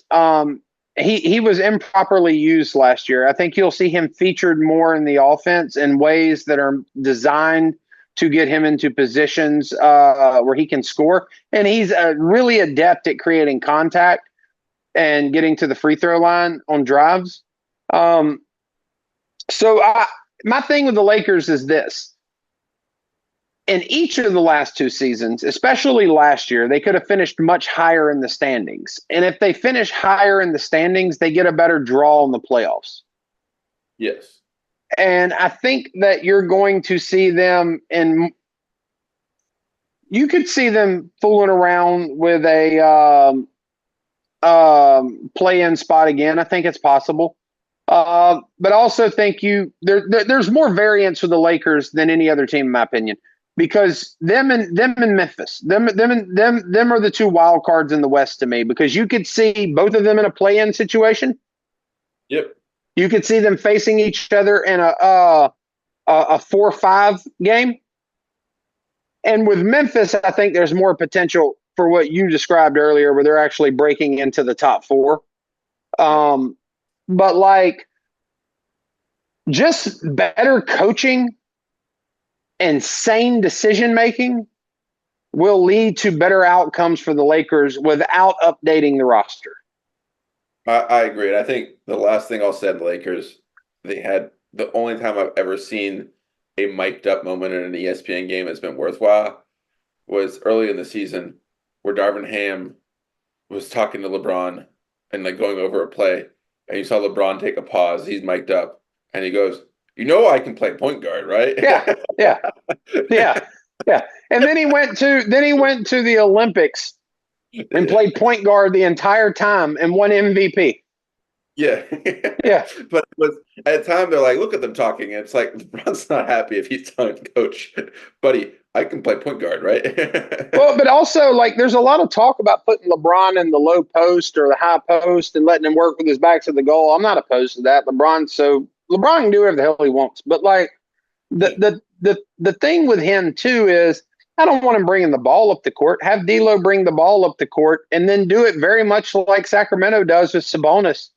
He was improperly used last year. I think you'll see him featured more in the offense in ways that are designed to get him into positions where he can score. And he's really adept at creating contact and getting to the free throw line on drives. My thing with the Lakers is this. In each of the last two seasons, especially last year, they could have finished much higher in the standings. And if they finish higher in the standings, they get a better draw in the playoffs. Yes. And I think that you're going to see them you could see them fooling around with a play-in spot again. I think it's possible. But I also think there's more variance with the Lakers than any other team, in my opinion, because them and Memphis, them are the two wild cards in the West to me, because you could see both of them in a play-in situation. Yep. You could see them facing each other in a 4-5 game. And with Memphis, I think there's more potential for what you described earlier, where they're actually breaking into the top four. But like just better coaching and sane decision-making will lead to better outcomes for the Lakers without updating the roster. I agree. I think the last thing I'll say to the Lakers, they had the only time I've ever seen a mic'd up moment in an ESPN game that's been worthwhile was early in the season where Darvin Ham was talking to LeBron and like going over a play, and you saw LeBron take a pause. He's mic'd up, and he goes, "You know I can play point guard, right?" Yeah. And then he went to the Olympics and played point guard the entire time and won MVP. Yeah. Yeah. But at the time, they're like, look at them talking. And it's like, LeBron's not happy if he's telling coach, buddy, I can play point guard, right? Well, but also, like, there's a lot of talk about putting LeBron in the low post or the high post and letting him work with his back to the goal. I'm not opposed to that. LeBron can do whatever the hell he wants. But like the thing with him too is I don't want him bringing the ball up the court. Have D'Lo bring the ball up the court and then do it very much like Sacramento does with Sabonis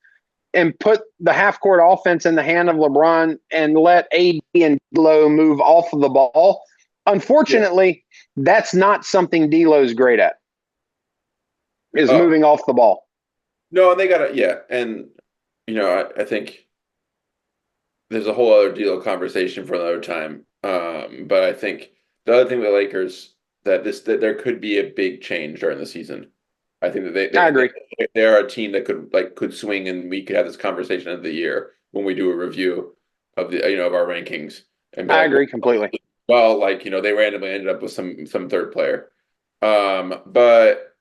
and put the half court offense in the hand of LeBron and let AD and D'Lo move off of the ball. Unfortunately, that's not something D'Lo's great at, is moving off the ball. No, and they got to, and, I think there's a whole other D'Lo conversation for another time. But I think the other thing with the Lakers, that there could be a big change during the season. I think that I agree. They are a team that could swing, and we could have this conversation of the year when we do a review of of our rankings. And I agree completely. Well, they randomly ended up with some third player. But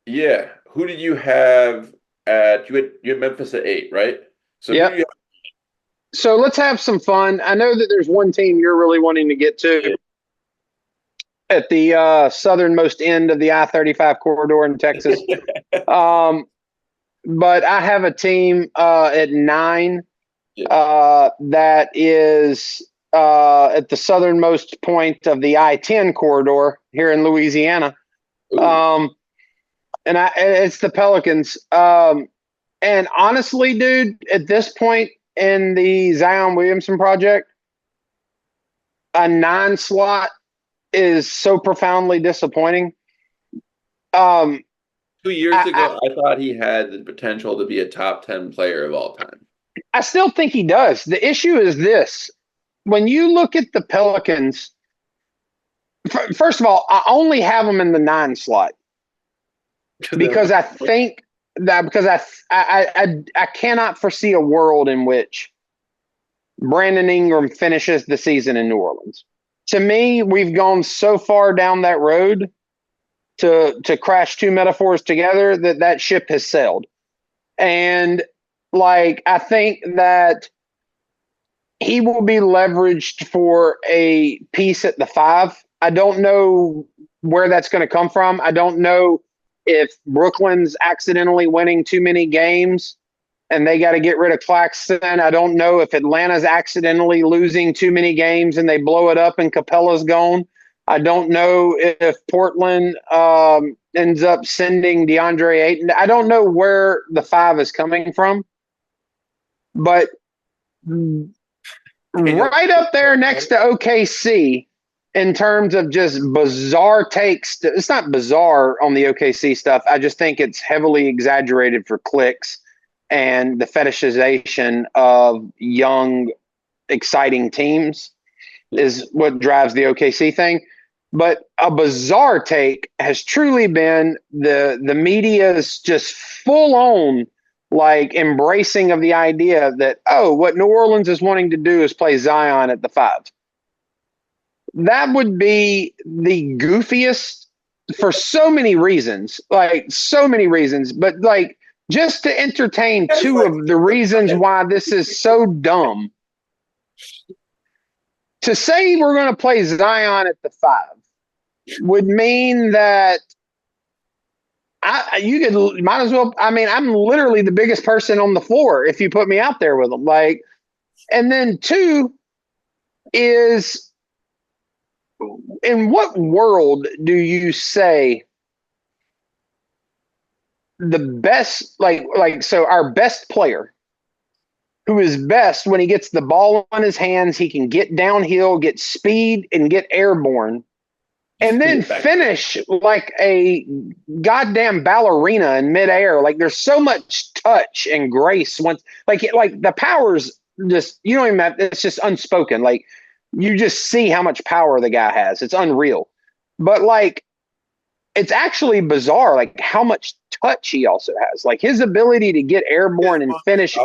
yeah, who did you have at you had Memphis at 8, right? So yeah. So let's have some fun. I know that there's one team you're really wanting to get to at the southernmost end of the I-35 corridor in Texas. But I have a team at 9 that is at the southernmost point of the I-10 corridor here in Louisiana. And it's the Pelicans. And honestly, dude, at this point in the Zion Williamson project, a 9 slot is so profoundly disappointing. 2 years ago, I thought he had the potential to be a top 10 player of all time. I still think he does. The issue is this. When you look at the Pelicans, first of all, I only have them in the 9 slot because I think that I cannot foresee a world in which Brandon Ingram finishes the season in New Orleans. To me, we've gone so far down that road to crash two metaphors together that ship has sailed. And I think that he will be leveraged for a piece at the 5. I don't know where that's going to come from. I don't know if Brooklyn's accidentally winning too many games and they got to get rid of Claxton. I don't know if Atlanta's accidentally losing too many games and they blow it up and Capella's gone. I don't know if Portland ends up sending DeAndre Ayton. I don't know where the 5 is coming from, but right up there next to OKC in terms of just bizarre takes. It's not bizarre on the OKC stuff. I just think it's heavily exaggerated for clicks and the fetishization of young, exciting teams is what drives the OKC thing. But a bizarre take has truly been the media's just full on embracing of the idea that, what New Orleans is wanting to do is play Zion at the 5. That would be the goofiest for so many reasons, but just to entertain two of the reasons why this is so dumb. To say we're going to play Zion at the 5 would mean that might as well. I mean, I'm literally the biggest person on the floor if you put me out there with them. And then 2 is, in what world do you say the best, so our best player, who is best when he gets the ball in his hands, he can get downhill, get speed, and get airborne, and then finish like a goddamn ballerina in midair. There's so much touch and grace once, the power's just, you don't even have, it's just unspoken. You just see how much power the guy has. It's unreal. But it's actually bizarre, how much touch he also has. His ability to get airborne and finish.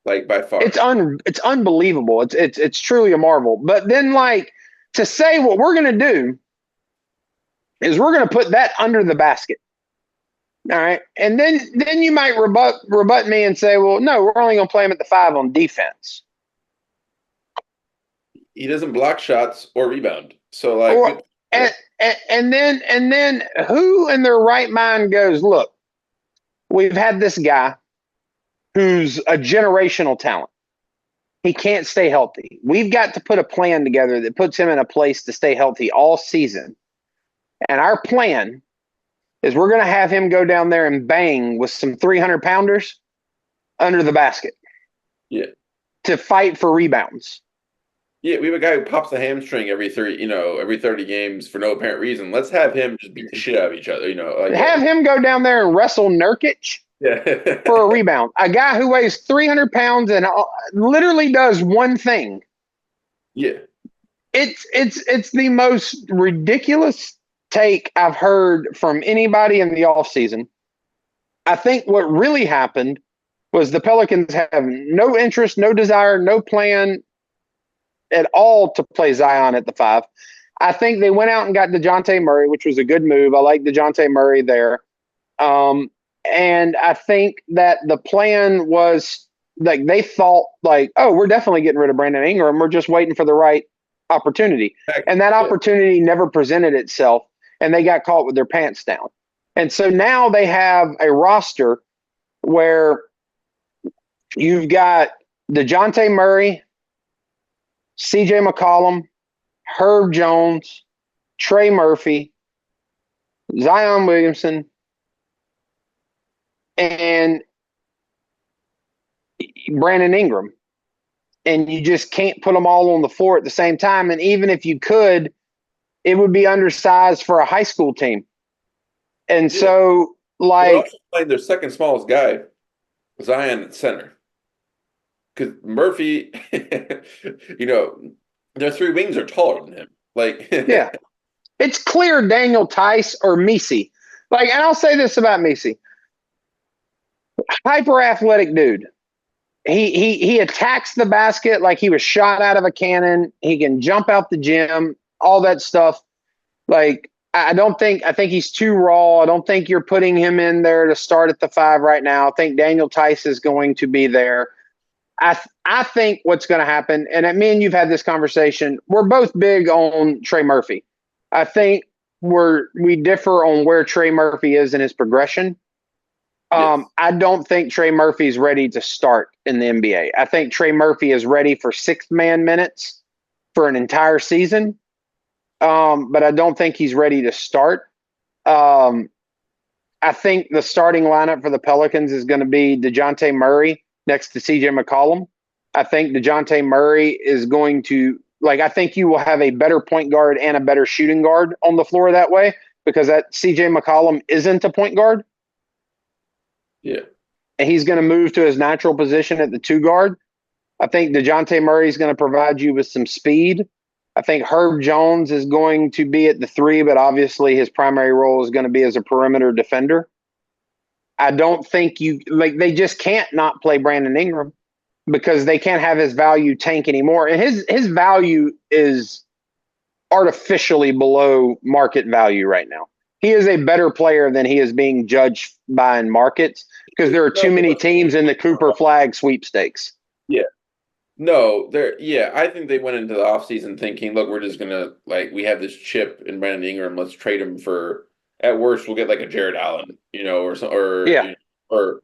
By far. It's unbelievable. It's truly a marvel. But then to say what we're going to do is we're going to put that under the basket. All right. And then you might rebut me and say, well, no, we're only going to play him at the 5 on defense. He doesn't block shots or rebound. So like, Well, and then who in their right mind goes, look, we've had this guy who's a generational talent. He can't stay healthy. We've got to put a plan together that puts him in a place to stay healthy all season. And our plan is we're going to have him go down there and bang with some 300-pounders under the basket. Yeah. To fight for rebounds. Yeah, we have a guy who pops the hamstring every 30 games for no apparent reason. Let's have him just beat the shit out of each other, have him go down there and wrestle Nurkic for a rebound. A guy who weighs 300 pounds and literally does one thing. Yeah. It's the most ridiculous take I've heard from anybody in the offseason. I think what really happened was the Pelicans have no interest, no desire, no plan at all to play Zion at the 5. I think they went out and got DeJounte Murray, which was a good move. I like DeJounte Murray there. And I think that the plan was like they thought like, oh, we're definitely getting rid of Brandon Ingram. We're just waiting for the right opportunity. And that opportunity never presented itself, and they got caught with their pants down. And so now they have a roster where you've got DeJounte Murray, CJ McCollum, Herb Jones, Trey Murphy, Zion Williamson, and Brandon Ingram. And you just can't put them all on the floor at the same time. And even if you could, it would be undersized for a high school team. And so, like, playing their second smallest guy, Zion at center. Because Murphy, their 3 wings are taller than him. Like, yeah, it's clear Daniel Tice or Messi. Like, and I'll say this about Messi: hyper athletic dude. He attacks the basket like he was shot out of a cannon. He can jump out the gym, all that stuff. Like, I think he's too raw. I don't think you're putting him in there to start at the 5 right now. I think Daniel Tice is going to be there. I think what's going to happen, and me and you've had this conversation, we're both big on Trey Murphy. I think we differ on where Trey Murphy is in his progression. Yes. I don't think Trey Murphy's ready to start in the NBA. I think Trey Murphy is ready for 6-man minutes for an entire season, but I don't think he's ready to start. I think the starting lineup for the Pelicans is going to be DeJounte Murray next to CJ McCollum. I think DeJounte Murray is going to, I think you will have a better point guard and a better shooting guard on the floor that way, because that CJ McCollum isn't a point guard. Yeah. And he's going to move to his natural position at the 2 guard. I think DeJounte Murray is going to provide you with some speed. I think Herb Jones is going to be at the 3, but obviously his primary role is going to be as a perimeter defender. I don't think they just can't not play Brandon Ingram because they can't have his value tank anymore. And his value is artificially below market value right now. He is a better player than he is being judged by in markets because there are too many teams in the Cooper Flag sweepstakes. Yeah. No, I think they went into the offseason thinking, look, we're just going to, we have this chip in Brandon Ingram. Let's trade him for, at worst, we'll get a Jared Allen, or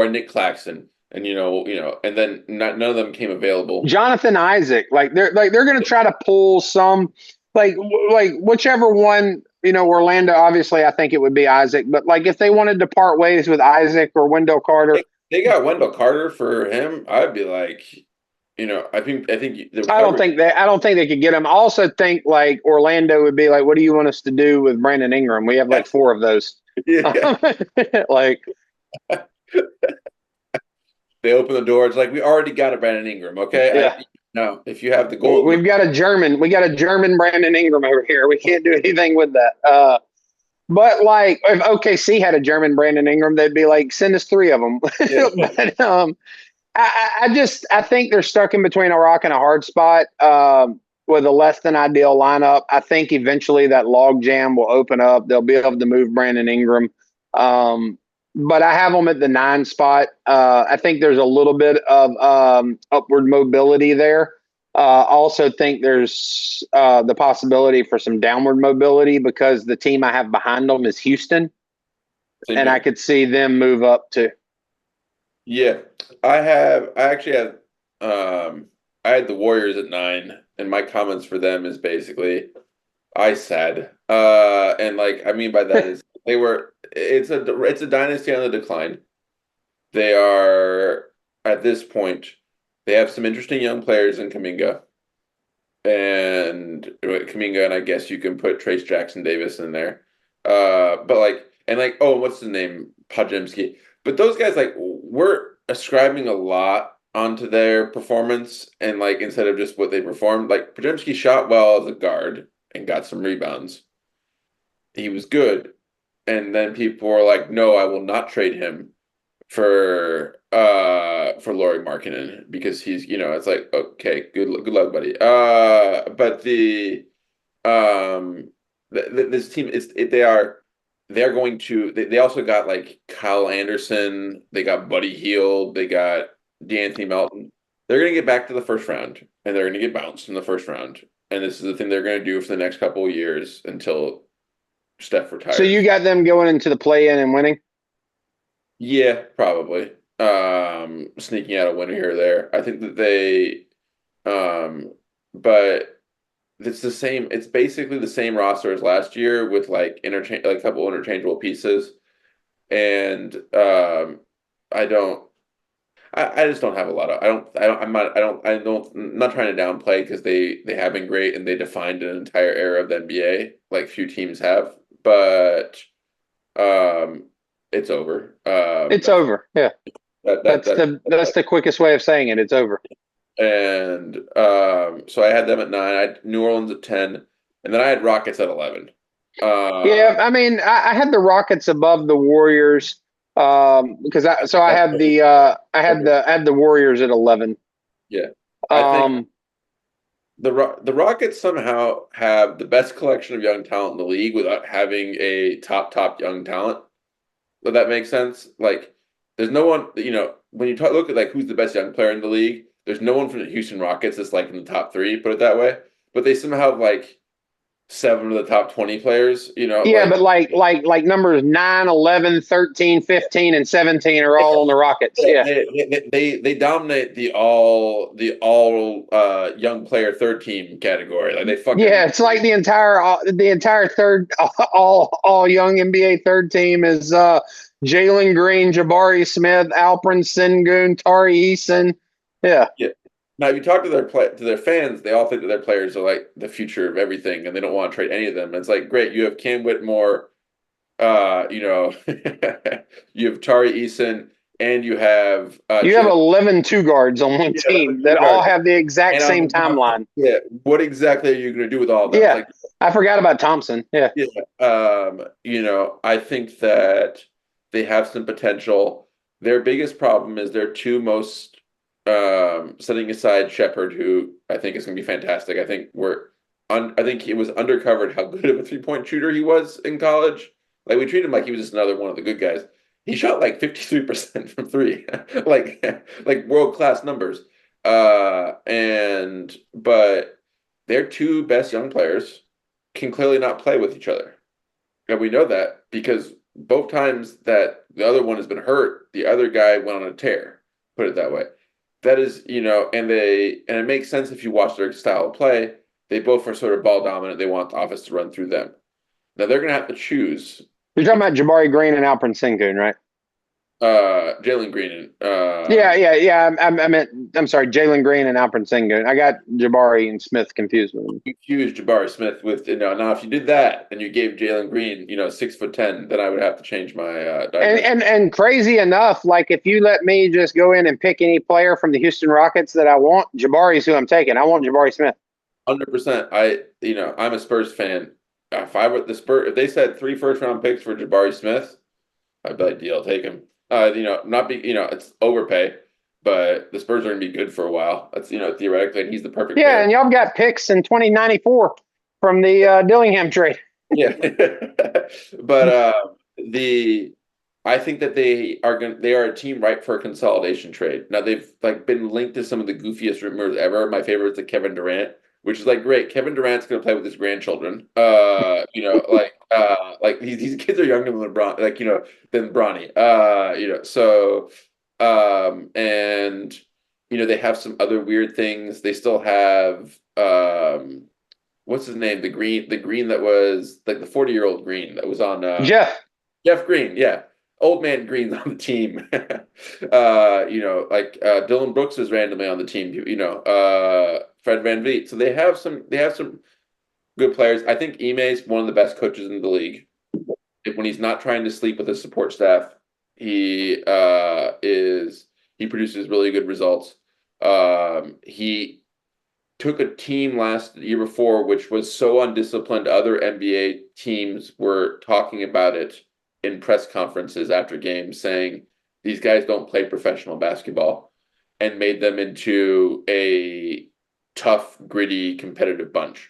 Nick Claxton. And, and then none of them came available. Jonathan Isaac, they're going to try to pull some, whichever one, Orlando, obviously I think it would be Isaac, but if they wanted to part ways with Isaac or Wendell Carter. They got Wendell Carter for him. I'd be like, I think I don't think they could get him. I also think Orlando would be like, what do you want us to do with Brandon Ingram? We have 4 of those. Yeah. They open the door. It's we already got a Brandon Ingram. Okay. Yeah. No, if you have the gold, we got a German Brandon Ingram over here. We can't do anything with that. But if OKC had a German Brandon Ingram, they'd be like, send us 3 of them. Yeah. But I think they're stuck in between a rock and a hard spot with a less than ideal lineup. I think eventually that log jam will open up. They'll be able to move Brandon Ingram. But I have them at the 9 spot. I think there's a little bit of upward mobility there. Also think there's the possibility for some downward mobility because the team I have behind them is Houston, Same and I here. could see them move up too. Yeah, I actually had I had the Warriors at 9, and my comments for them is basically I said, and like I mean by that is it's a dynasty on the decline. They are at this point they have some interesting young players in Kaminga, and I guess you can put Trace Jackson Davis in there. But like and like oh, what's the name? Podziemski. But those guys like we're ascribing a lot onto their performance and like instead of just what they performed. Like Podziemski shot well as a guard and got some rebounds. He was good. And then people were like, no, I will not trade him for Lauri Markkanen because he's it's like okay good luck buddy but this team they're going to they also got like Kyle Anderson, they got Buddy Hield, they got D'Anthony Melton. They're going to get back to the first round and they're going to get bounced in the first round, and this is the thing they're going to do for the next couple of years until Steph retires. So you got them going into the play-in and winning? Yeah, probably. Sneaking out a winner here or there. I think that but it's basically the same roster as last year with like a couple interchangeable pieces. And I just don't have a lot of I'm not trying to downplay because they have been great and they defined an entire era of the NBA like few teams have, but it's over. It's over. Yeah. That's the quickest way of saying it. It's over. And so I had them at 9. I had New Orleans at 10, and then I had Rockets at 11. Yeah, I mean, I had the Rockets above the Warriors because I had the Warriors at 11. Yeah, I think the Rockets somehow have the best collection of young talent in the league without having a top young talent. Does that make sense? Like, there's no one, when you look at like who's the best young player in the league, there's no one from the Houston Rockets that's like in the top 3, put it that way. But they somehow have like 7 of the top 20 players, Yeah, but like numbers 9, 11, 13, 15, and 17 are all on the Rockets. Yeah. They dominate the all young player third team category. Like they fucking it's like the entire third all young NBA third team is Jalen Green, Jabari Smith, Alperen Sengun, Tari Eason. Yeah. Yeah. Now, if you talk to their fans, they all think that their players are like the future of everything, and they don't want to trade any of them. And it's like, great, you have Cam Whitmore, you have Tari Eason, and you have 11 two guards on one team that all have the exact same timeline. Yeah, what exactly are you going to do with all of them? Yeah, I forgot about Thompson. Yeah, I think that they have some potential. Their biggest problem is their two most. Setting aside Shepard, who I think is going to be fantastic. I think I think it was undercovered how good of a 3-point shooter he was in college. Like we treated him like he was just another one of the good guys. He shot like 53% from 3, like world class numbers. But their two best young players can clearly not play with each other, and we know that because both times that the other one has been hurt, the other guy went on a tear. Put it that way. That is, and it makes sense if you watch their style of play. They both are sort of ball dominant. They want the offense to run through them. Now they're going to have to choose. You're talking about Jabari Green and Alperen Sengun, right? Jalen Green. I'm sorry, Jalen Green and Alperen Sengun. I got Jabari and Smith confused with them. You confused Jabari Smith with now. If you did that and you gave Jalen Green, 6'10", then I would have to change my. And crazy enough, like if you let me just go in and pick any player from the Houston Rockets that I want, Jabari's who I'm taking. I want Jabari Smith. 100%. I'm a Spurs fan. If they said 3 first-round picks for Jabari Smith, I'd be like, deal, take him. It's overpay, but the Spurs are going to be good for a while. That's, theoretically, and he's the perfect player. And y'all got picks in 2094 from the Dillingham trade. Yeah. But I think that they are a team ripe for a consolidation trade. Now they've like been linked to some of the goofiest rumors ever. My favorite is the Kevin Durant, which is like great. Kevin Durant's gonna play with his grandchildren. Like these kids are younger than LeBron, like than Bronny. And they have some other weird things. They still have what's his name? The green that was like the 40-year-old green that was on Jeff Green, yeah. Old man Green's on the team. Dylan Brooks is randomly on the team, Fred VanVleet. So they have some good players. I think Ime's one of the best coaches in the league. When he's not trying to sleep with his support staff, he he produces really good results. He took a team last year before, which was so undisciplined, other NBA teams were talking about it in press conferences after games, saying these guys don't play professional basketball, and made them into a tough, gritty, competitive bunch.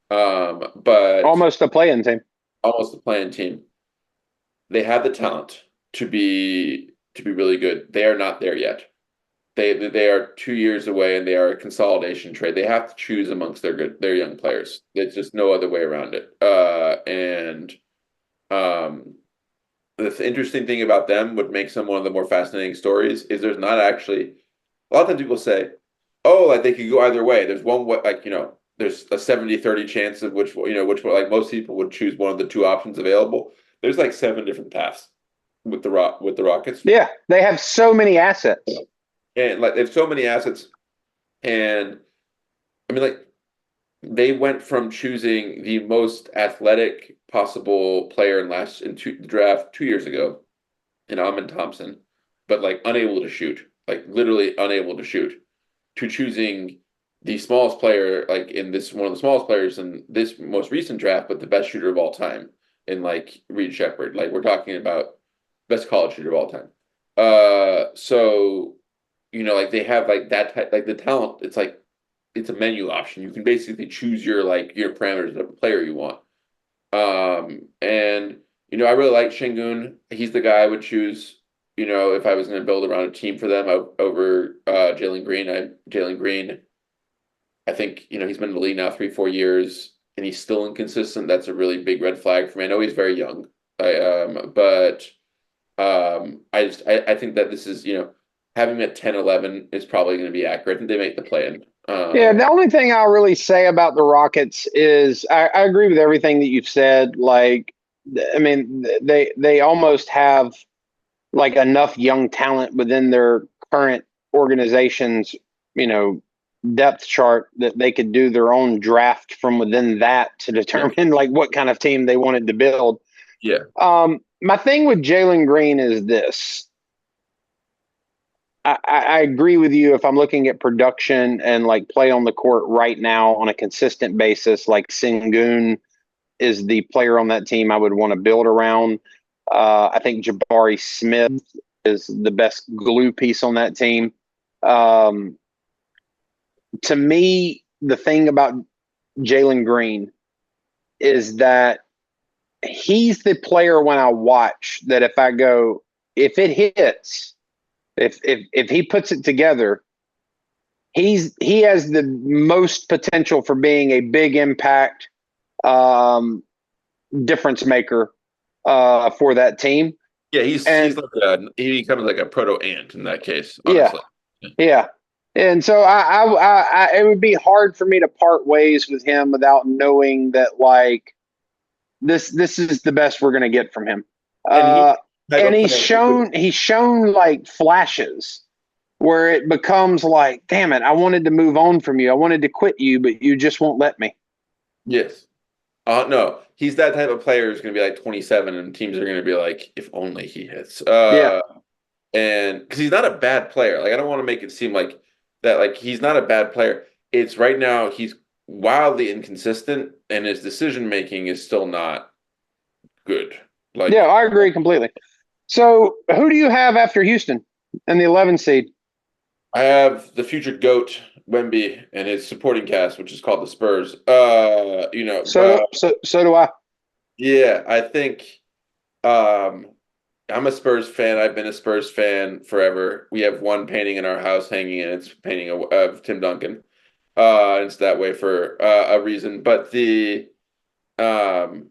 But Almost a play-in team. Almost a play-in team. They have the talent to be really good. They are not there yet. They are 2 years away, and they are a consolidation trade. They have to choose amongst their young players. There's just no other way around it. The interesting thing about them, what makes them one of the more fascinating stories, is there's not actually a lot of times people say, oh, like they could go either way. There's one way, there's a 70-30 chance of which like most people would choose one of the two options available. There's like 7 different paths with the Rockets. Yeah, they have so many assets. And like they have so many assets, and I mean, like they went from choosing the most athletic possible player in the draft 2 years ago, in Amin Thompson, but like unable to shoot, like literally unable to shoot, to choosing the smallest player, like one of the smallest players in this most recent draft, but the best shooter of all time in like Reed Shepherd. Like we're talking about best college shooter of all time. So like they have like that type, like the talent. It's like it's a menu option. You can basically choose your parameters of the player you want. And I really like Şengün. He's the guy I would choose. If I was going to build around a team for them over Jalen Green. Jalen Green, I think he's been in the league now 3-4 years, and he's still inconsistent. That's a really big red flag for me. I know he's very young, but I think that this is having him at 10-11 is probably going to be accurate, and they make the play-in. Yeah, the only thing I'll really say about the Rockets is I agree with everything that you've said. Like, I mean, they almost have like enough young talent within their current organization's, depth chart that they could do their own draft from within that to determine like what kind of team they wanted to build. Yeah. My thing with Jalen Green is this. I agree with you. If I'm looking at production and like play on the court right now on a consistent basis, like Şengün is the player on that team I would want to build around. I think Jabari Smith is the best glue piece on that team. To me, the thing about Jalen Green is that he's the player when I watch that if I go, if it hits, if he puts it together, he has the most potential for being a big impact difference maker for that team. Yeah, he becomes like a proto ant in that case. Honestly. Yeah. And so I it would be hard for me to part ways with him without knowing that like this is the best we're going to get from him. And he's shown like flashes where it becomes like, damn it, I wanted to move on from you. I wanted to quit you, but you just won't let me. Yes. No, he's that type of player who's going to be like 27, and teams are going to be like, if only he hits. And because he's not a bad player. Like I don't want to make it seem like that. Like he's not a bad player. It's right now he's wildly inconsistent, and his decision making is still not good. Like yeah, I agree completely. So who do you have after Houston and the 11 seed? I have the future GOAT, Wemby, and his supporting cast, which is called the Spurs. So do I. Yeah, I think I'm a Spurs fan. I've been a Spurs fan forever. We have one painting in our house hanging, and it's a painting of Tim Duncan. It's that way for a reason. But um,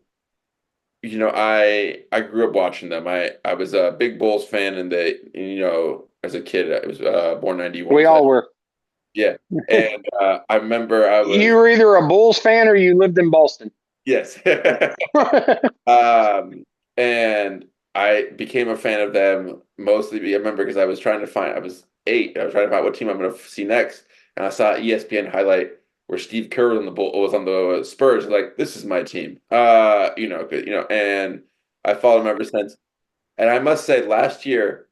I grew up watching them. I was a big Bulls fan, and as a kid, I was born 91. We all were. Yeah, and I remember You were either a Bulls fan or you lived in Boston. Yes. And I became a fan of them mostly. I remember because I was 8. I was trying to find what team I'm going to see next, and I saw ESPN highlight where Steve Kerr was on the Spurs. Like, this is my team. And I followed them ever since. And I must say, last year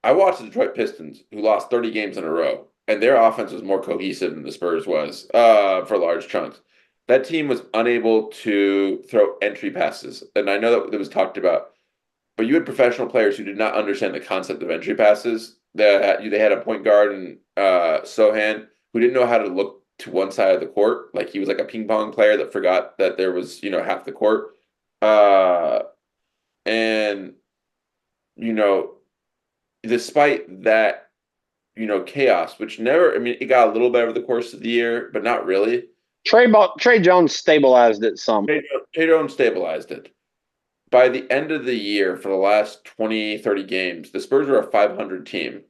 I watched the Detroit Pistons, who lost 30 games in a row, and their offense was more cohesive than the Spurs was for large chunks. That team was unable to throw entry passes, and I know that it was talked about, but you had professional players who did not understand the concept of entry passes. They had a point guard in Sohan who didn't know how to look to one side of the court. Like, he was like a ping pong player that forgot that there was, half the court. And, despite that, chaos, which it got a little better over the course of the year, but not really. Trey Jones stabilized it some. Trey Jones stabilized it. By the end of the year, for the last 20, 30 games, the Spurs were a 500 team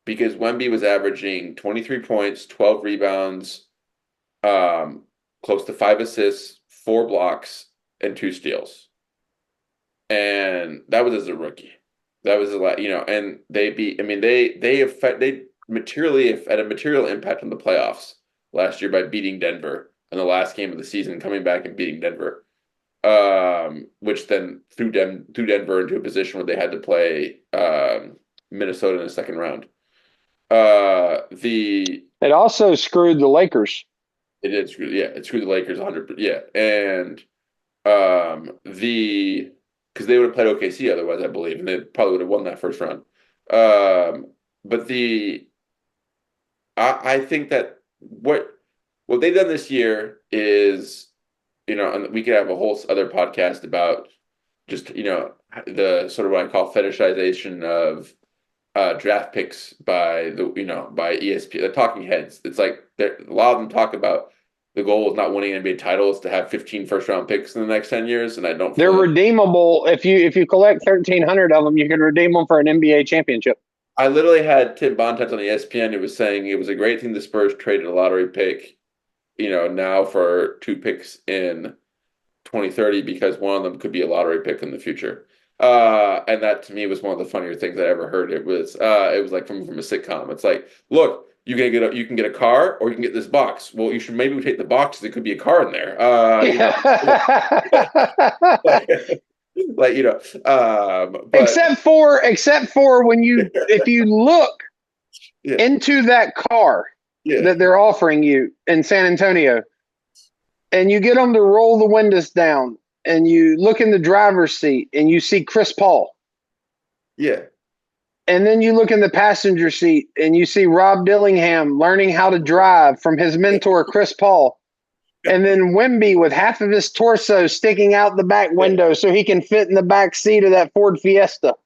because Wemby was averaging 23 points, 12 rebounds, close to 5 assists, 4 blocks, and 2 steals. And that was as a rookie. That was a lot, and they materially had a material impact on the playoffs last year by beating Denver in the last game of the season, coming back and beating Denver, which then threw Denver into a position where they had to play Minnesota in the second round. It also screwed the Lakers. It did screw, yeah, it screwed the Lakers 100%, yeah, and because they would have played OKC otherwise, I believe, and they probably would have won that first round. But I think that what they've done this year is, and we could have a whole other podcast about just, the sort of what I call fetishization of draft picks by by ESPN, the talking heads. It's like a lot of them talk about the goal is not winning NBA titles, to have 15 first-round picks in the next 10 years, and I don't. They're redeemable. If you collect 1,300 of them, you can redeem them for an NBA championship. I literally had Tim Bontemps on ESPN who was saying it was a great thing the Spurs traded a lottery pick, now for 2 picks in 2030 because one of them could be a lottery pick in the future. And that to me was one of the funnier things I ever heard. It was like from a sitcom. It's like, look, you can get a car or you can get this box. Well, you should maybe take the box. There could be a car in there. But, except for if you look into that car that they're offering you in San Antonio, and you get them to roll the windows down, and you look in the driver's seat, and you see Chris Paul. Yeah. And then you look in the passenger seat, and you see Rob Dillingham learning how to drive from his mentor, Chris Paul. And then Wemby with half of his torso sticking out the back window so he can fit in the back seat of that Ford Fiesta.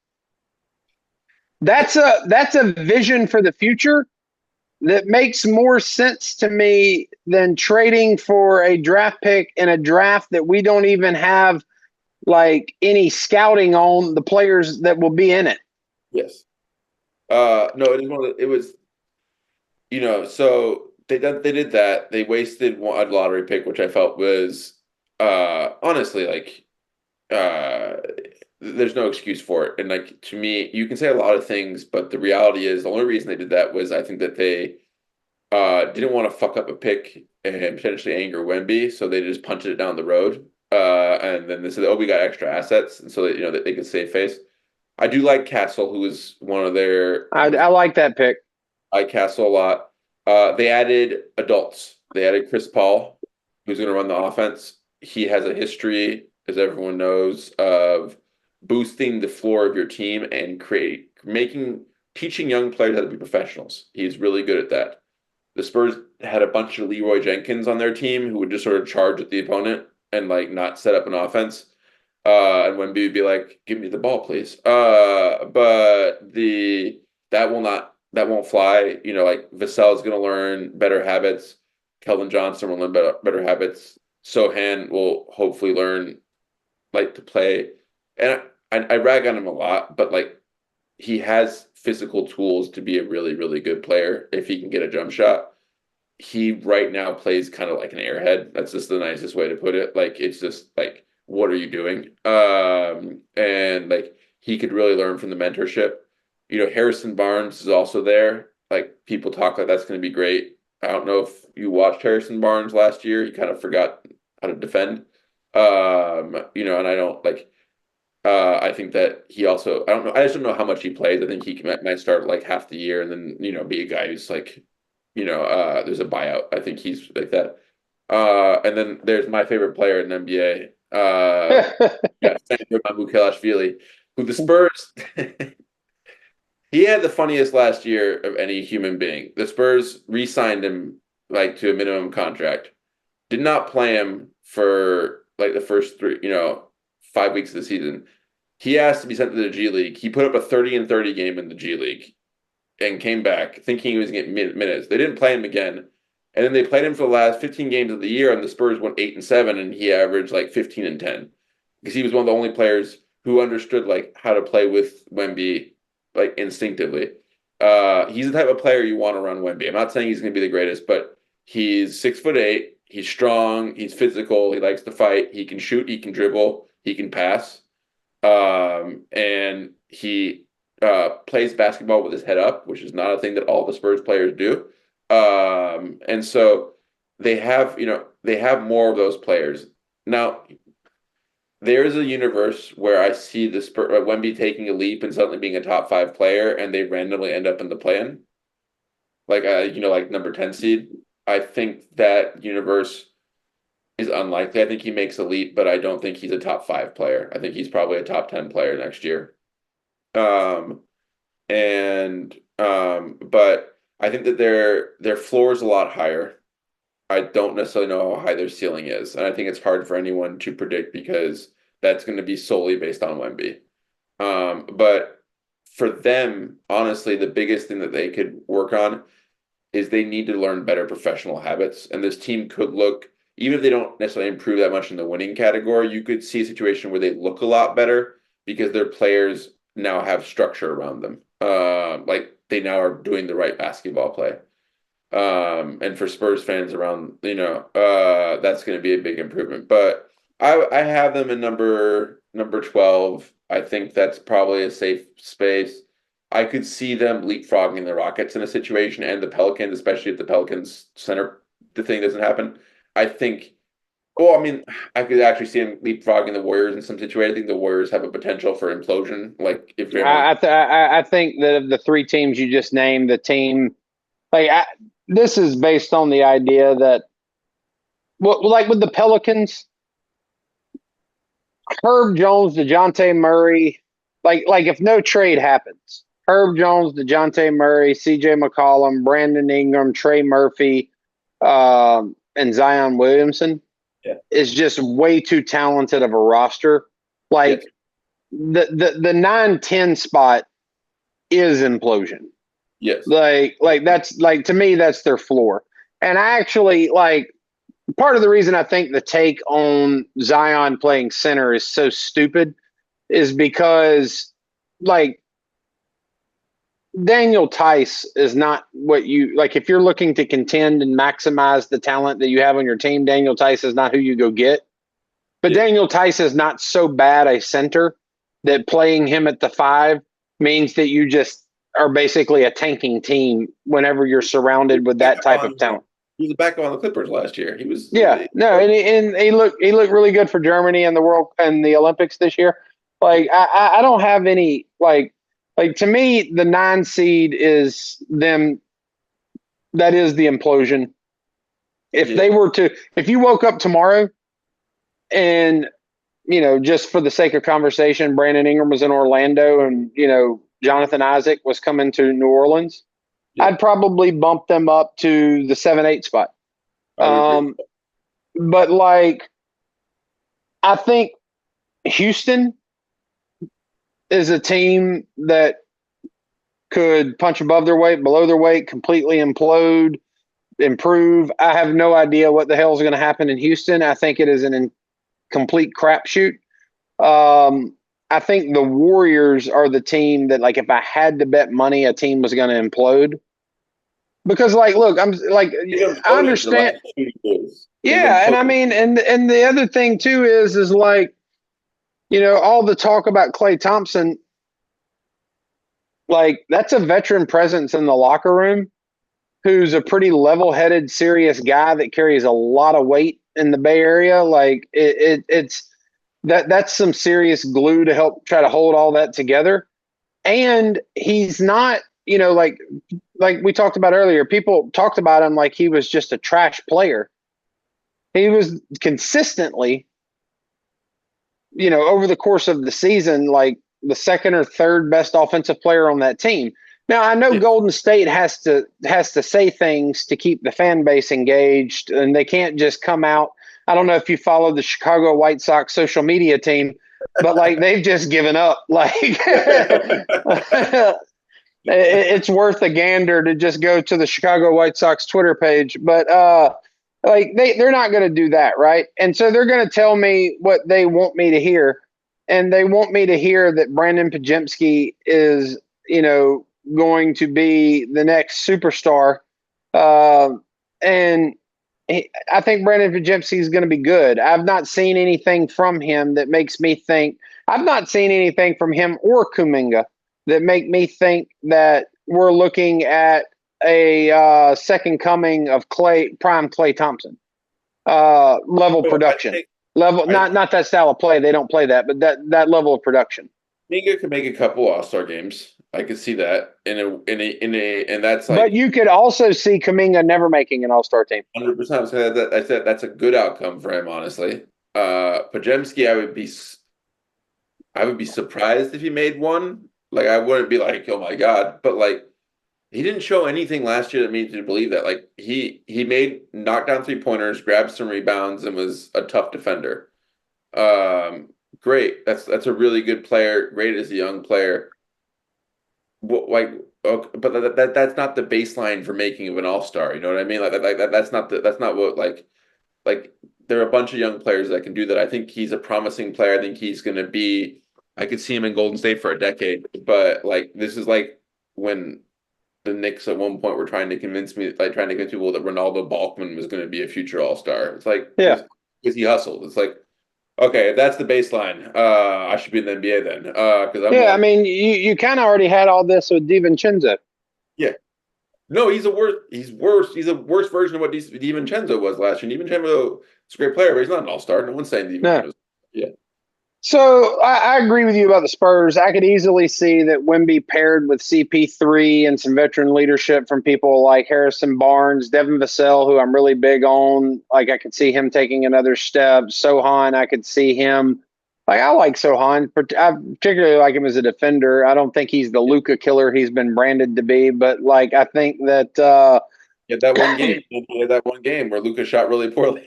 That's a vision for the future that makes more sense to me than trading for a draft pick in a draft that we don't even have like any scouting on the players that will be in it. Yes. No, it was so they did that. They wasted one lottery pick, which I felt was honestly like there's no excuse for it. And like, to me, you can say a lot of things, but the reality is the only reason they did that was I think that they didn't want to fuck up a pick and potentially anger Wemby, so they just punted it down the road. And then they said, "Oh, we got extra assets," and so that they could save face. I do like Castle, who was one of their. I like that pick. I like Castle a lot. They added adults. They added Chris Paul, who's going to run the offense. He has a history, as everyone knows, of boosting the floor of your team and teaching young players how to be professionals. He's really good at that. The Spurs had a bunch of Leroy Jenkins on their team who would just sort of charge at the opponent and like not set up an offense. And Wemby would be like, "Give me the ball, please." But that won't fly. Like Vassell's going to learn better habits. Kelvin Johnson will learn better habits. Sohan will hopefully learn like to play. And I rag on him a lot, but like he has physical tools to be a really, really good player if he can get a jump shot. He right now plays kind of like an airhead. That's just the nicest way to put it. Like it's just like, what are you doing? And like he could really learn from the mentorship. Harrison Barnes is also there. Like people talk like that's going to be great. I don't know if you watched Harrison Barnes last year. He kind of forgot how to defend. And I don't like. I think that he also. I don't know. I just don't know how much he plays. I think he might start like half the year and then be a guy who's like there's a buyout. I think he's like that. And then there's my favorite player in the NBA. Yeah, Mukhelashvili, who the Spurs. He had the funniest last year of any human being. The Spurs re-signed him like to a minimum contract. Did not play him for like the first 5 weeks of the season. He asked to be sent to the G League. He put up a 30-30 game in the G League and came back thinking he was going to get minutes. They didn't play him again. And then they played him for the last 15 games of the year, and the Spurs went 8-7, and he averaged like 15-10. Because he was one of the only players who understood like how to play with Wemby like instinctively. He's the type of player you want to run Wemby. I'm not saying he's going to be the greatest, but he's 6'8". He's strong. He's physical. He likes to fight. He can shoot. He can dribble. He can pass. And he plays basketball with his head up, which is not a thing that all the Spurs players do. And so they have more of those players. Now, there's a universe where I see the Wemby taking a leap and suddenly being a top 5 player, and they randomly end up in the play-in, like like number 10 seed. I think that universe is unlikely. I think he makes a leap, but I don't think he's a top 5 player. I think he's probably a top 10 player next year. But I think that their floor is a lot higher. I don't necessarily know how high their ceiling is, and I think it's hard for anyone to predict because that's going to be solely based on Wemby. But for them, honestly, the biggest thing that they could work on is they need to learn better professional habits. And this team could look, even if they don't necessarily improve that much in the winning category, you could see a situation where they look a lot better because their players now have structure around them. Like they now are doing the right basketball play. And for Spurs fans around, that's going to be a big improvement. But I have them in number 12. I think that's probably a safe space. I could see them leapfrogging the Rockets in a situation and the Pelicans, especially if the Pelicans center the thing doesn't happen. I think, well, I mean, I could actually see them leapfrogging the Warriors in some situation. I think the Warriors have a potential for implosion. Like if I think that of the 3 teams you just named, the team this is based on the idea that, well, like with the Pelicans, Herb Jones, DeJounte Murray, like if no trade happens, Herb Jones, DeJounte Murray, CJ McCollum, Brandon Ingram, Trey Murphy, and Zion Williamson is just way too talented of a roster. Like the 9-10 spot is implosion. Yes. Like that's like, to me, that's their floor. And I actually part of the reason I think the take on Zion playing center is so stupid is because like Daniel Tice is not what you like. If you're looking to contend and maximize the talent that you have on your team, Daniel Tice is not who you go get. But Daniel Tice is not so bad a center that playing him at the 5 means that you just are basically a tanking team whenever you're surrounded with that type of talent. He was a backup on the Clippers last year. He was and he looked really good for Germany in the World and the Olympics this year. Like I don't have any like to me the 9 seed is them. That is the implosion. If you woke up tomorrow and just for the sake of conversation, Brandon Ingram was in Orlando and Jonathan Isaac was coming to New Orleans, I'd probably bump them up to the 7-8 spot. But like, I think Houston is a team that could punch above their weight, below their weight, completely implode, improve. I have no idea what the hell is going to happen in Houston. I think it is an complete crapshoot. I think the Warriors are the team that, like, if I had to bet money, a team was going to implode. Because, like, look, I'm like, I understand. Yeah, and I mean, and the other thing too is like, all the talk about Klay Thompson, like, that's a veteran presence in the locker room who's a pretty level-headed, serious guy that carries a lot of weight in the Bay Area. Like, it's that's some serious glue to help try to hold all that together. And he's not, like we talked about earlier, people talked about him like he was just a trash player. He was consistently, over the course of the season, like the second or third best offensive player on that team. Now, I know Golden State has to say things to keep the fan base engaged, and they can't just come out. I don't know if you follow the Chicago White Sox social media team, but like they've just given up. Like it's worth a gander to just go to the Chicago White Sox Twitter page. But like they're not going to do that, right? And so they're going to tell me what they want me to hear, and they want me to hear that Brandon Podziemski is, going to be the next superstar. And I think Brandon Podziemski is going to be good. I've not seen anything from him that makes me think. I've not seen anything from him or Kuminga that make me think that we're looking at a second coming of prime Klay Thompson level production. Not that style of play. They don't play that, but that level of production. Kuminga could make a couple All-Star games. I could see that and that's like. But you could also see Kuminga never making an All-Star team. 100%. I said that's a good outcome for him, honestly. Podziemski, I would be surprised if he made one. Like, I wouldn't be like, oh my God, but like he didn't show anything last year that made me believe that. Like he made knockdown 3-pointers, grabbed some rebounds, and was a tough defender. Great. That's a really good player. Great as a young player. Like, okay, but that's not the baseline for making of an all-star. You know what I mean? Like that's not what like there are a bunch of young players that can do that. I think he's a promising player. I think he's going to be. I could see him in Golden State for a decade. But like this is like when the Knicks at one point were trying to convince people that Ronaldo Balkman was going to be a future all-star. It's like, because he hustled. It's like, okay, if that's the baseline, I should be in the NBA then. I mean, you kind of already had all this with DiVincenzo. Yeah. No, he's a worse version of what DiVincenzo was last year. DiVincenzo is a great player, but he's not an all-star. No one's saying DiVincenzo. Yeah. So I agree with you about the Spurs. I could easily see that Wemby paired with CP3 and some veteran leadership from people like Harrison Barnes, Devin Vassell, who I'm really big on. Like, I could see him taking another step. Sohan, I could see him. Like, I like Sohan. I particularly like him as a defender. I don't think he's the Luka killer he's been branded to be, but like I think that that one game where Luka shot really poorly.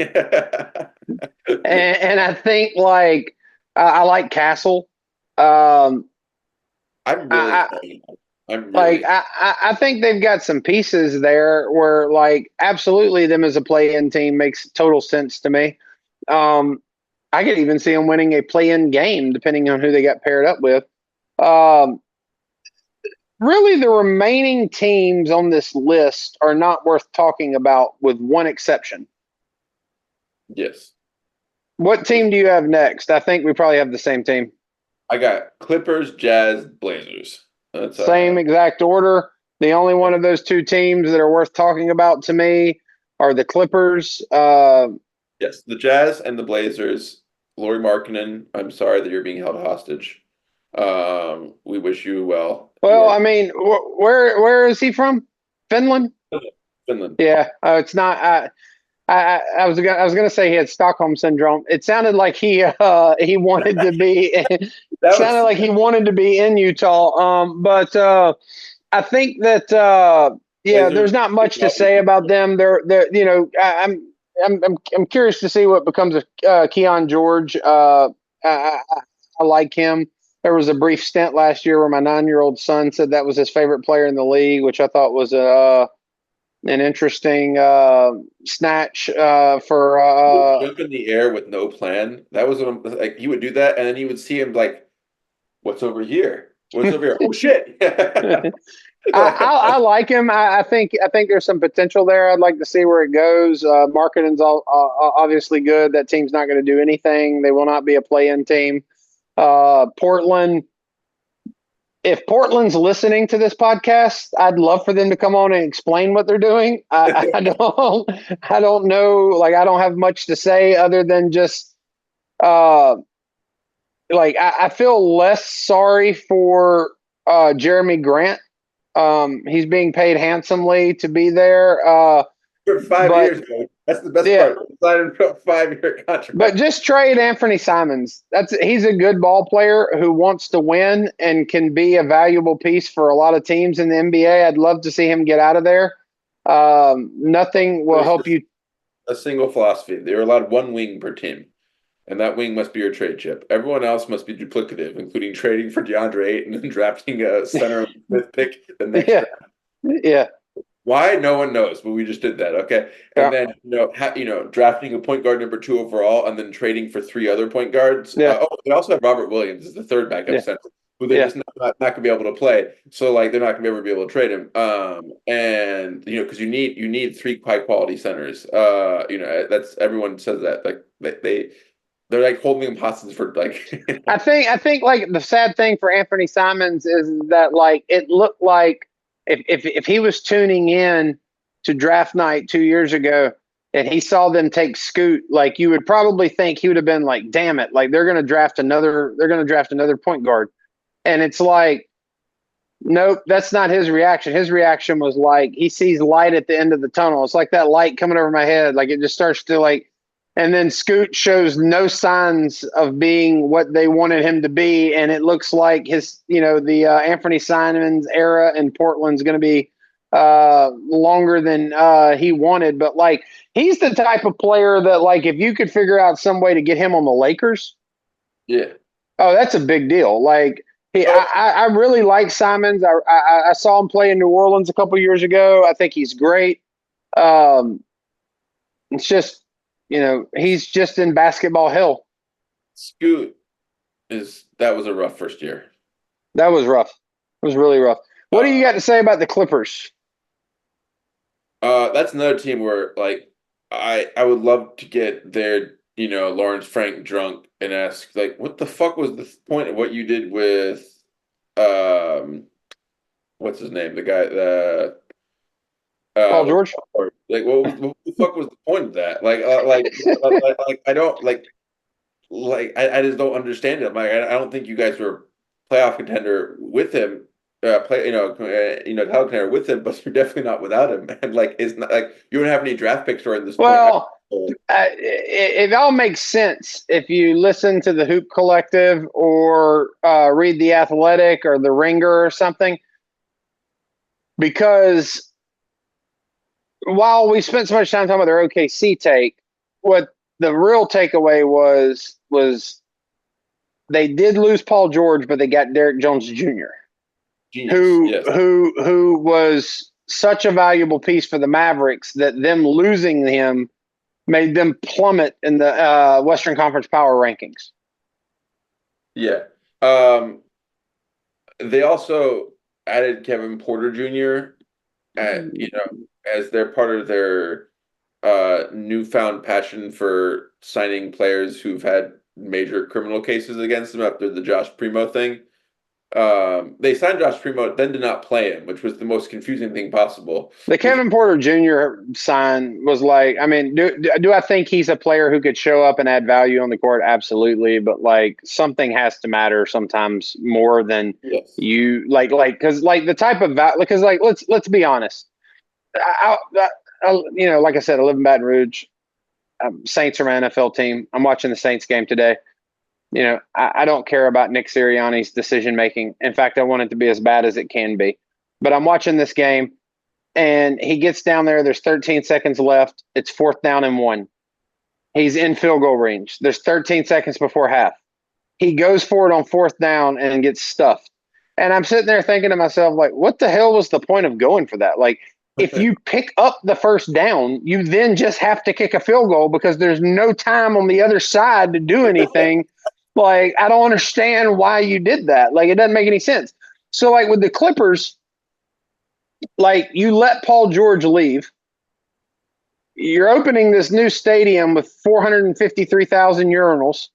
and I think like I like Castle. I think they've got some pieces there where, like, absolutely them as a play-in team makes total sense to me. I could even see them winning a play-in game depending on who they got paired up with. Really, the remaining teams on this list are not worth talking about, with one exception. Yes. What team do you have next? I think we probably have the same team. I got Clippers, Jazz, Blazers. That's same exact order. The only one of those two teams that are worth talking about to me are the Clippers. Yes, the Jazz and the Blazers. Lauri Markkanen, I'm sorry that you're being held hostage. We wish you well. Well, I mean, where is he from? Finland? Finland. Yeah, it's not. I was gonna say he had Stockholm syndrome. It sounded like he wanted to be. Like he wanted to be in Utah. But I think that there's not much to say about them. They're I'm curious to see what becomes of Keon George. I like him. There was a brief stint last year where my 9-year-old son said that was his favorite player in the league, which I thought was an interesting snatch for. Jump in the air with no plan. That was what I'm like. He would do that, and then he would see him like, "What's over here? What's over here? Oh shit!" I like him. I think there's some potential there. I'd like to see where it goes. Marketing's obviously good. That team's not going to do anything. They will not be a play-in team. Portland. If Portland's listening to this podcast, I'd love for them to come on and explain what they're doing. I don't know. Like, I don't have much to say other than just, I feel less sorry for Jeremy Grant. He's being paid handsomely to be there. For 5 years, man. That's the best part. Signing for a 5-year contract. But just trade Anthony Simons. He's a good ball player who wants to win and can be a valuable piece for a lot of teams in the NBA. I'd love to see him get out of there. Nothing will help you. A single philosophy. They're allowed one wing per team, and that wing must be your trade chip. Everyone else must be duplicative, including trading for DeAndre Ayton and drafting a center with pick the next draft. Yeah. Why? No one knows, but we just did that. Okay. And then, drafting a point guard number 2 overall and then trading for 3 other point guards. Yeah. They also have Robert Williams as the third backup center, who they're just not going to be able to play. So, like, they're not going to ever be able to trade him. Because you need 3 high quality centers. That's everyone says that. Like, they're like holding him hostage for like. I think like the sad thing for Anthony Simons is that like it looked like if he was tuning in to draft night 2 years ago and he saw them take Scoot, like you would probably think he would have been like, damn it, like they're going to draft another point guard. And it's like, nope, that's not his reaction. His reaction was like he sees light at the end of the tunnel. It's like that light coming over my head. Like it just starts to like, and then Scoot shows no signs of being what they wanted him to be. And it looks like the Anthony Simons era in Portland's going to be longer than he wanted. But like, he's the type of player that like, if you could figure out some way to get him on the Lakers. Yeah. Oh, that's a big deal. Like, I really like Simons. I saw him play in New Orleans a couple years ago. I think he's great. It's just, he's just in basketball hell. Scoot that was a rough first year. That was rough. It was really rough. What do you got to say about the Clippers? That's another team where like I would love to get their Lawrence Frank drunk and ask like, what the fuck was the point of what you did with what's his name, the guy, Paul George? Like, what the fuck was the point of that? Like I don't I just don't understand it. Like, I don't think you guys were playoff contender with him, title contender with him, but you're definitely not without him. And like, it's not like you don't have any draft picks during this. Well, it all makes sense if you listen to the Hoop Collective or read The Athletic or The Ringer or something, because while we spent so much time talking about their OKC take, what the real takeaway was they did lose Paul George, but they got Derek Jones Jr., who was such a valuable piece for the Mavericks that them losing him made them plummet in the Western Conference power rankings. Yeah. They also added Kevin Porter Jr. As they're part of their newfound passion for signing players who've had major criminal cases against them after the Josh Primo thing. They signed Josh Primo, then did not play him, which was the most confusing thing possible. The Kevin Porter Jr. sign was like, I mean, do I think he's a player who could show up and add value on the court? Absolutely. But like something has to matter sometimes more than you like, cause like the type of value, because like, let's be honest. Like I said, I live in Baton Rouge. Saints are my NFL team. I'm watching the Saints game today. I don't care about Nick Sirianni's decision-making. In fact, I want it to be as bad as it can be. But I'm watching this game, and he gets down there. There's 13 seconds left. It's 4th down and 1. He's in field goal range. There's 13 seconds before half. he goes for it on fourth down and gets stuffed. And I'm sitting there thinking to myself, like, what the hell was the point of going for that? Like, if you pick up the first down, you then just have to kick a field goal because there's no time on the other side to do anything. Like, I don't understand why you did that. Like, it doesn't make any sense. So, like, with the Clippers, like, you let Paul George leave. You're opening this new stadium with 453,000 urinals.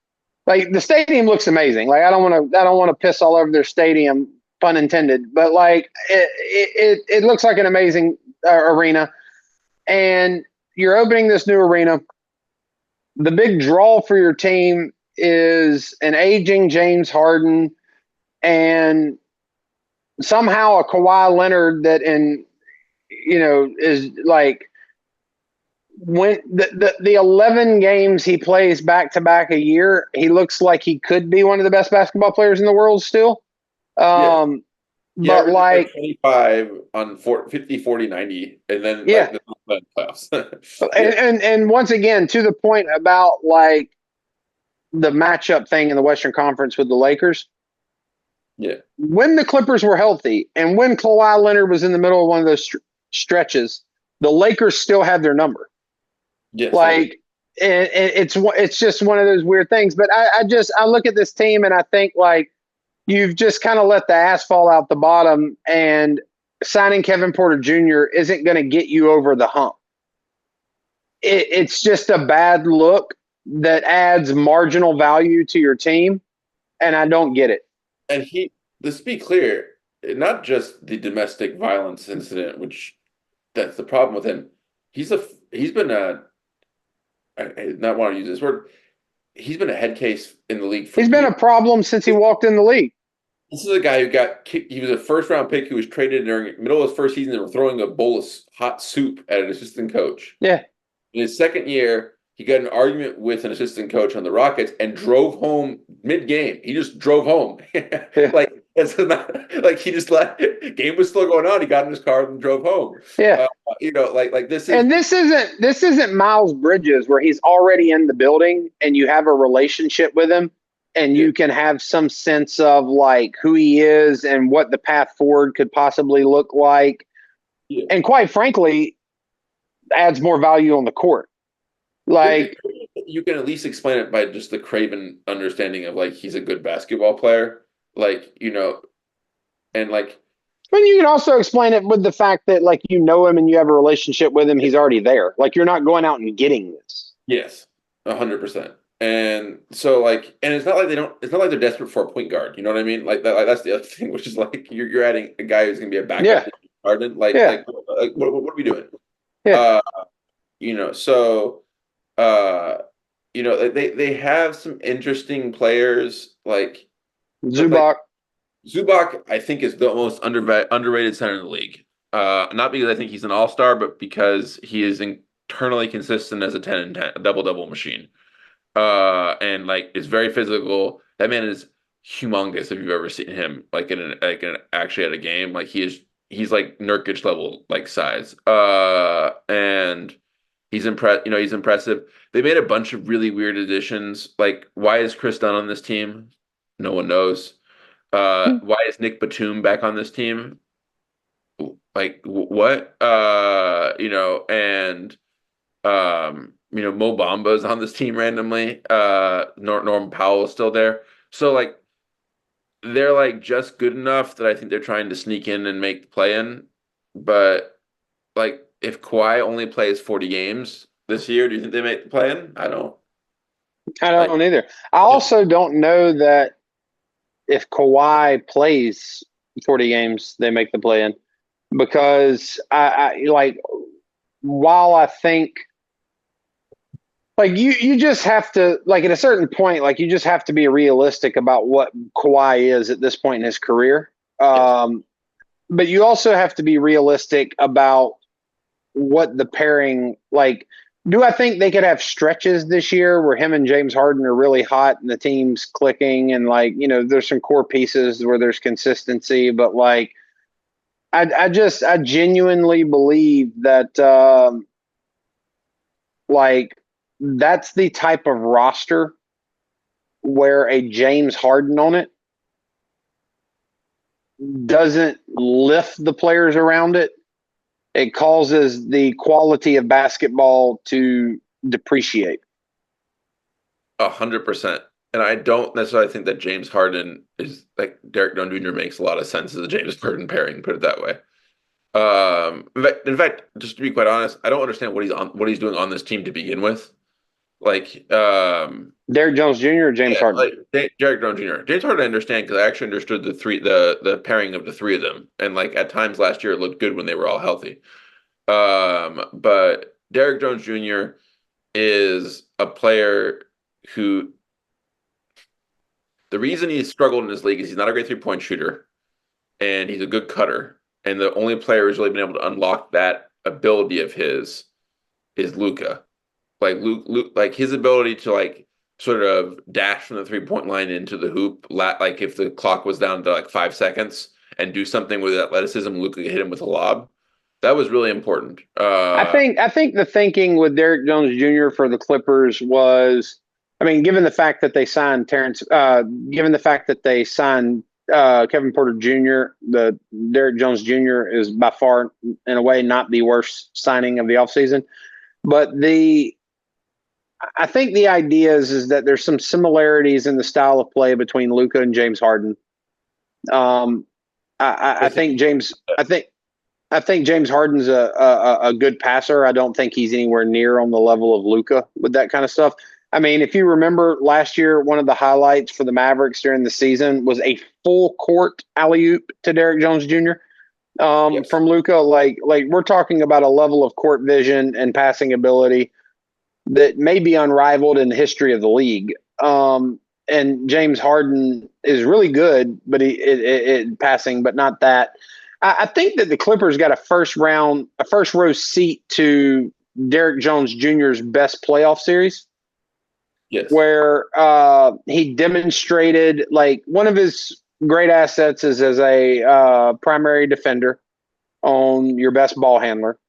Like, the stadium looks amazing. Like, I don't want to piss all over their stadium, pun intended, but like it looks like an amazing arena. And you're opening this new arena. The big draw for your team is an aging James Harden and somehow a Kawhi Leonard that is like when the 11 games he plays back to back a year, he looks like he could be one of the best basketball players in the world still. But like 25 on 50, 40, 90, and then yeah, like the playoffs. and once again, to the point about like the matchup thing in the Western Conference with the Lakers. Yeah. When the Clippers were healthy and when Kawhi Leonard was in the middle of one of those stretches, the Lakers still had their number. Yes, like it's just one of those weird things. But I look at this team and I think like you've just kind of let the ass fall out the bottom, and signing Kevin Porter Jr. isn't going to get you over the hump. It's just a bad look that adds marginal value to your team, and I don't get it. And let's be clear, not just the domestic violence incident, which that's the problem with him. He's been I not want to use this word. He's been a head case in the league. He's been a problem since he walked in the league. This is a guy who got kicked. He was a first-round pick who was traded during the middle of his first season. They were throwing a bowl of hot soup at an assistant coach. Yeah. In his second year, he got an argument with an assistant coach on the Rockets and drove home mid-game. He just drove home. Yeah. Like it's not like he just left. Game was still going on. He got in his car and drove home. Yeah. Like this is. And this isn't Miles Bridges where he's already in the building and you have a relationship with him and you can have some sense of like who he is and what the path forward could possibly look like. Yeah. And quite frankly, adds more value on the court. Like you can at least explain it by just the craven understanding of like he's a good basketball player, like and like. But you can also explain it with the fact that like you know him and you have a relationship with him. He's already there. Like you're not going out and getting this. Yes, 100%. And so like, and it's not like it's not like they're desperate for a point guard. You know what I mean? Like that's the other thing, which is like you're adding a guy who's going to be a backup. Yeah. Garden. Like what are we doing? Yeah. They have some interesting players like Zubac. Zubac, I think, is the most underrated center in the league. Not because I think he's an all-star, but because he is internally consistent as a 10 and 10, a double-double machine. And like is very physical. That man is humongous if you've ever seen him actually at a game. Like he's like Nurkic level like size. And he's impressive. They made a bunch of really weird additions. Like, why is Chris Dunn on this team? No one knows. Why is Nick Batum back on this team? Like, what? Mo Bamba is on this team randomly. Norman Powell is still there. So, like, they're, like, just good enough that I think they're trying to sneak in and make the play-in. But, like, if Kawhi only plays 40 games this year, do you think they make the play-in? I don't either. I also don't know that if Kawhi plays 40 games, they make the play-in, because I like, while I think like you just have to, like, at a certain point, like you just have to be realistic about what Kawhi is at this point in his career. But you also have to be realistic about what the pairing, like, do I think they could have stretches this year where him and James Harden are really hot and the team's clicking and, like, there's some core pieces where there's consistency, but like, I genuinely believe that, like, that's the type of roster where a James Harden on it doesn't lift the players around it. It causes the quality of basketball to depreciate. 100%. And I don't necessarily think that James Harden is like Derek Jones Jr. makes a lot of sense as a James Harden pairing, put it that way. In fact, just to be quite honest, I don't understand what he's doing on this team to begin with. Like, Derek Jones Jr. or James Harden? Like Derek Jones Jr. James Harden I understand because I actually understood the pairing of the three of them, and like at times last year it looked good when they were all healthy. But Derek Jones Jr. is a player who the reason he's struggled in this league is he's not a great 3-point shooter, and he's a good cutter. And the only player who's really been able to unlock that ability of his is Luka. Like Luke, like his ability to like sort of dash from the 3-point line into the hoop, like if the clock was down to like 5 seconds and do something with athleticism, Luka could hit him with a lob. That was really important. I think the thinking with Derek Jones Jr. for the Clippers was, I mean, given the fact that they signed Kevin Porter Jr., the Derek Jones Jr. is by far, in a way, not the worst signing of the offseason. But I think the idea is that there's some similarities in the style of play between Luka and James Harden. I think James Harden's a good passer. I don't think he's anywhere near on the level of Luka with that kind of stuff. I mean, if you remember last year, one of the highlights for the Mavericks during the season was a full court alley-oop to Derek Jones Jr. Yes. From Luka. Like we're talking about a level of court vision and passing ability that may be unrivaled in the history of the league. And James Harden is really good, but he passing, but not that. I think that the Clippers got a first row seat to Derek Jones Jr.'s best playoff series. Yes. Where he demonstrated, like, one of his great assets is as a primary defender on your best ball handler.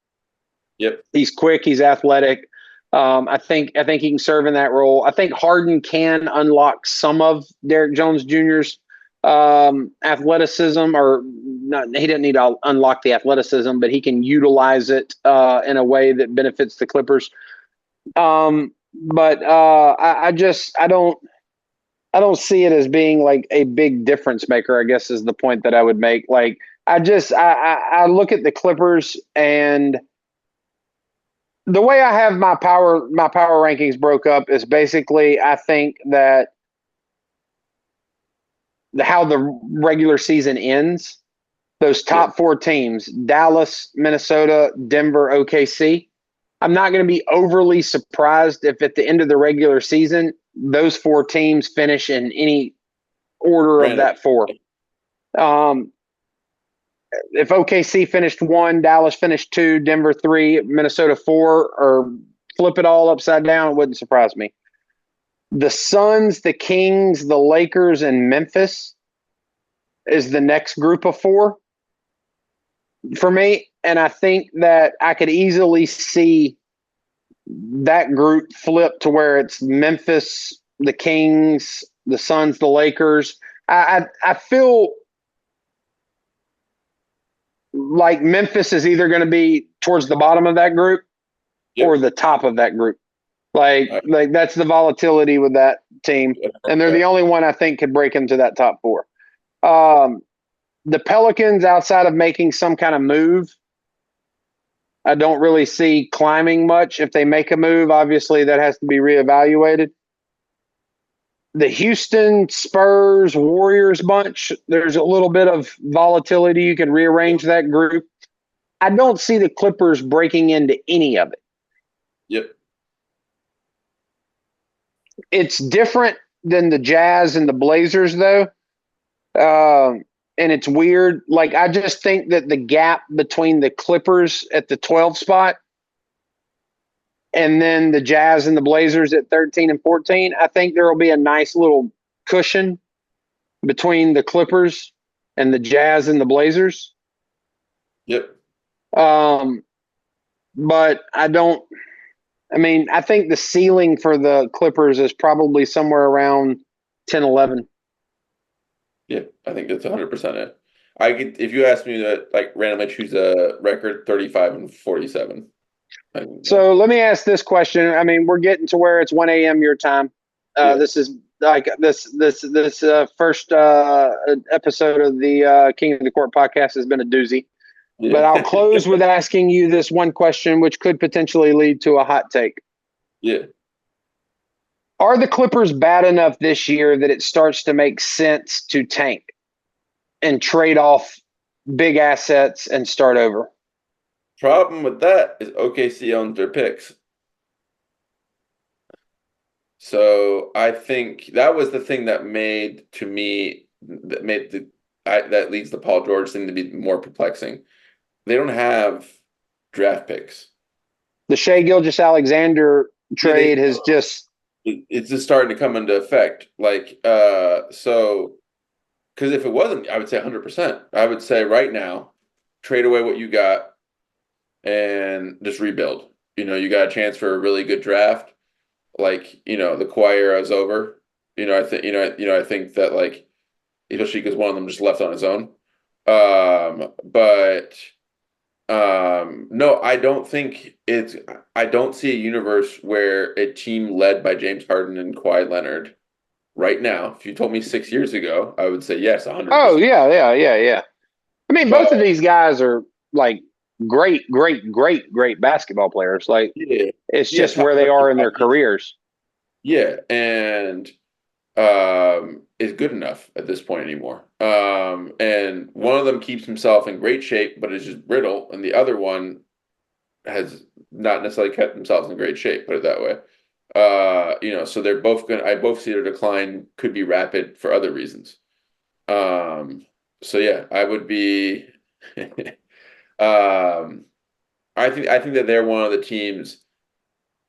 Yep. He's quick. He's athletic. I think he can serve in that role. I think Harden can unlock some of Derek Jones Jr.'s athleticism, or not. He didn't need to unlock the athleticism, but he can utilize it in a way that benefits the Clippers. But I don't see it as being like a big difference maker, I guess is the point that I would make. Like, I look at the Clippers, and the way I have my power rankings broke up is basically, I think that how the regular season ends, those top 4 teams, Dallas, Minnesota, Denver, OKC, I'm not going to be overly surprised if at the end of the regular season, those 4 teams finish in any order of that 4. If OKC finished 1, Dallas finished 2, Denver 3, Minnesota 4, or flip it all upside down, it wouldn't surprise me. The Suns, the Kings, the Lakers, and Memphis is the next group of 4 for me. And I think that I could easily see that group flip to where it's Memphis, the Kings, the Suns, the Lakers. I feel like Memphis is either going to be towards the bottom of that group or the top of that group. Like that's the volatility with that team. And they're the only one I think could break into that top 4. The Pelicans, outside of making some kind of move, I don't really see climbing much. If they make a move, obviously that has to be reevaluated. The Houston, Spurs, Warriors bunch, there's a little bit of volatility. You can rearrange that group. I don't see the Clippers breaking into any of it. Yep. It's different than the Jazz and the Blazers, though. And it's weird. Like, I just think that the gap between the Clippers at the 12 spot and then the Jazz and the Blazers at 13 and 14, I think there will be a nice little cushion between the Clippers and the Jazz and the Blazers. Yep. But I think the ceiling for the Clippers is probably somewhere around 10, 11. Yeah, I think that's 100% it. I could, if you asked me to like randomly choose a record, 35 and 47. So let me ask this question. I mean, we're getting to where it's 1 a.m. your time. Yeah. This is like this first episode of the King of the Court podcast has been a doozy. Yeah. But I'll close with asking you this one question, which could potentially lead to a hot take. Yeah. Are the Clippers bad enough this year that it starts to make sense to tank and trade off big assets and start over? Problem with that is OKC owns their picks. So I think that was the thing that made to me that leads the Paul George thing to be more perplexing. They don't have draft picks. The Shai Gilgeous-Alexander trade has just it's just starting to come into effect. Like so because if it wasn't, I would say 100%. I would say right now, trade away what you got and just rebuild. You got a chance for a really good draft. Like, the Kawhi era is over. I think that like, especially because one of them just left on his own. But no, I don't think I don't see a universe where a team led by James Harden and Kawhi Leonard right now. If you told me 6 years ago, I would say yes, 100%. Oh, yeah. I mean, both of these guys are like great basketball players. Like, yeah, it's just where they are in their careers. Yeah, and is good enough at this point anymore. And one of them keeps himself in great shape, but is just brittle, and the other one has not necessarily kept themselves in great shape, put it that way. So they're both I both see their decline could be rapid for other reasons. So yeah, I would be I think that they're one of the teams.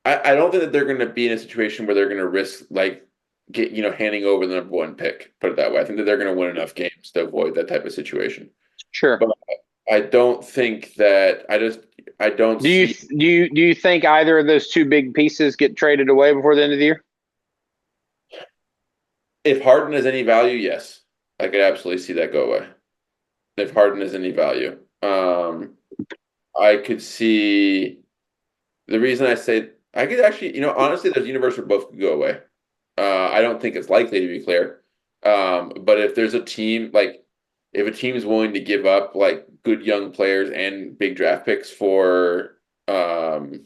I don't think that they're going to be in a situation where they're going to risk like handing over the number one pick. Put it that way. I think that they're going to win enough games to avoid that type of situation. Sure. But I don't think that I don't do you see. do you think either of those two big pieces get traded away before the end of the year? If Harden has any value, yes, I could absolutely see that go away. If Harden has any value, I could see. The reason I say I could actually, honestly, there's a universe where both could go away. I don't think it's likely, to be clear. But if there's a team if a team is willing to give up like good young players and big draft picks for Kawhi,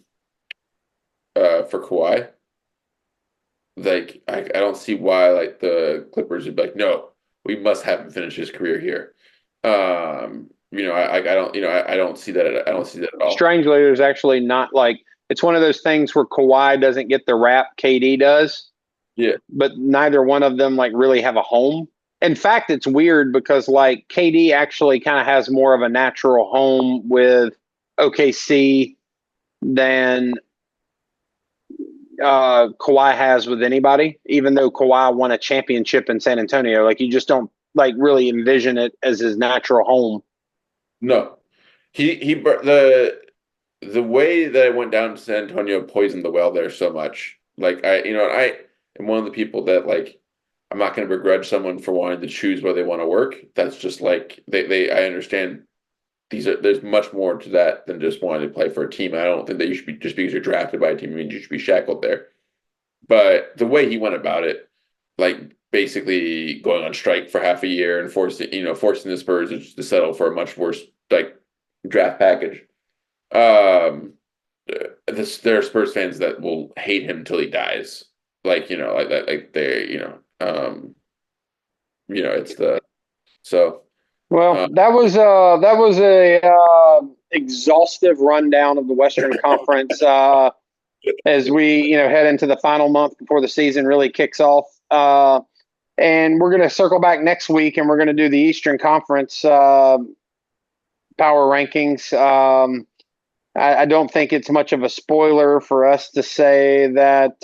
like I don't see why like the Clippers would be like, no, we must have him finish his career here. I don't I don't see that at all. Strangely, there's actually not like it's one of those things where Kawhi doesn't get the rap KD does. Yeah. But neither one of them like really have a home. In fact, it's weird because like KD actually kind of has more of a natural home with OKC than Kawhi has with anybody, even though Kawhi won a championship in San Antonio. Like you just don't like really envision it as his natural home. No, the way that it went down to San Antonio poisoned the well there so much. Like I am one of the people that like I'm not going to begrudge someone for wanting to choose where they want to work. That's just like I understand there's much more to that than just wanting to play for a team. I don't think that you should be just because you're drafted by a team, I mean you should be shackled there. But the way he went about it, like basically going on strike for half a year and forcing the Spurs to settle for a much worse like draft package. There are Spurs fans that will hate him until he dies. Like like that, like they it's the so. Well, that was a exhaustive rundown of the Western Conference as we head into the final month before the season really kicks off. And we're going to circle back next week, and we're going to do the Eastern Conference power rankings. I don't think it's much of a spoiler for us to say that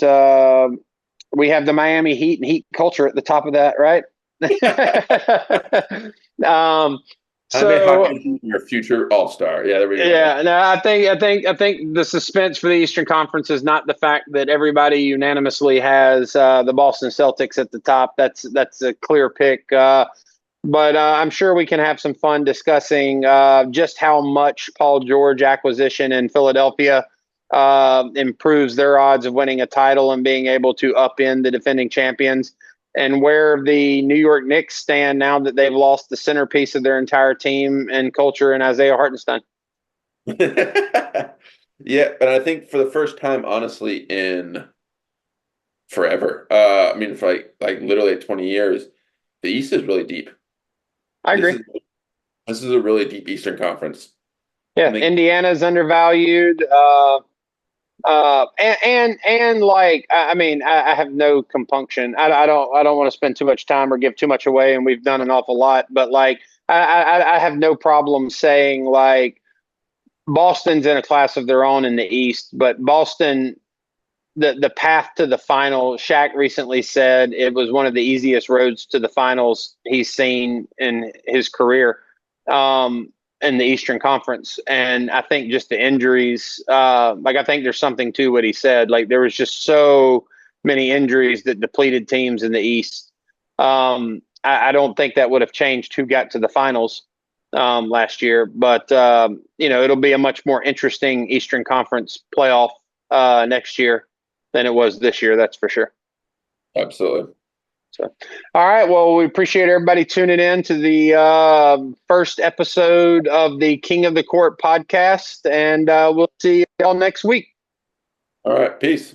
we have the Miami Heat and Heat culture at the top of that, right? Jaime So Hawkins, your future All-Star. Yeah, there we go. yeah, no, I think the suspense for the Eastern Conference is not the fact that everybody unanimously has the Boston Celtics at the top. That's a clear pick. But I'm sure we can have some fun discussing just how much Paul George acquisition in Philadelphia improves their odds of winning a title and being able to upend the defending champions, and where the New York Knicks stand now that they've lost the centerpiece of their entire team and culture in Isaiah Hartenstein. Yeah, and I think for the first time, honestly, in forever, I mean, for like literally 20 years, the East is really deep. I agree. This is a really deep Eastern Conference. Yeah, I think Indiana's undervalued. And like I mean, I have no compunction. I don't want to spend too much time or give too much away, and we've done an awful lot. But like I have no problem saying like Boston's in a class of their own in the East, but Boston. The path to the final, Shaq recently said it was one of the easiest roads to the finals he's seen in his career. In the Eastern Conference. And I think just the injuries, like I think there's something to what he said. Like there was just so many injuries that depleted teams in the East. I don't think that would have changed who got to the finals last year, but it'll be a much more interesting Eastern Conference playoff next year than it was this year. That's for sure. absolutely. So, all right. Well, we appreciate everybody tuning in to the first episode of the King of the Court podcast, and we'll see y'all next week. All right, peace.